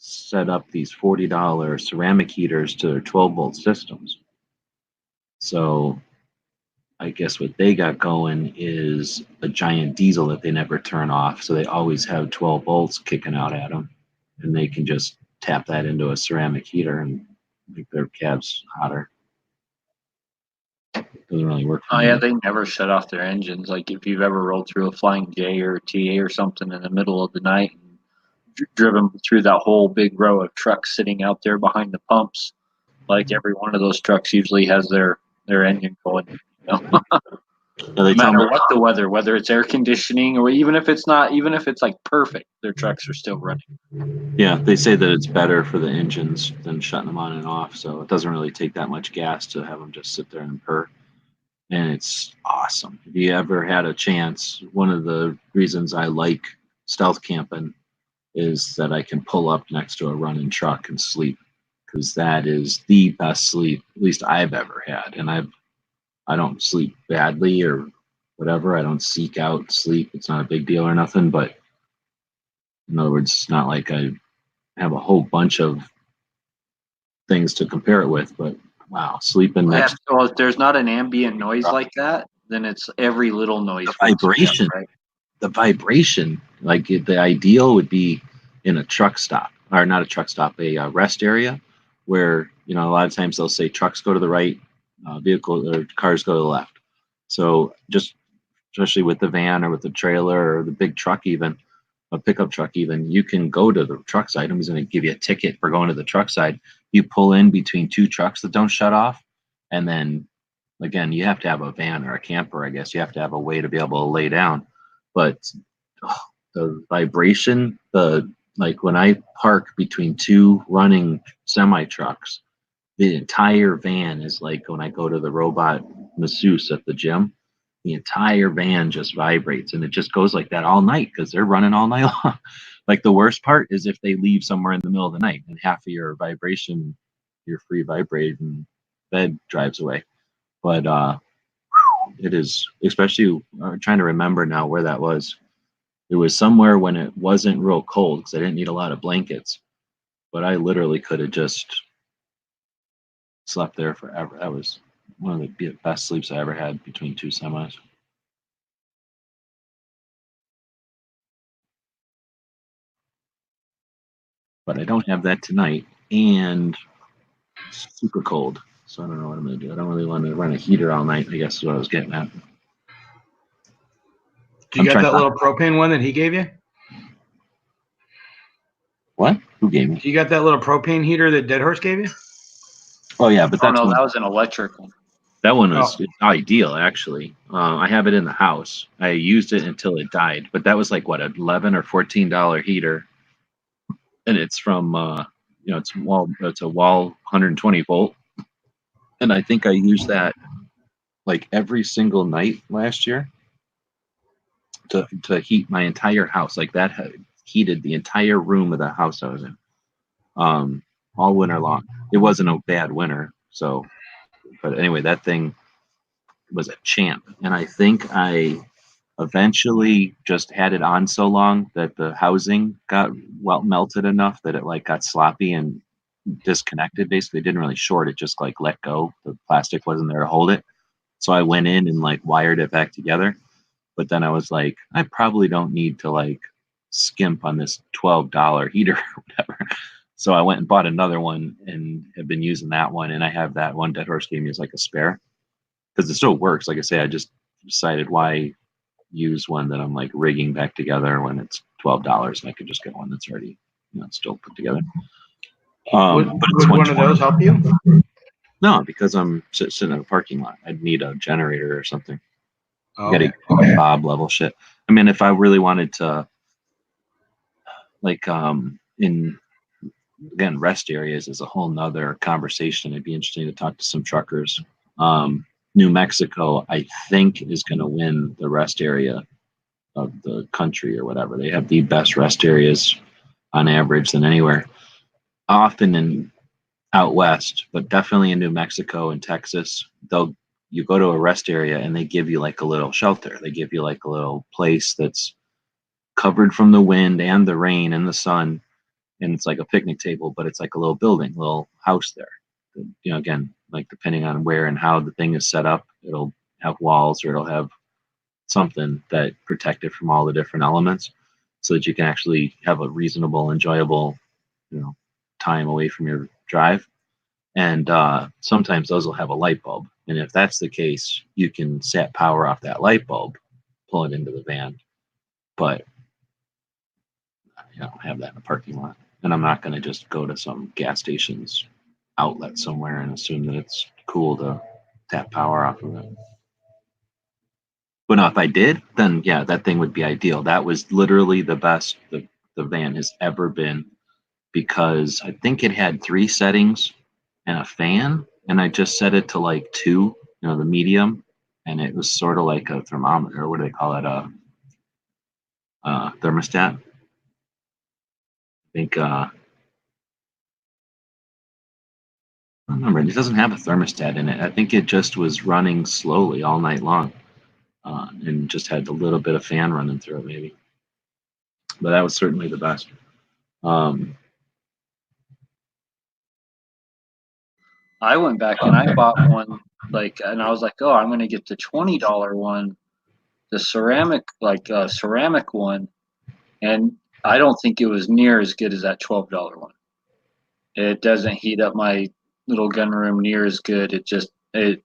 set up these $40 ceramic heaters to their 12-volt systems. So I guess what they got going is a giant diesel that they never turn off. So they always have 12 volts kicking out at them. And they can just tap that into a ceramic heater and make their cabs hotter. Doesn't really work for me. Yeah, they never shut off their engines. Like if you've ever rolled through a Flying J or a TA or something in the middle of the night, driven through that whole big row of trucks sitting out there behind the pumps, like every one of those trucks usually has their engine going. No matter what the weather, whether it's air conditioning or even if it's like perfect, their trucks are still running. Yeah, they say that it's better for the engines than shutting them on and off, so it doesn't really take that much gas to have them just sit there and purr. And it's awesome. If you ever had a chance, one of the reasons I like stealth camping is that I can pull up next to a running truck and sleep, because that is the best sleep, at least I've ever had. And I don't sleep badly or whatever. I don't seek out sleep. It's not a big deal or nothing. But in other words, it's not like I have a whole bunch of things to compare it with. But wow, sleeping next. So if there's not an ambient noise like that, then it's every little noise. The vibration, right? The vibration. Like the ideal would be in a truck stop, or not a truck stop, a rest area, where a lot of times they'll say trucks go to the right, vehicle or cars go to the left. So just especially with the van or with the trailer or the big truck, even a pickup truck, even you can go to the truck side. He's going to give you a ticket for going to the truck side. You pull in between two trucks that don't shut off, and then again you have to have a van or a camper. I guess you have to have a way to be able to lay down. But the vibration, like when I park between two running semi trucks, the entire van is like when I go to the robot masseuse at the gym, the entire van just vibrates, and it just goes like that all night because they're running all night long. Like the worst part is if they leave somewhere in the middle of the night and half of your vibration, your free vibrating bed drives away. But it is, especially I'm trying to remember now where that was. It was somewhere when it wasn't real cold because I didn't need a lot of blankets, but I literally could have just slept there forever. That was one of the best sleeps I ever had between two semis. But I don't have that tonight, and it's super cold, so I don't know what I'm going to do. I don't really want to run a heater all night, I guess is what I was getting at. Do you got that little propane one that he gave you? What? Who gave me? You got that little propane heater that Dead Horse gave you? Oh yeah, but Oh that's no, one. that was an electric one. That one was Oh. ideal, actually. I have it in the house. I used it until it died, but that was like what, $11 or $14 heater, and it's from it's a wall 120 volt, and I think I used that like every single night last year to heat my entire house. Like that heated the entire room of the house I was in, all winter long. It wasn't a bad winter, so. But anyway, that thing was a champ, and I think I eventually just had it on so long that the housing got melted enough that it like got sloppy and disconnected. Basically, it didn't really short; it just like let go. The plastic wasn't there to hold it, so I went in and like wired it back together. But then I was like, I probably don't need to like skimp on this $12 heater or whatever. So I went and bought another one and have been using that one, and I have that one Dead Horse gave me as like a spare because it still works. Like I say, I just decided why use one that I'm like rigging back together when it's $12 and I could just get one that's already still put together. Would But it's one of those help you? No, because I'm sitting in a parking lot. I'd need a generator or something. Oh, You gotta Bob level shit. I mean, if I really wanted to, like, in again, rest areas is a whole nother conversation. It'd be interesting to talk to some truckers. New Mexico, I think, is going to win the rest area of the country or whatever. They have the best rest areas on average than anywhere. Often in out west, but definitely in New Mexico and Texas, you go to a rest area and they give you like a little shelter. They give you like a little place that's covered from the wind and the rain and the sun, and it's like a picnic table, but it's like a little building, little house there. Again, like depending on where and how the thing is set up, it'll have walls or it'll have something that protect it from all the different elements, so that you can actually have a reasonable, enjoyable, time away from your drive. And sometimes those will have a light bulb, and if that's the case, you can set power off that light bulb, pull it into the van. But I don't have that in a parking lot, and I'm not going to just go to some gas station's outlet somewhere and assume that it's cool to tap power off of it. But no, if I did, then yeah, that thing would be ideal. That was literally the best the van has ever been, because I think it had 3 settings and a fan, and I just set it to like 2, the medium, and it was sort of like a thermometer, or what do they call it, a thermostat. I think I don't remember. It doesn't have a thermostat in it. I think it just was running slowly all night long, and just had a little bit of fan running through it, maybe. But that was certainly the best. I went back and I bought one, and I was like, oh, I'm going to get the $20 one, the ceramic one, and I don't think it was near as good as that $12 one. It doesn't heat up my little gun room near as good. It just didn't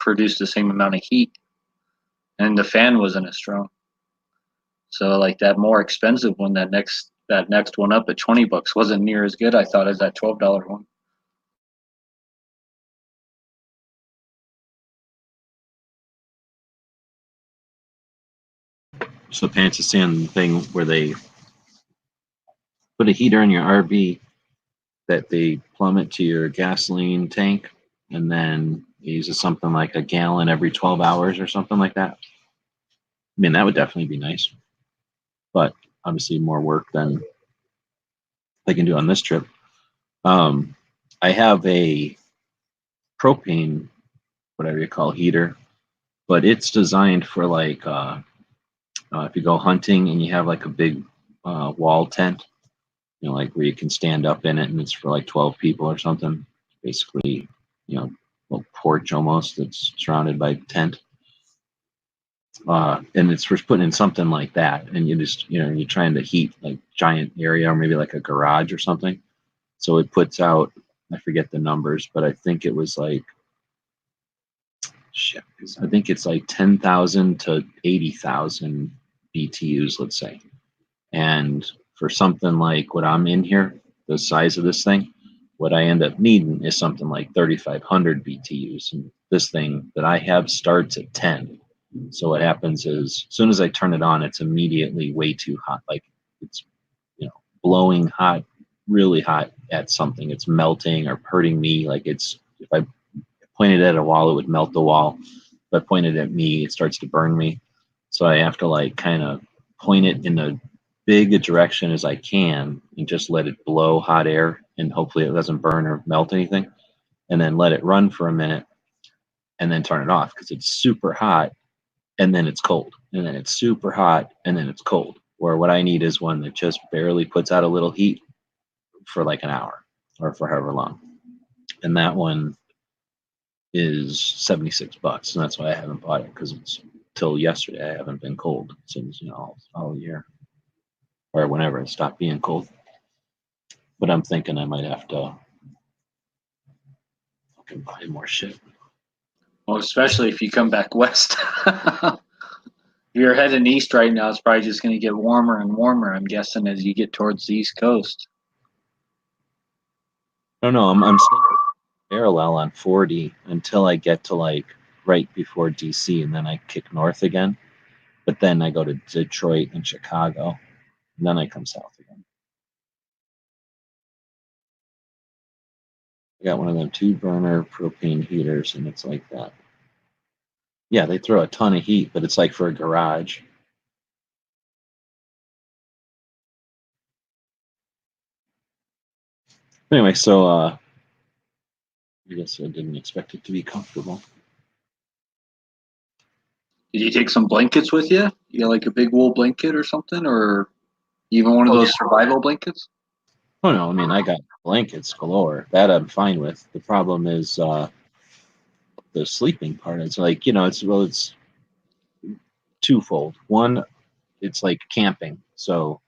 produce the same amount of heat, and the fan wasn't as strong. So like that more expensive one, that next one up at $20 wasn't near as good, I thought, as that $12 one. So Pants is saying the thing where they put a heater in your RV that they plumb it to your gasoline tank, and then it uses something like a gallon every 12 hours or something like that. I mean, that would definitely be nice, but obviously more work than they can do on this trip. I have a propane, whatever you call heater, but it's designed for like if you go hunting and you have like a big wall tent, like where you can stand up in it, and it's for like 12 people or something. Basically, a little porch almost that's surrounded by tent. And it's for putting in something like that, and you just you're trying to heat like giant area or maybe like a garage or something. So it puts out, I forget the numbers, but I think it was like shit. I think it's like 10,000 to 80,000 BTUs, let's say. And for something like what I'm in here, the size of this thing, what I end up needing is something like 3,500 BTUs. And this thing that I have starts at 10. So what happens is, as soon as I turn it on, it's immediately way too hot. Like it's, blowing hot, really hot at something. It's melting or hurting me. Like if I pointed at a wall, it would melt the wall. If I pointed at me, it starts to burn me. So I have to like kind of point it in a big a direction as I can and just let it blow hot air, and hopefully it doesn't burn or melt anything, and then let it run for a minute and then turn it off because it's super hot and then it's cold, and then it's super hot and then it's cold. Where what I need is one that just barely puts out a little heat for like an hour or for however long. And that one is $76, and that's why I haven't bought it, because it's till yesterday I haven't been cold since all year or whenever it stopped being cold. But I'm thinking I might have to fucking buy more shit. Well, especially if you come back west. If you're heading east right now, it's probably just going to get warmer and warmer, I'm guessing, as you get towards the East Coast. I don't know. I'm staying parallel on 40 until I get to like right before DC, and then I kick north again. But then I go to Detroit and Chicago, and then I come south again. I got one of them 2-burner propane heaters, and it's like that. Yeah, they throw a ton of heat, but it's like for a garage. Anyway, so I guess I didn't expect it to be comfortable. Did you take some blankets with you? You got like a big wool blanket or something, or even one of those survival blankets? Oh no, I mean I got blankets galore. That I'm fine with. The problem is the sleeping part. It's like, it's twofold. One, it's like camping. So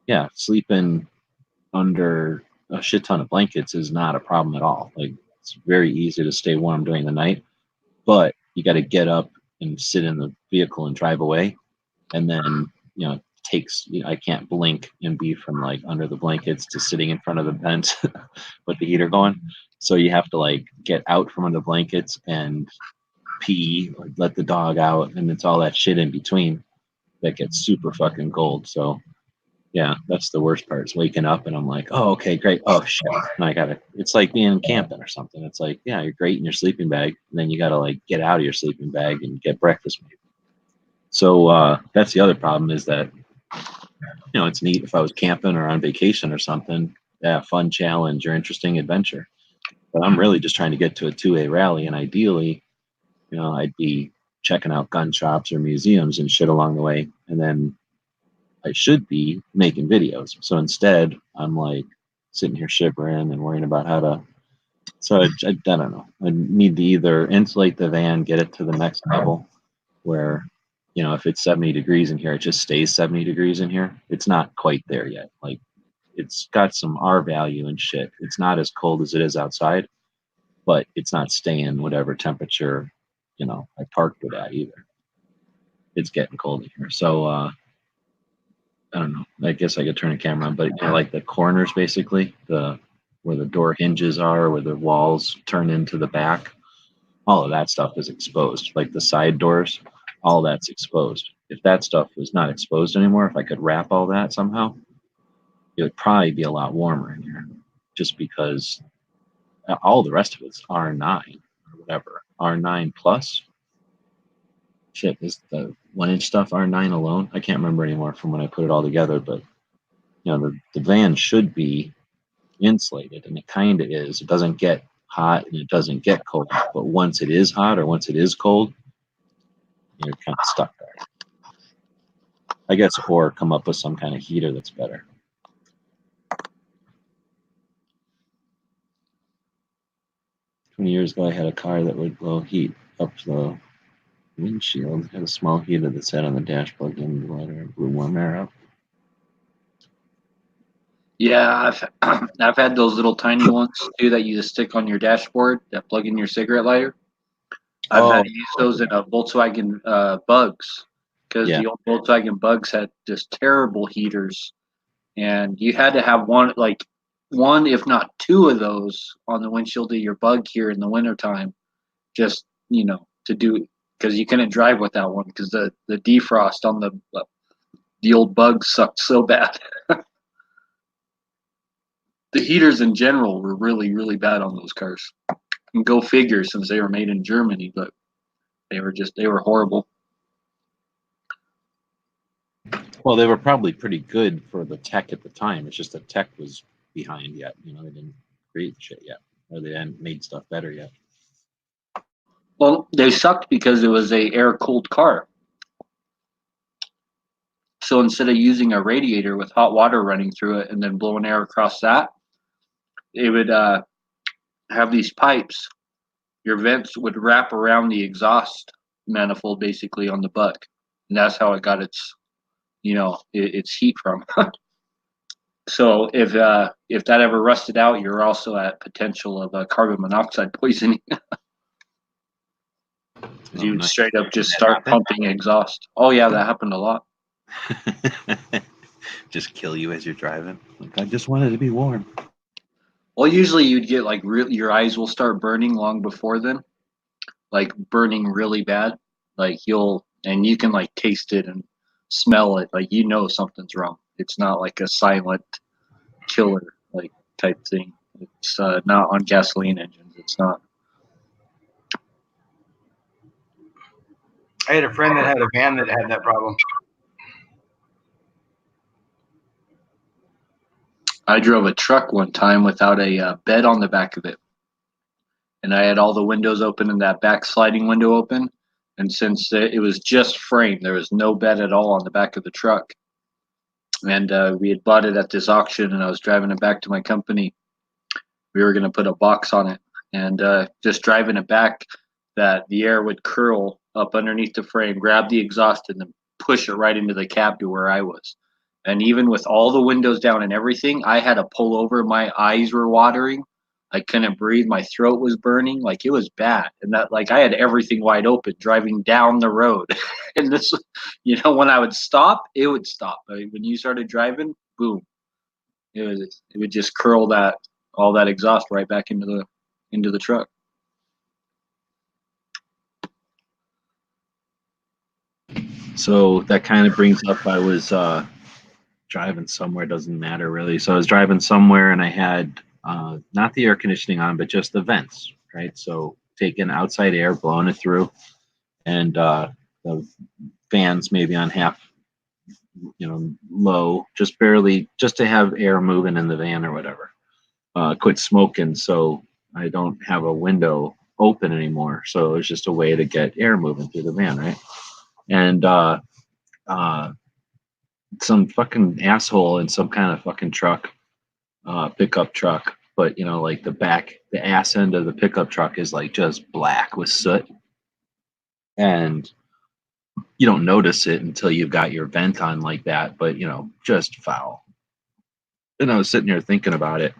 yeah, sleeping under a shit ton of blankets is not a problem at all. Like it's very easy to stay warm during the night, but you got to get up and sit in the vehicle and drive away, and then it takes. I can't blink and be from like under the blankets to sitting in front of the vent with the heater going. So you have to like get out from under the blankets and pee or let the dog out, and it's all that shit in between that gets super fucking cold. So yeah, that's the worst part, is waking up and I'm like, oh, okay, great. Oh shit. And it's like being camping or something. It's like, yeah, you're great in your sleeping bag, and then you gotta like get out of your sleeping bag and get breakfast made. So that's the other problem, is that it's neat if I was camping or on vacation or something. Yeah, fun challenge or interesting adventure. But I'm really just trying to get to a 2A rally, and ideally, I'd be checking out gun shops or museums and shit along the way, and then I should be making videos. So instead, I'm like sitting here shivering and worrying about how to. So I don't know. I need to either insulate the van, get it to the next level, where if it's 70 degrees in here, it just stays 70 degrees in here. It's not quite there yet. Like it's got some R value and shit. It's not as cold as it is outside, but it's not staying whatever temperature I parked it at either. It's getting cold in here. So I don't know. I guess I could turn the camera on, but like the corners, basically, where the door hinges are, where the walls turn into the back, all of that stuff is exposed. Like the side doors, all that's exposed. If that stuff was not exposed anymore, if I could wrap all that somehow, it would probably be a lot warmer in here, just because all the rest of it's R9 or whatever. R9 plus. Shit, is the 1-inch stuff R9 alone? I can't remember anymore from when I put it all together, but the van should be insulated, and it kind of is. It doesn't get hot and it doesn't get cold, but once it is hot or once it is cold, you're kind of stuck there. I guess, or come up with some kind of heater that's better. 20 years ago, I had a car that would blow heat up the windshield. It had a small heater that sat on the dash, plugged in the lighter, and blew warm air up. Yeah, I've had those little tiny ones too that you just stick on your dashboard that plug in your cigarette lighter. I've had to use those in a Volkswagen Bugs because Yeah. the old Volkswagen Bugs had just terrible heaters, and you had to have one, if not two of those on the windshield of your Bug here in the wintertime, just, to do, because you couldn't drive without one because the defrost on the old Bug sucked so bad. The heaters in general were really, really bad on those cars. And go figure, since they were made in Germany, but they were horrible. Well, they were probably pretty good for the tech at the time. It's just the tech was behind yet. They didn't create shit yet, or they hadn't made stuff better yet. Well, they sucked because it was a air-cooled car. So instead of using a radiator with hot water running through it and then blowing air across that, it would have these pipes. Your vents would wrap around the exhaust manifold basically on the Buck, and that's how it got its heat from. So if that ever rusted out, you're also at potential of carbon monoxide poisoning. You would straight up just start pumping exhaust. Oh yeah, that happened a lot. Just kill you as you're driving. I just wanted to be warm. Well, usually you'd get your eyes will start burning long before then, burning really bad. You can taste it and smell it. Something's wrong. It's not like a silent killer type thing. It's not on gasoline engines. It's not. I had a friend that had a van that had that problem. I drove a truck one time without a bed on the back of it, and I had all the windows open and that back sliding window open. And since it was just frame, there was no bed at all on the back of the truck. And we had bought it at this auction, and I was driving it back to my company. We were going to put a box on it, and just driving it back, that the air would curl up underneath the frame, grab the exhaust, and then push it right into the cab to where I was. And even with all the windows down and everything, I had to pull over. My eyes were watering. I couldn't breathe. My throat was burning. It was bad. And that, I had everything wide open driving down the road. And this, when I would stop, it would stop. When you started driving, boom, it would just curl all that exhaust right back into the truck. So that kind of brings up, I was driving somewhere, doesn't matter really. So I was driving somewhere and I had not the air conditioning on, but just the vents, right? So taking outside air, blowing it through, and the fans maybe on half, low, just barely, just to have air moving in the van or whatever. Quit smoking, so I don't have a window open anymore. So it's just a way to get air moving through the van, right? And some fucking asshole in some kind of fucking truck, pickup truck, but the ass end of the pickup truck is just black with soot, and you don't notice it until you've got your vent on like that, but just foul. And I was sitting here thinking about it.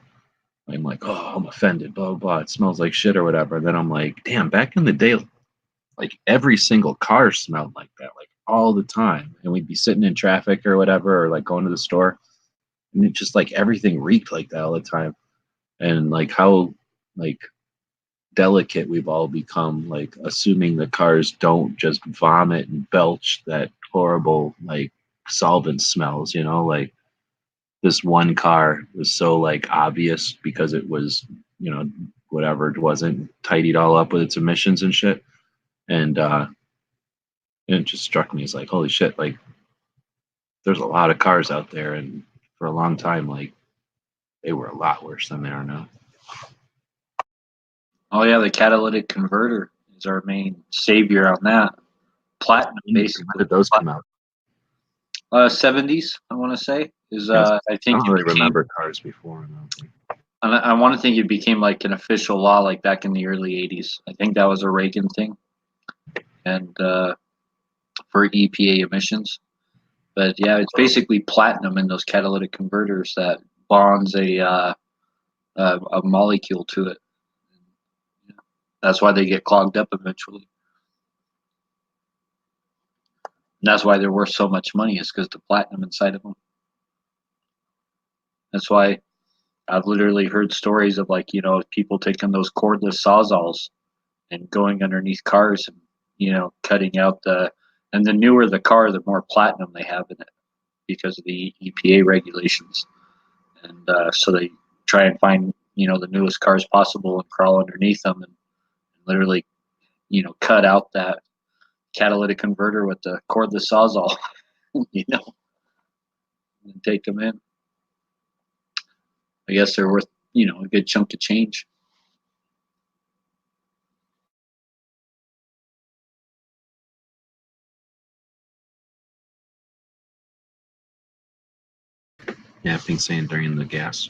I'm like, oh, I'm offended, blah, blah, blah. It smells like shit or whatever. And then I'm like, damn, back in the day, every single car smelled like that, all the time. And we'd be sitting in traffic or whatever, or going to the store. And it just everything reeked like that all the time. And how delicate we've all become, assuming the cars don't just vomit and belch that horrible solvent smells, this one car was so obvious because it was, whatever, it wasn't tidied all up with its emissions and shit. And it just struck me as holy shit, there's a lot of cars out there, and for a long time, they were a lot worse than they are now. Oh yeah, the catalytic converter is our main savior on that. Platinum, basically. When did those come out? 70s, I want to say. I think I don't really remember cars before. I want to think it became an official law back in the early 80s. I think that was a Reagan thing, and for EPA emissions. But yeah, it's basically platinum in those catalytic converters that bonds a molecule to it. That's why they get clogged up eventually. that's why they're worth so much money, is because the platinum inside of them. That's why I've literally heard stories of, like, people taking those cordless sawzalls and going underneath cars and, cutting out and the newer the car, the more platinum they have in it because of the EPA regulations. And so they try and find, the newest cars possible and crawl underneath them and literally, cut out that catalytic converter with the cordless sawzall, and take them in. I guess they're worth, a good chunk of change. Yeah, I've been saying during the gas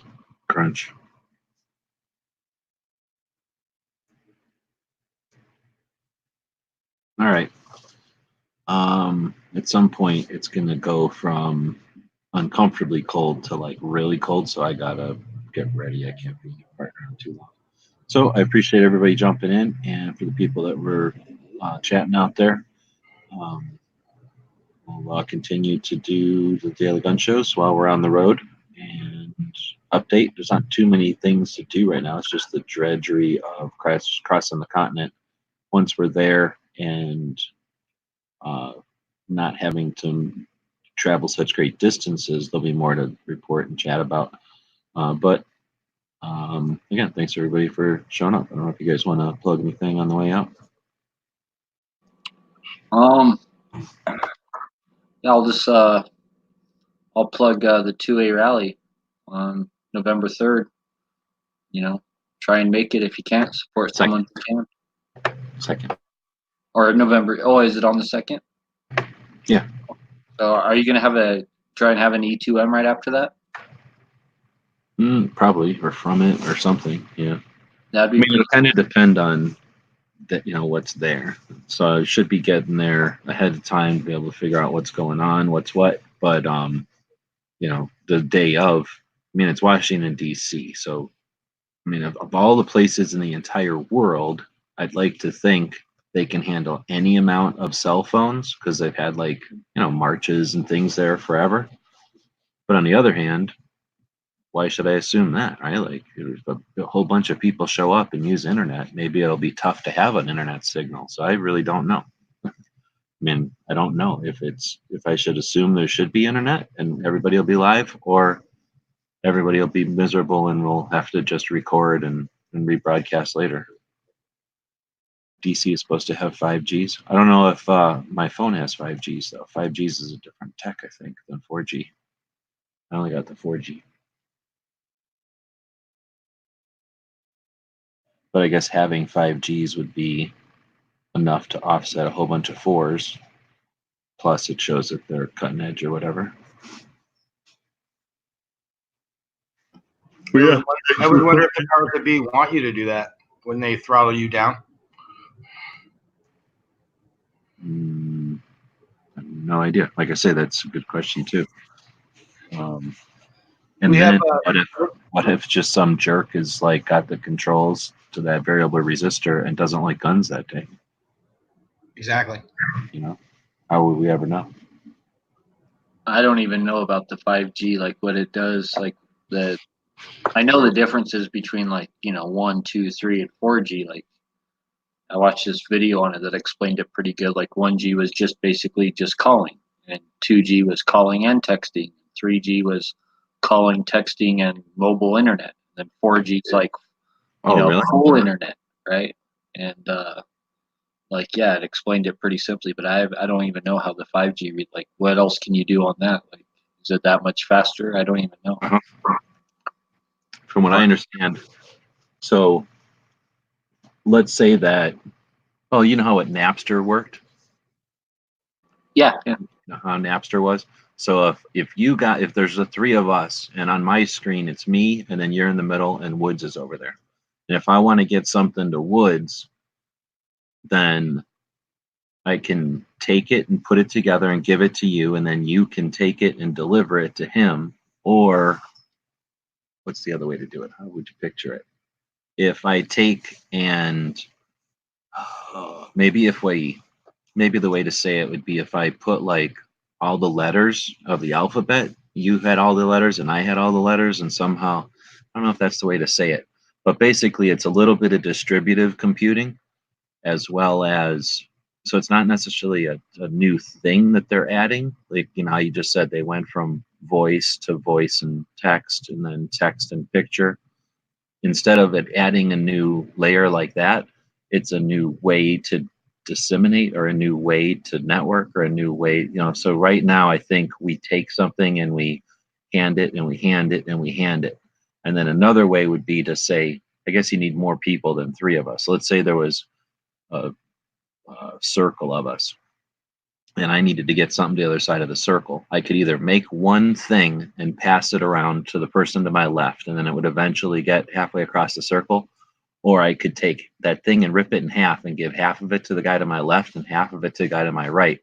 crunch. All right. At some point, it's gonna go from uncomfortably cold to like really cold, so I gotta get ready. I can't be partnering too long. So I appreciate everybody jumping in, and for the people that were chatting out there, we'll continue to do the daily gun shows while we're on the road and update. There's not too many things to do right now. It's just the drudgery of crossing the continent. Once we're there and not having to travel such great distances, there'll be more to report and chat about. But again, thanks everybody for showing up. I don't know if you guys want to plug anything on the way out. I'll just I'll plug the 2A rally on November 3rd. Try and make it if you can't. Support someone who can. Second. Or November. Oh, is it on the 2nd? Yeah. So are you going to try and have an E2M right after that? Probably, or from it, or something. Yeah. That'd be. It'll kind of depend on that, what's there. So I should be getting there ahead of time to be able to figure out what's going on, what's what. But the day of, it's Washington D.C. So of all the places in the entire world, I'd like to think they can handle any amount of cell phones because they've had marches and things there forever. But on the other hand, why should I assume that, right? Like, if a whole bunch of people show up and use internet, maybe it'll be tough to have an internet signal. So I really don't know. I don't know if I should assume there should be internet and everybody will be live, or everybody will be miserable and we'll have to just record and rebroadcast later. DC is supposed to have 5Gs. I don't know if my phone has 5Gs though. 5Gs is a different tech, I think, than 4G. I only got the 4G. But I guess having 5Gs would be enough to offset a whole bunch of 4s. Plus, it shows that they're cutting edge or whatever. Yeah. I would wonder if the powers that be want you to do that when they throttle you down. No idea. Like I say, that's a good question too. And We then have, what if just some jerk is like got the controls to that variable resistor and doesn't like guns that day? Exactly. How would we ever know? I don't even know about the 5G, like what it does. Like I know the differences between 1, 2, 3, and 4G. Like I watched this video on it that explained it pretty good. Like 1G was just basically just calling, and 2G was calling and texting. 3G was calling, texting, and mobile internet. And then 4G is like really? full internet, right? And it explained it pretty simply. But I don't even know how the 5G read. Like, what else can you do on that? Like, is it that much faster? I don't even know. From what I understand, so let's say that, well, you know how Napster worked? Yeah. How Napster was? So if there's the three of us, and on my screen it's me, and then you're in the middle, and Woods is over there. And if I want to get something to Woods, then I can take it and put it together and give it to you, and then you can take it and deliver it to him. Or what's the other way to do it? How would you picture it? If I take and maybe if we maybe the way to say it would be if I put like all the letters of the alphabet, you had all the letters and I had all the letters, and somehow, I don't know if that's the way to say it, but basically it's a little bit of distributive computing as well as, so it's not necessarily a new thing that they're adding. Like, you know, how you just said they went from voice to voice and then text and picture. Instead of it adding a new layer like that, it's a new way to disseminate or a new way to network or a new way, you know. So right now I think we take something and we hand it and we hand it and we hand it. And then another way would be to say, I guess you need more people than three of us. So let's say there was a circle of us and I needed to get something to the other side of the circle. I could either make one thing and pass it around to the person to my left, and then it would eventually get halfway across the circle, or I could take that thing and rip it in half and give half of it to the guy to my left and half of it to the guy to my right.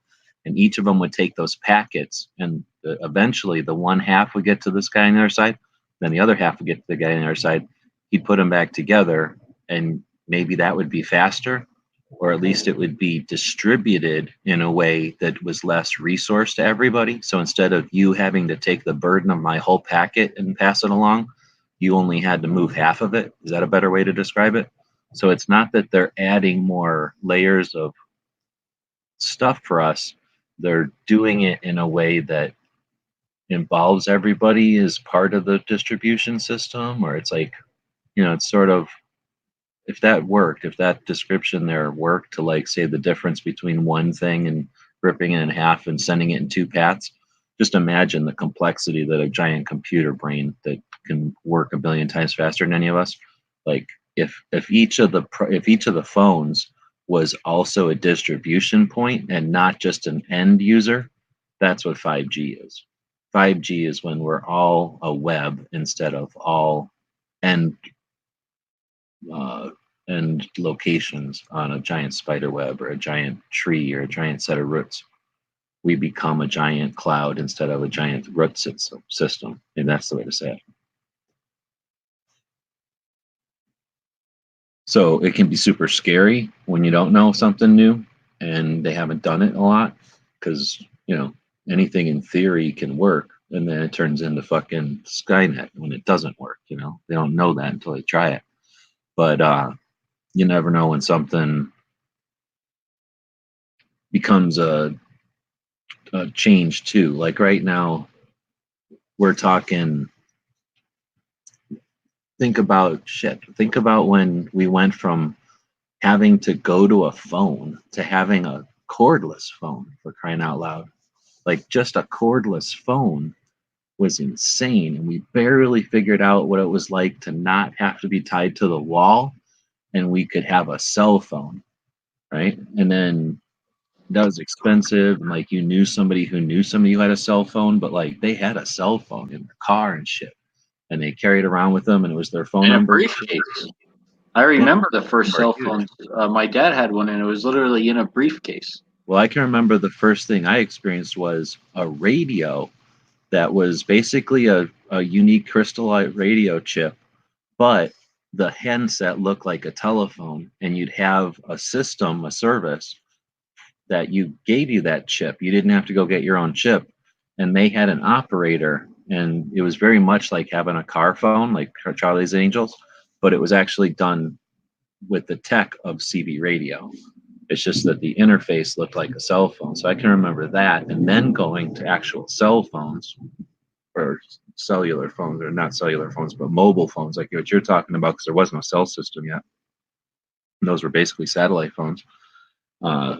And each of them would take those packets, and eventually the one half would get to this guy on the other side, then the other half would get to the guy on the other side. He'd put them back together, and maybe that would be faster, or at least it would be distributed in a way that was less resource to everybody. So instead of you having to take the burden of my whole packet and pass it along, you only had to move half of it. Is that a better way to describe it? So it's not that they're adding more layers of stuff for us. They're doing it in a way that involves everybody as part of the distribution system, or it's like, you know, it's sort of, if that worked, if that description there worked to like say the difference between one thing and ripping it in half and sending it in two paths, just imagine the complexity that a giant computer brain that can work a billion times faster than any of us. Like if each of the phones was also a distribution point and not just an end user, that's what 5G is. 5G is when we're all a web instead of all end and locations on a giant spider web or a giant tree or a giant set of roots. We become a giant cloud instead of a giant root system. And that's the way to say it. So it can be super scary when you don't know something new and they haven't done it a lot, because, you know, anything in theory can work, and then it turns into fucking Skynet when it doesn't work. You know, they don't know that until they try it. But you never know when something becomes a change too. Like right now, we're talking. Think about when we went from having to go to a phone to having a cordless phone, for crying out loud. Like just a cordless phone was insane, and we barely figured out what it was like to not have to be tied to the wall, and we could have a cell phone, right? And then that was expensive, and like you knew somebody who had a cell phone, but like they had a cell phone in their car and shit, and they carried around with them, and it was their phone In a number. briefcase. I remember the first cell phones. My dad had one, and it was literally in a briefcase. Well, I can remember the first thing I experienced was a radio that was basically a unique crystallite radio chip, but the handset looked like a telephone, and you'd have a service that gave you that chip. You didn't have to go get your own chip, and they had an operator, and it was very much like having a car phone, like Charlie's Angels, but it was actually done with the tech of CB radio. It's just that the interface looked like a cell phone. So I can remember that, and then going to actual cell phones, or cellular phones, or not cellular phones, but mobile phones, like what you're talking about, because there was no cell system yet. And those were basically satellite phones, or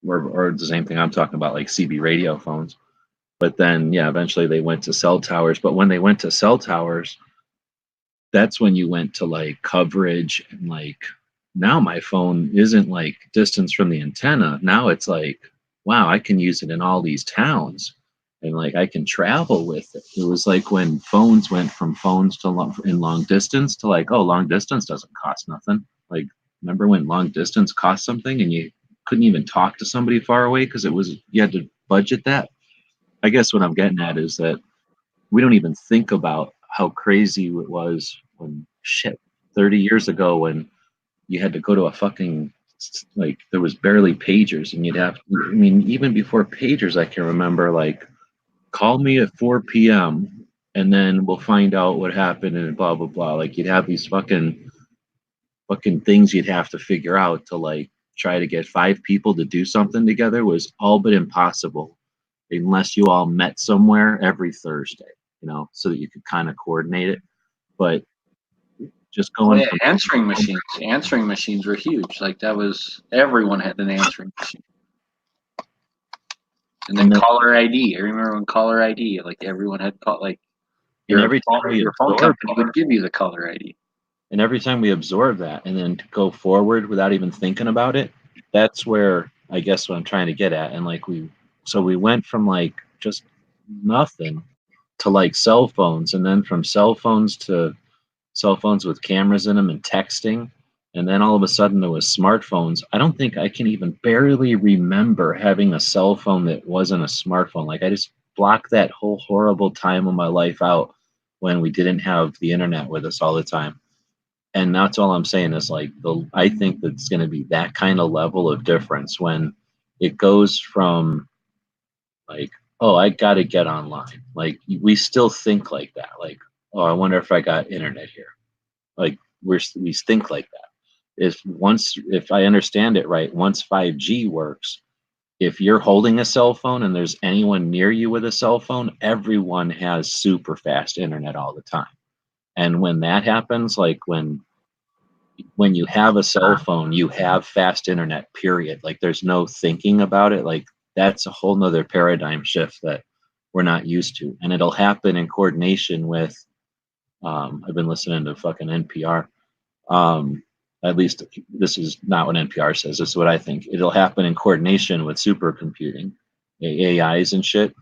the same thing I'm talking about, like CB radio phones. But then, yeah, eventually they went to cell towers. But when they went to cell towers, that's when you went to like coverage, and like now my phone isn't like distance from the antenna. Now it's like, wow, I can use it in all these towns, and like I can travel with it. It was like when phones went from phones to long distance to like, oh, long distance doesn't cost nothing. Like, remember when long distance cost something and you couldn't even talk to somebody far away because you had to budget that? I guess what I'm getting at is that we don't even think about how crazy it was when 30 years ago, when you had to go to a fucking like there was barely pagers, and you'd have. I mean, even before pagers, I can remember like call me at 4 p.m. and then we'll find out what happened and blah blah blah. Like you'd have these fucking things you'd have to figure out to like try to get 5 people to do something together was all but impossible unless you all met somewhere every Thursday, you know, so that you could kind of coordinate it. But just Oh going yeah, from answering machines. Answering machines were huge. Like that was everyone had an answering machine. And then And then- caller ID. I remember when caller ID, like everyone had like and your every time we your phone absorb company would give you the caller ID. and every time we absorb that and then to go forward without even thinking about it, that's where I guess what I'm trying to get at. And like we went from like just nothing to like cell phones, and then from cell phones to cell phones with cameras in them and texting, and then all of a sudden there was smartphones. I don't think I can even barely remember having a cell phone that wasn't a smartphone. Like I just blocked that whole horrible time of my life out when we didn't have the internet with us all the time. And that's all I'm saying is like I think that it's going to be that kind of level of difference when it goes from like, oh, I got to get online. Like we still think like that. Like, oh, I wonder if I got internet here. Like we think like that. If I understand it right, once 5G works, if you're holding a cell phone and there's anyone near you with a cell phone, everyone has super fast internet all the time. And when that happens, like when you have a cell phone, you have fast internet, period. Like there's no thinking about it. Like that's a whole nother paradigm shift that we're not used to. And it'll happen in coordination with, I've been listening to fucking NPR. At least this is not what NPR says. This is what I think. It'll happen in coordination with supercomputing, AIs and shit.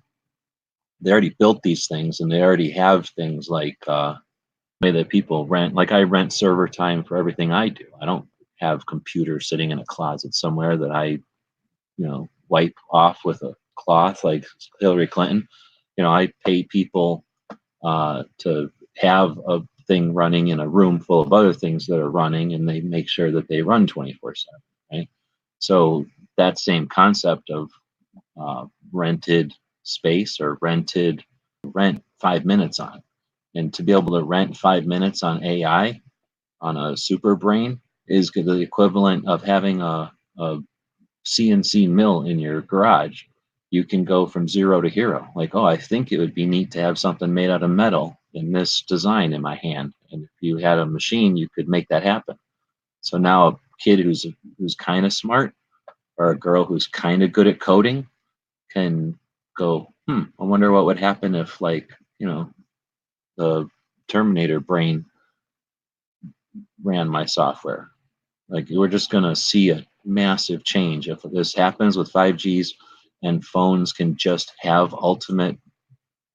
They already built these things and they already have things like, way that people rent. Like I rent server time for everything I do. I don't have computers sitting in a closet somewhere that I, wipe off with a cloth like Hillary Clinton. I pay people to have a thing running in a room full of other things that are running, and they make sure that they run 24/7. Right. So that same concept of rented space or rent 5 minutes on. And to be able to rent 5 minutes on AI on a super brain is the equivalent of having a CNC mill in your garage. You can go from zero to hero. Like, oh, I think it would be neat to have something made out of metal in this design in my hand. And if you had a machine, you could make that happen. So now a kid who's kind of smart or a girl who's kind of good at coding can go, I wonder what would happen if the Terminator brain ran my software. Like we're just going to see a massive change if this happens with 5Gs and phones can just have ultimate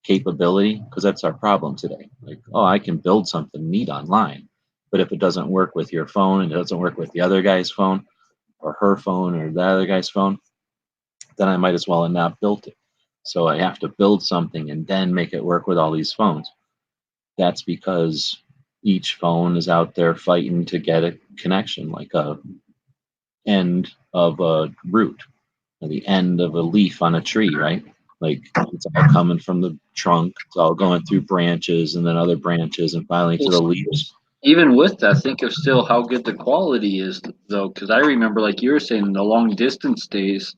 capability, because that's our problem today. Like, oh, I can build something neat online, but if it doesn't work with your phone and it doesn't work with the other guy's phone or her phone or the other guy's phone, then I might as well have not built it. So I have to build something and then make it work with all these phones. That's because each phone is out there fighting to get a connection, like a end of a root, or the end of a leaf on a tree, right? Like it's all coming from the trunk, it's all going through branches and then other branches and finally to the leaves. Even with that, think of still how good the quality is, though, because I remember, like you were saying, in the long distance days,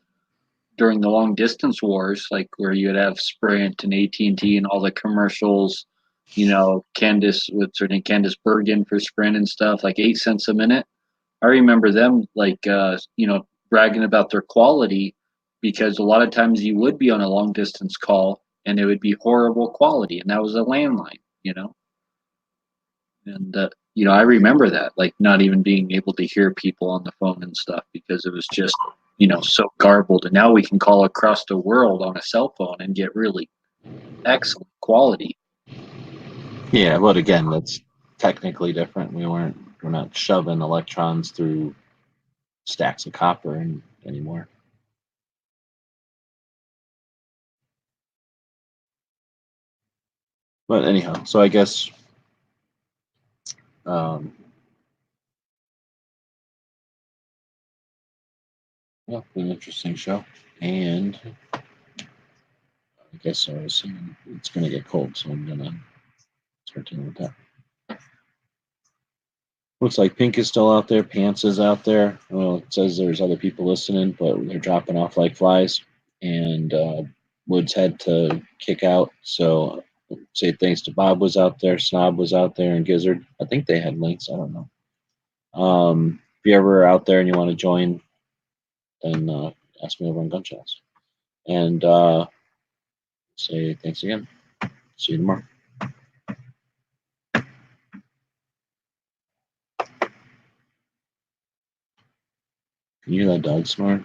during the long distance wars, like where you'd have Sprint and AT&T and all the commercials, Candace, what's her name, Candace Bergen for Sprint and stuff, like 8 cents a minute. I remember them like bragging about their quality, because a lot of times you would be on a long distance call and it would be horrible quality, and that was a landline. And I remember that, like not even being able to hear people on the phone and stuff because it was just so garbled. And now we can call across the world on a cell phone and get really excellent quality. Yeah, but again, that's technically different. We're not shoving electrons through stacks of copper anymore. But anyhow, so I guess Well, an interesting show. And I guess I was saying it's going to get cold, so I'm going to start dealing with that. Looks like Pink is still out there. Pants is out there. Well, it says there's other people listening, but they're dropping off like flies. And Woods had to kick out. So say thanks to Bob was out there, Snob was out there, and Gizzard. I think they had links. I don't know. If you're ever out there and you want to join, then ask me over on Gunshots. And say thanks again. See you tomorrow. Can you hear that dog snore?